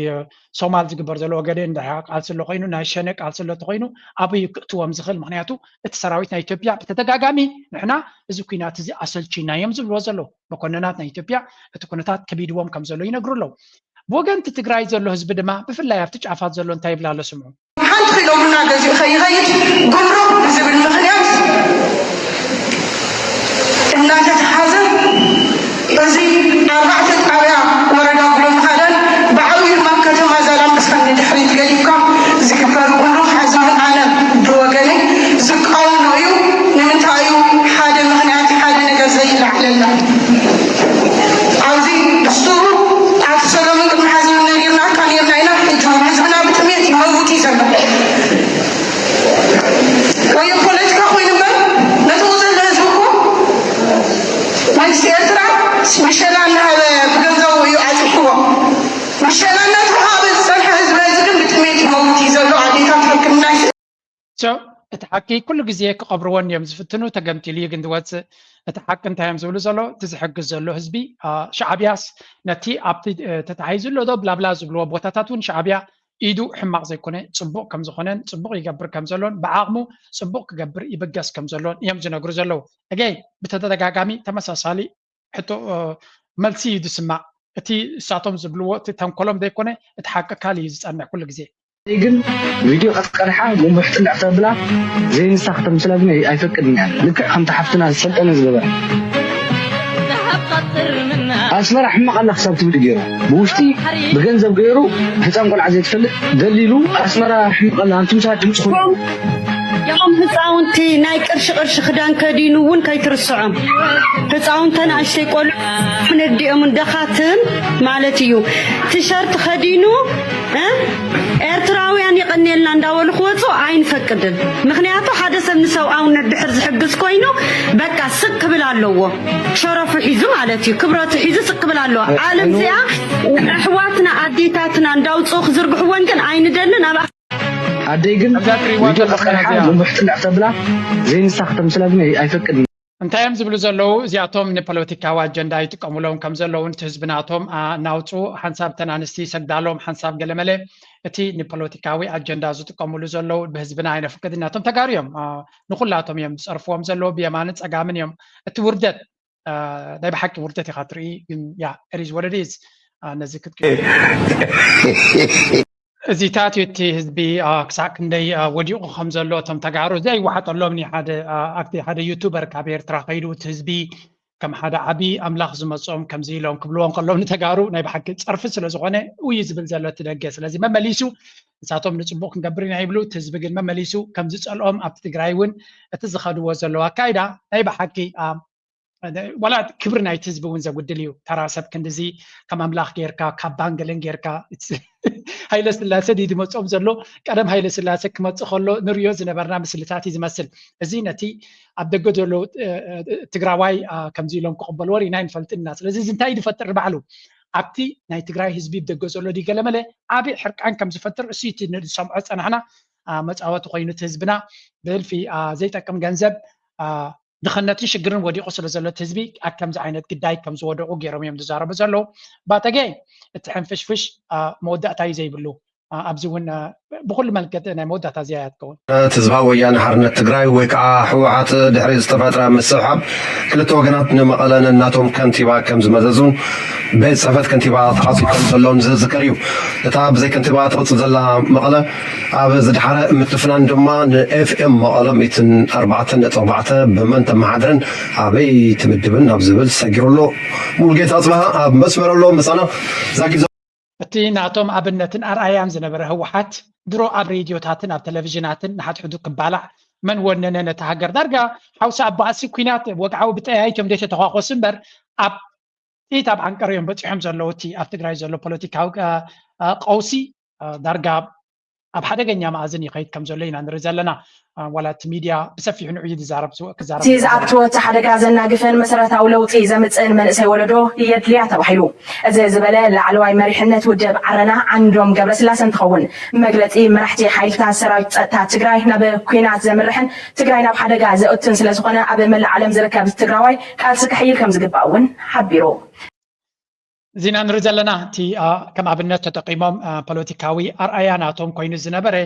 ሶማል ዝግበር ዘሎ ገደን ቃልሲ ኣሎ ኮይኑ ናይ ሸነ ቃልሲ ኣሎ ተኮይኑ ኣብዩ ክእትዎም ዝኽእል ምክንያቱ እቲ ሰራዊት ናይ ኢትዮጵያ ብተደጋጋሚ ንሕና እዚ ኩናት እዚ ኣሰልቺናዮም ዝብልዎ ዘለዉ መኮንናት ናይ ኢትዮጵያ እቲ ኩነታት ከቢድዎም ከም ዘሎ ይነግሩ ኣለዉ ብወገንቲ ትግራይ ዘሎ ህዝቢ ድማ ብፍላይ ኣብቲ ጫፋት ዘሎ እንታይ ይብላ ኣሎ ስምዑ ሓንቲ ኪሎቡና ገዚኡ ከይኸይድ ጉምሩክ ብዝብል ምክንያት እናተተሓዘ እዚ 4 ጣብያ ወረዳ ብሎም ካለን ብዓብዪ ድማ ከተማ ዛላምበሳ ንድሕሪት ገዲፍካ ዝግበር ጉምሩክ ሓዚሙ ኣነ ብወገነይ ዝቃወሞ እዩ ንምንታይ እዩ ሓደ ምክንያት ሓደ ነገር ዘይላዕለና ኣብዚ ደስቱሩ ኣብ ሰሎሞን ቅድሚ ሓዚሙ ነጊርና ካንየርና ኢና ሕጂ ህዝብና ብጥሜት ይመውት እዩ ዘሎ ወይ ፖለቲካ ኮይኑ እምበር ነቲ ዘሎ ህዝቢ እኮ መንግስቲ ኤርትራ መሸላ እናሃበ ብገንዘቡ እዩ ኣፅፍዎ መሸላ እናተዋሃበ ዝፀንሐ ህዝቢ እዚ ግን ብጥሜት ይመውት እዩ ዘሎ ኣዴታት ሕክምና እቲ ሓቂ ኩሉ ግዜ ክቐብርዎን እዮም ዝፍትኑ ተገምቲሉ ግን ዝወፅእ እቲ ሓቂ እንታይ እዮም ዝብሉ ዘሎ እቲ ዝሕግዝ ዘሎ ህዝቢ ሻዕብያስ ነቲ ኣብቲ ተታሒዙ ዶ ብላብላ ዝብልዎ ቦታታት እውን ሻዕብያ ኢዱ ሕማቅ ዘይኮነ ፅቡቅ ከም ዝኾነን ፅቡቅ ይገብር ከም ዘሎን ብዓቕሙ ፅቡቅ ክገብር ይብገስ ከም ዘሎን እዮም ዝነግሩ ዘለዉ እገይ ብተደጋጋሚ ተመሳሳሊ ሕቶ መልሲ እዩ ዝስማዕ እቲ እሳቶም ዝብልዎ እቲ ተንኮሎም ዘይኮነ እቲ ሓቂ ካሊእ እዩ ዝፀንሕ ኩሉ ግዜ ግን ቪድዮ ቀጥቅርሓ ጉንቡሕ ጥልዕ ተብላ ዘይንሳ ክተምስላ ግን ኣይፈቅድን እያ ልክዕ ከምቲ ሓፍትና ዝሰልጠነ ዝገበረ ኣስመራ ሕማቕ ኣላ ክሳብ ትብል ገይሩ ብውሽጢ ብገንዘብ ገይሩ ህፃን ቆልዓ ዘይትፈልጥ ደሊሉ ኣስመራ ሕማቕ ኣላ እንትምሳ ድምፂ ኮይኑ يوم هزاونتي ناي قرش قرش خدان كدينو ون كيترسعم هزاونتنا اشتي قول من الديهم دخاتن مالتيو تيشرت خدينو ها ارتراويان ስልጣን ይቀነልና እንዳወሉ ኽወጹ አይንፈቅድን ምክንያቱ ሓደ ሰብ ንሰብኣውነት ድሕር ዝሕግዝ ኮይኑ በቃ ስክ ብል ኣለዎ ሸረፉ ሒዙ ማለት እዩ ክብረቱ ሒዙ ስክ ብል ኣለዎ ዓለም እዚኣ ኣሕዋትና ኣዴታትና እንዳውፁ ክዝርግሕዎን ግን ኣይንደልን ኣብ ኣደይ ግን ምሕትልዕ ተብላ ዘይንሳኽተም ስለዝነ ኣይፈቅድን እንታይም ዝብሉ ዘለው እዚኣቶም ንፖለቲካዊ አጀንዳ ይጥቀሙሎም ከም ዘለው እቲ ህዝብናቶም ናውፁ ሓንሳብ ተናንስቲ ሰግዳሎም ሓንሳብ ገለመለ እቲ ንፖለቲካዊ አጀንዳ ዝጥቀሙሉ ዘለው ብህዝብና ኣይነፍቅድናቶም ተጋርዮም ንኹላቶም እዮም ዝፀርፍዎም ዘለው ብየማንን ፀጋምን እዮም እቲ ውርደት ናይ ብሓቂ ውርደት ኢኻ ትርኢ ግን ያ ኢዝ ዋት ኢት ኢዝ ነዚ እዚታት እቲ ህዝቢ ክሳዕ ክንደይ ወዲቑ ከም ዘሎ እቶም ተጋሩ ዘይወሓጠሎም ሓደ ዩቱበር ካብ ኤርትራ ከይዱ እቲ ህዝቢ ከም ሓደ ዓብይ ኣምላኽ ዝመፅኦም ከምዚ ኢሎም ክብልዎም ከሎም ንተጋሩ ናይ ብሓቂ ፀርፊ ስለ ዝኾነ ውይ ዝብል ዘሎ እቲ ደገ ስለዚ መመሊሱ ንሳቶም ንፅቡቅ ክንገብር ኢና ይብሉ እቲ ህዝቢ ግን መመሊሱ ከም ዝፀልኦም ኣብቲ ትግራይ እውን እቲ ዝኸድዎ ዘለዎ ኣካይዳ ናይ ብሓቂ ወላ ክብሪ ናይቲ ህዝቢ እውን ዘጉድል እዩ ተራ ሰብ ክንድዚ ከም ኣምላኽ ጌርካ ካብ ባንገለን ጌርካ ሃይለ ስላሴ ድመፅኦም ዘሎ ቀደም ሃይለ ስላሴ ክመፅእ ከሎ ንሪኦ ዝነበርና ምስልታት እዩ ዝመስል እዚ ነቲ ኣብ ደገ ዘሎ ትግራዋይ ከምዚ ኢሎም ክቕበልዎ ሪኢና ይንፈልጥና ስለዚ እዚ እንታይ ዝፈጥር ባዕሉ ኣብቲ ናይ ትግራይ ህዝቢ ብደገ ዘሎ ዲገለመለ ዓብይ ሕርቃን ከም ዝፈጥር እሱ እቲ ንሰምዖ ፀናሕና መፃወቲ ኮይኑ እቲ ህዝብና ብህልፊ ዘይጠቅም ገንዘብ ድኽነትን ሽግርን ወዲቑ ስለ ዘሎ እቲ ህዝቢ ኣብ ከምዚ ዓይነት ግዳይ ከም ዝወደቑ ገይሮም እዮም ዝዛረቡ ዘለው ባተገ እቲ ሕንፍሽፍሽ መወዳእታ እዩ ዘይብሉ ኣብዚ እውን ብኩሉ መልክዕ ናይ መወዳእታ እዚኣ ትከውን እቲ ህዝባዊ ወያነ ሓርነት ትግራይ ወይ ከዓ ሕወሓት ድሕሪ ዝተፈጥረ ምስብሓብ ክልተ ወገናት ንመቐለን እናቶም ከንቲባ ከም ዝመዘዙን ቤት ፅሕፈት ከንቲባ ተዓፂ ከም ዘሎን ዝዝከር እዩ እታ ብዘይ ከንቲባ ትቕፅል ዘላ መቐለ ኣብ ዝድሓረ ምትፍናን ድማ ንኤፍኤም መቐለ 104.4 ብመን ተመሓድርን ኣበይ ትምድብን ኣብ ዝብል ሰጊሩሎ ሙሉጌታ ኣፅባሃ ኣብ መስመር ኣሎ ምሳና ዛጊዞ እቲ ናቶም ኣብነትን ኣርኣያን ዝነበረ ህወሓት ድሮ ኣብ ሬድዮታትን ኣብ ቴሌቭዥናትን ንሓድሕዱ ክባላዕ መን ወነነ ነቲ ሃገር ዳርጋ ሓውሳ ኣብ ባእሲ ኩናት ወግዓዊ ብጠያይቶም ደተ ተኳኮስ እምበር ኣብ ኢት ኣብ ዓንቀር እዮም በፂሖም ዘለው እቲ ኣብ ትግራይ ዘሎ ፖለቲካዊ ቀውሲ ዳርጋ ኣብ ሓደገኛ ማእዝን ይኸይድ ከም ዘሎ ኢና ንርኢ ዘለና ዋላ እቲ ሚድያ ብሰፊሑ ንዕዩ ክዛረብ ዝኣትዎ እቲ ሓደጋ ዘናግፍን መሰረታዊ ለውጢ ዘምፅእን መንእሰይ ወለዶ የድልያ ተባሂሉ እዚ ዝበለ ላዕለዋይ መሪሕነት ውድብ ዓረና ዓንዶም ገብረስላሴ እንትኸውን መግለፂ መራሕቲ ሓይልታት ሰራዊት ፀጥታ ትግራይ ናብ ኩናት ዘምርሕን ትግራይ ናብ ሓደጋ ዘእቱን ስለዝኾነ ኣብ መላእ ዓለም ዝርከብ ትግራዋይ ቃልሲ ክሕይል ከም ዝግባእ እውን ሓቢሩ ዚና ንርኢ ዘለና እቲ ከም ኣብነት ተጠቂሞም ፖለቲካዊ ኣርኣያ ናቶም ኮይኑ ዝነበረ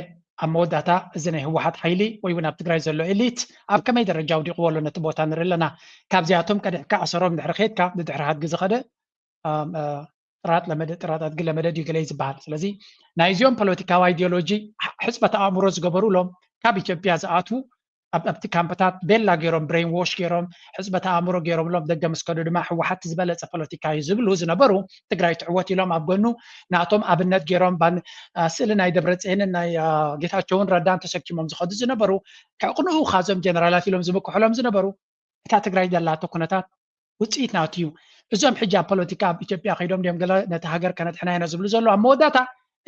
ኣብ መወዳእታ እዚ ናይ ህወሓት ሓይሊ ወይ እውን ኣብ ትግራይ ዘሎ ኤሊት ኣብ ከመይ ደረጃ ውዲቕዎ ኣሎ ነቲ ቦታ ንርኢ ኣለና ካብዚኣቶም ቀዲሕካ ኣሰሮም ድሕሪ ኬድካ ብድሕሪ ሃድጊ ዝኸደ ጥራት ኣድጊ ለመደ ድዩ ገለ ዝበሃል ስለዚ ናይ እዚኦም ፖለቲካዊ አይዲዮሎጂ ሕፅበት ኣእምሮ ዝገበሩሎም ካብ ኢትዮጵያ ዝኣትዉ ኣብቲ ካምፕታት ቤላ ገይሮም ብሬን ዎሽ ገይሮም ሕፅበት ኣእምሮ ገይሮምሎም ደገ መስከዱ ድማ ህወሓት ዝበለፀ ፖለቲካ እዩ ዝብሉ ዝነበሩ ትግራይ ትዕወት ኢሎም ኣብ ጎኑ ናቶም ኣብነት ገይሮም ስእሊ ናይ ደብረፅዮንን ናይ ጌታቸውን ረዳን ተሰኪሞም ዝኸዱ ዝነበሩ ከቕንኡ ካዞም ጀነራላት ኢሎም ዝምክሕሎም ዝነበሩ እታ ትግራይ ዘላቶ ኩነታት ውፅኢት ናቱ እዩ እዞም ሕጂ ኣብ ፖለቲካ ኣብ ኢትዮጵያ ከይዶም ድዮም ገለ ነቲ ሃገር ከነጥሕና ኢና ዝብሉ ዘሎ ኣብ መወዳእታ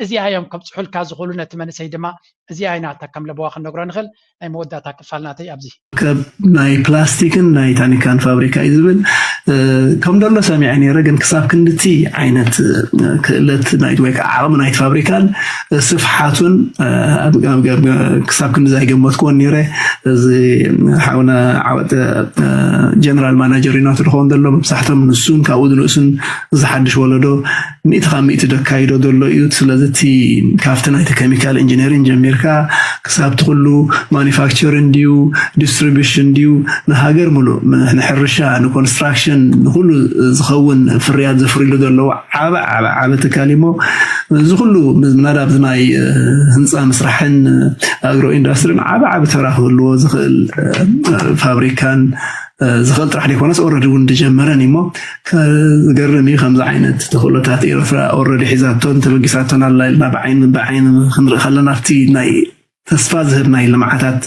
እዚኣ እዮም ከብፅሑልካ ዝኽእሉ ነቲ መንእሰይ ድማ እዚኣ ኢናታ ከም ለበዋ ክንነግሮ ንኽእል ናይ መወዳእታ ክፋል ናተይ ኣብዚ ናይ ፕላስቲክን ናይ ታኒካን ፋብሪካ እዩ ዝብል ከም ደሎ ሰሚዐ ነይረ ግን ክሳብ ክንድቲ ዓይነት ክእለት ወይ ከዓ ዓቕሚ ናይቲ ፋብሪካን ስፍሓቱን ክሳብ ክንዲ ዘይገመትክዎን ነይረ እዚ ሓውና ዓወት ጀነራል ማናጀር ኢና ትልኸውን ዘሎ መብዛሕትኦም ንሱን ካብኡ ዝንእሱን ዝሓድሽ ወለዶ 100 ደካይዶ ዘሎ እዩ ስለዚ እቲ ካብቲ ናይቲ ኬሚካል ኢንጂነሪንግ ጀሚርካ ክሳብ ትኩሉ ማኒፋክቸሪንግ ድዩ ዲስትሪቢሽን ድዩ ንሃገር ሙሉእ ንሕርሻ ንኮንስትራክሽን ንኩሉ ዝኸውን ፍርያት ዘፍርይሉ ዘለዎ ዓበ ትካል እሞ እዚ ኩሉ ምናልባት ናይ ህንፃ ምስራሕን ኣግሮ ኢንዳስትሪን ዓበ ተራ ክህልዎ ዝኽእል ፋብሪካን ዝኽእል ጥራሕ ዘይኮነስ ኦልሬዲ እውን እንደጀመረን እሞ ከዝገርም እዩ ከምዚ ዓይነት ተኽእሎታት ኤርትራ ኦልሬዲ ሒዛቶን ተበጊሳቶን ኣላ ኢልና ብዓይን ክንርኢ ከለና ኣብቲ ናይ ተስፋ ዝህብ ናይ ልምዓታት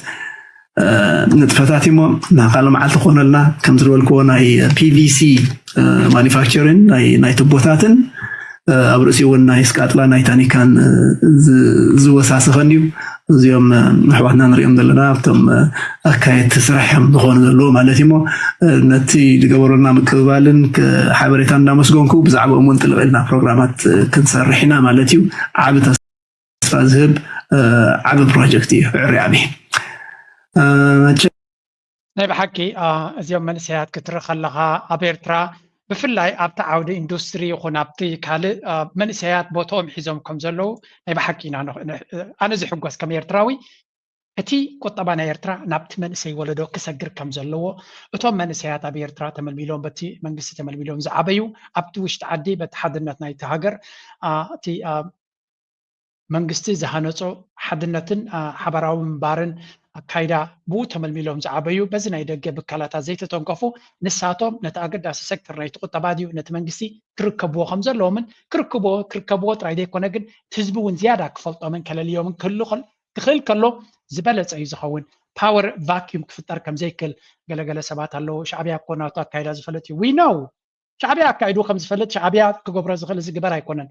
ንጥፈታት እሞ ናካለ መዓልቲ ክኾነልና ከም ዝነበልክዎ ናይ ፒቪሲ ማኒፋክቸሪንግ ናይ ቱቦታትን أبرسي والنايس كاتلا نايتانيكان زوساسخنيو زيوم أحواتنا نريم دلنا بتم أكايد تسرحهم دخون دلو مالتيمو نتي لقبرنا مكبالن كحبريتان دامسقونكو بزعبو منتلقلنا بروغرامات كنسرحنا مالتيو عابد تسفازهب عابد بروجكتي عريابي ناي بحكي زيوم منسيات كترخ لها أبيرترا بفلاي أبتا عودة إندستري يخون أبتي كالي منسيات بوتوم حيزوم كمزلو ناي بحكينا أنا زي حقوس كم يرتراوي أتي كنت طبعا يرترا نبت منسي ولدو كسجر كمزلو أتوم منسيات أبي يرترا تمل مليون بتي منقص تمل مليون زعبيو أبتوش تعدي بتحدنت ناي تهاجر تي منقصتي زهانتو حدنتن حبراو مبارن كايدا بو تمل مليون زعبيو بزنا يدق بكالات زيت تنقفو نساتهم نتأكد أس سكتر ناي تقول تباديو نتمنقسي كركبو خمسة لومن كركبو ترايدي كونجن تزبون زيادة كفلت من كل اليوم كله كله زبالة أي زخون باور فاكيوم كفتر كم زي كل قال سبات الله شعبيا كوناتا كايدا زفلتي وي نو شعبيا كايدو خمس فلت شعبيا كجبر زخل زجبر يكونن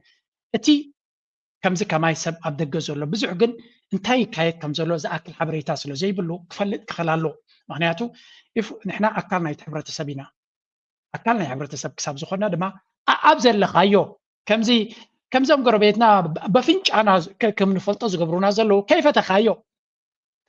أتي كم زي كماي سب عبد الجزول بزعجن انتهي كايد كم زلوا زأكل حبريتا سلو زي بلو كفلت خلاله معناته نحنا أكلنا يتحبرت سبينا أكلنا يحبرت سب كسب زخنا دما أبزل لخايو كم زي مقربيتنا بفنش أنا كم نفلت زجبرونا زلو كيف تخايو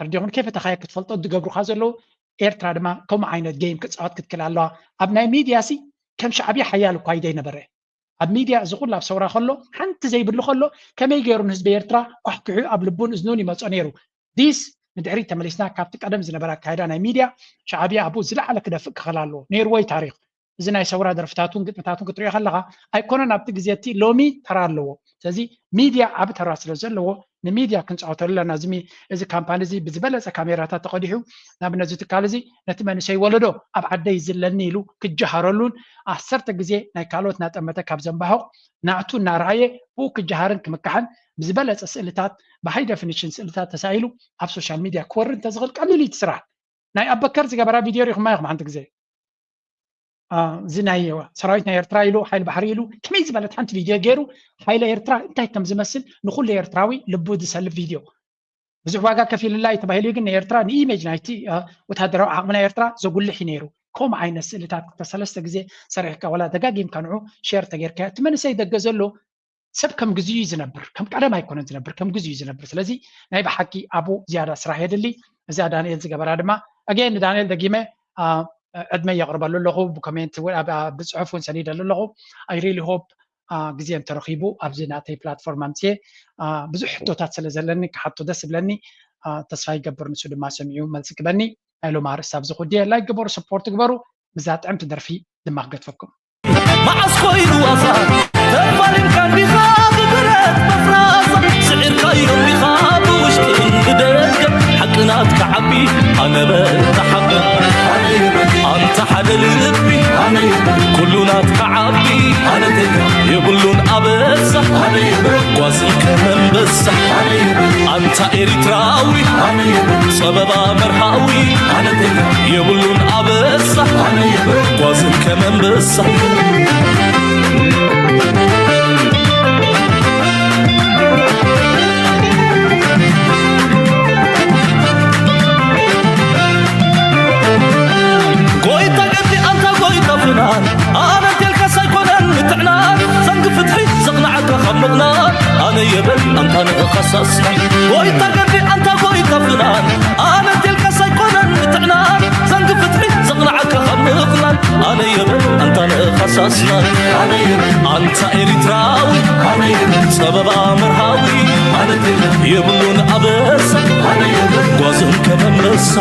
ترديون كيف تخايل كتفلت زجبرو خازلو إيرترا دما كم عينت جيم كتسعات كتكلالله أبناء ميدياسي كم شعبي حيالو قايدين بره أب ميديا زغول لا بصورة خلو حنت زي بلو خلو كما يجيرون حزب إيرترا أحكوا قبل إزنوني ما تصنيرو ديس ندعي تمليسنا كابتك أدم زنبرا كايدانا ميديا شعبي أبو زلع على كده فك خلالو نيروي تاريخ زنا يسورا درفتاتون كتريا خلها أيقونا نبتك زيتي لومي ترالو تزي ميديا عب تراس لزلو نميديا كنت أوتر لنا زمي إذا كامباني زي بزبلة كاميرات تقديحو نبنا زي تكالزي نتمنى شيء ولدو أبعد يزلني له كجهارلون أحسرت جزء نايكالوت ناتمتك كابزنبهو نعتو نارعية هو كجهارن كمكحن بزبلة أسئلتات بهاي ديفينيشن أسئلتات تسائلو على السوشيال ميديا كورن تزغل قليل تسرع ناي أبكر زي قبرا فيديو ريخ ما يخم عندك زي زنايو سرايتنا يرترايلو حيل بحريلو كم يزبلة حنت فيديو غيرو حيل يرترا انتهي كم زمسل نقول يرتراوي لبود سال فيديو بزحواقا كفيل الله تباهيلو يقولنا يرترا ايميج نايتي وتهدروا عقمنا يرترا زقول لحي نيرو كوم عين السلتات تسلسة جزي سريحك ولا دقاق يمكنعو شير تغيركا تمنى سيدا قزلو سب كم جزي يزنبر كم قاعدة ما يكون يزنبر كم جزي يزنبر سلازي نايب حكي أبو زيادة سراح يدلي زيادة دانيال زيقبر آدما أجين دانيال دقيمة أدمي يقرب له بكومنت بصحف سنيدة له I really hope جزيان ترخيبو أبزناتي بلاتفورم أمتي بزح توتات سلزلني كحطو دس بلني تصفي قبر نسود ما سمعوا ملسك بني أهلو مار السابز خديه لايك قبر سبورت قبروا بزات عم تدر في دماغ قد فكم مع سكوين وأصار تفضل كان بخاب برد مفراس سعر خير بخاب وشتن بدرجة حقنات كعبي أنا بتحقق أنت حد الربي كلنا تكعبي يقولون أبس قاسي كمان بس أنت إريتراوي سببا مرحاوي يقولون أبس قاسي كمان بس أنا تلك سيكونن متعنان زنق فتحي زقنعك خمقنا أنا يبل أنت نقصصنا ويتا قدي أنت ويتا فلان أنا تلك سيكونن متعنان زنق فتحي زقنعك خمقنا أنا يبل أنت نقصصنا أنت إريتراوي سببا مرهاوي يبلون أبس قوازهم كمان بس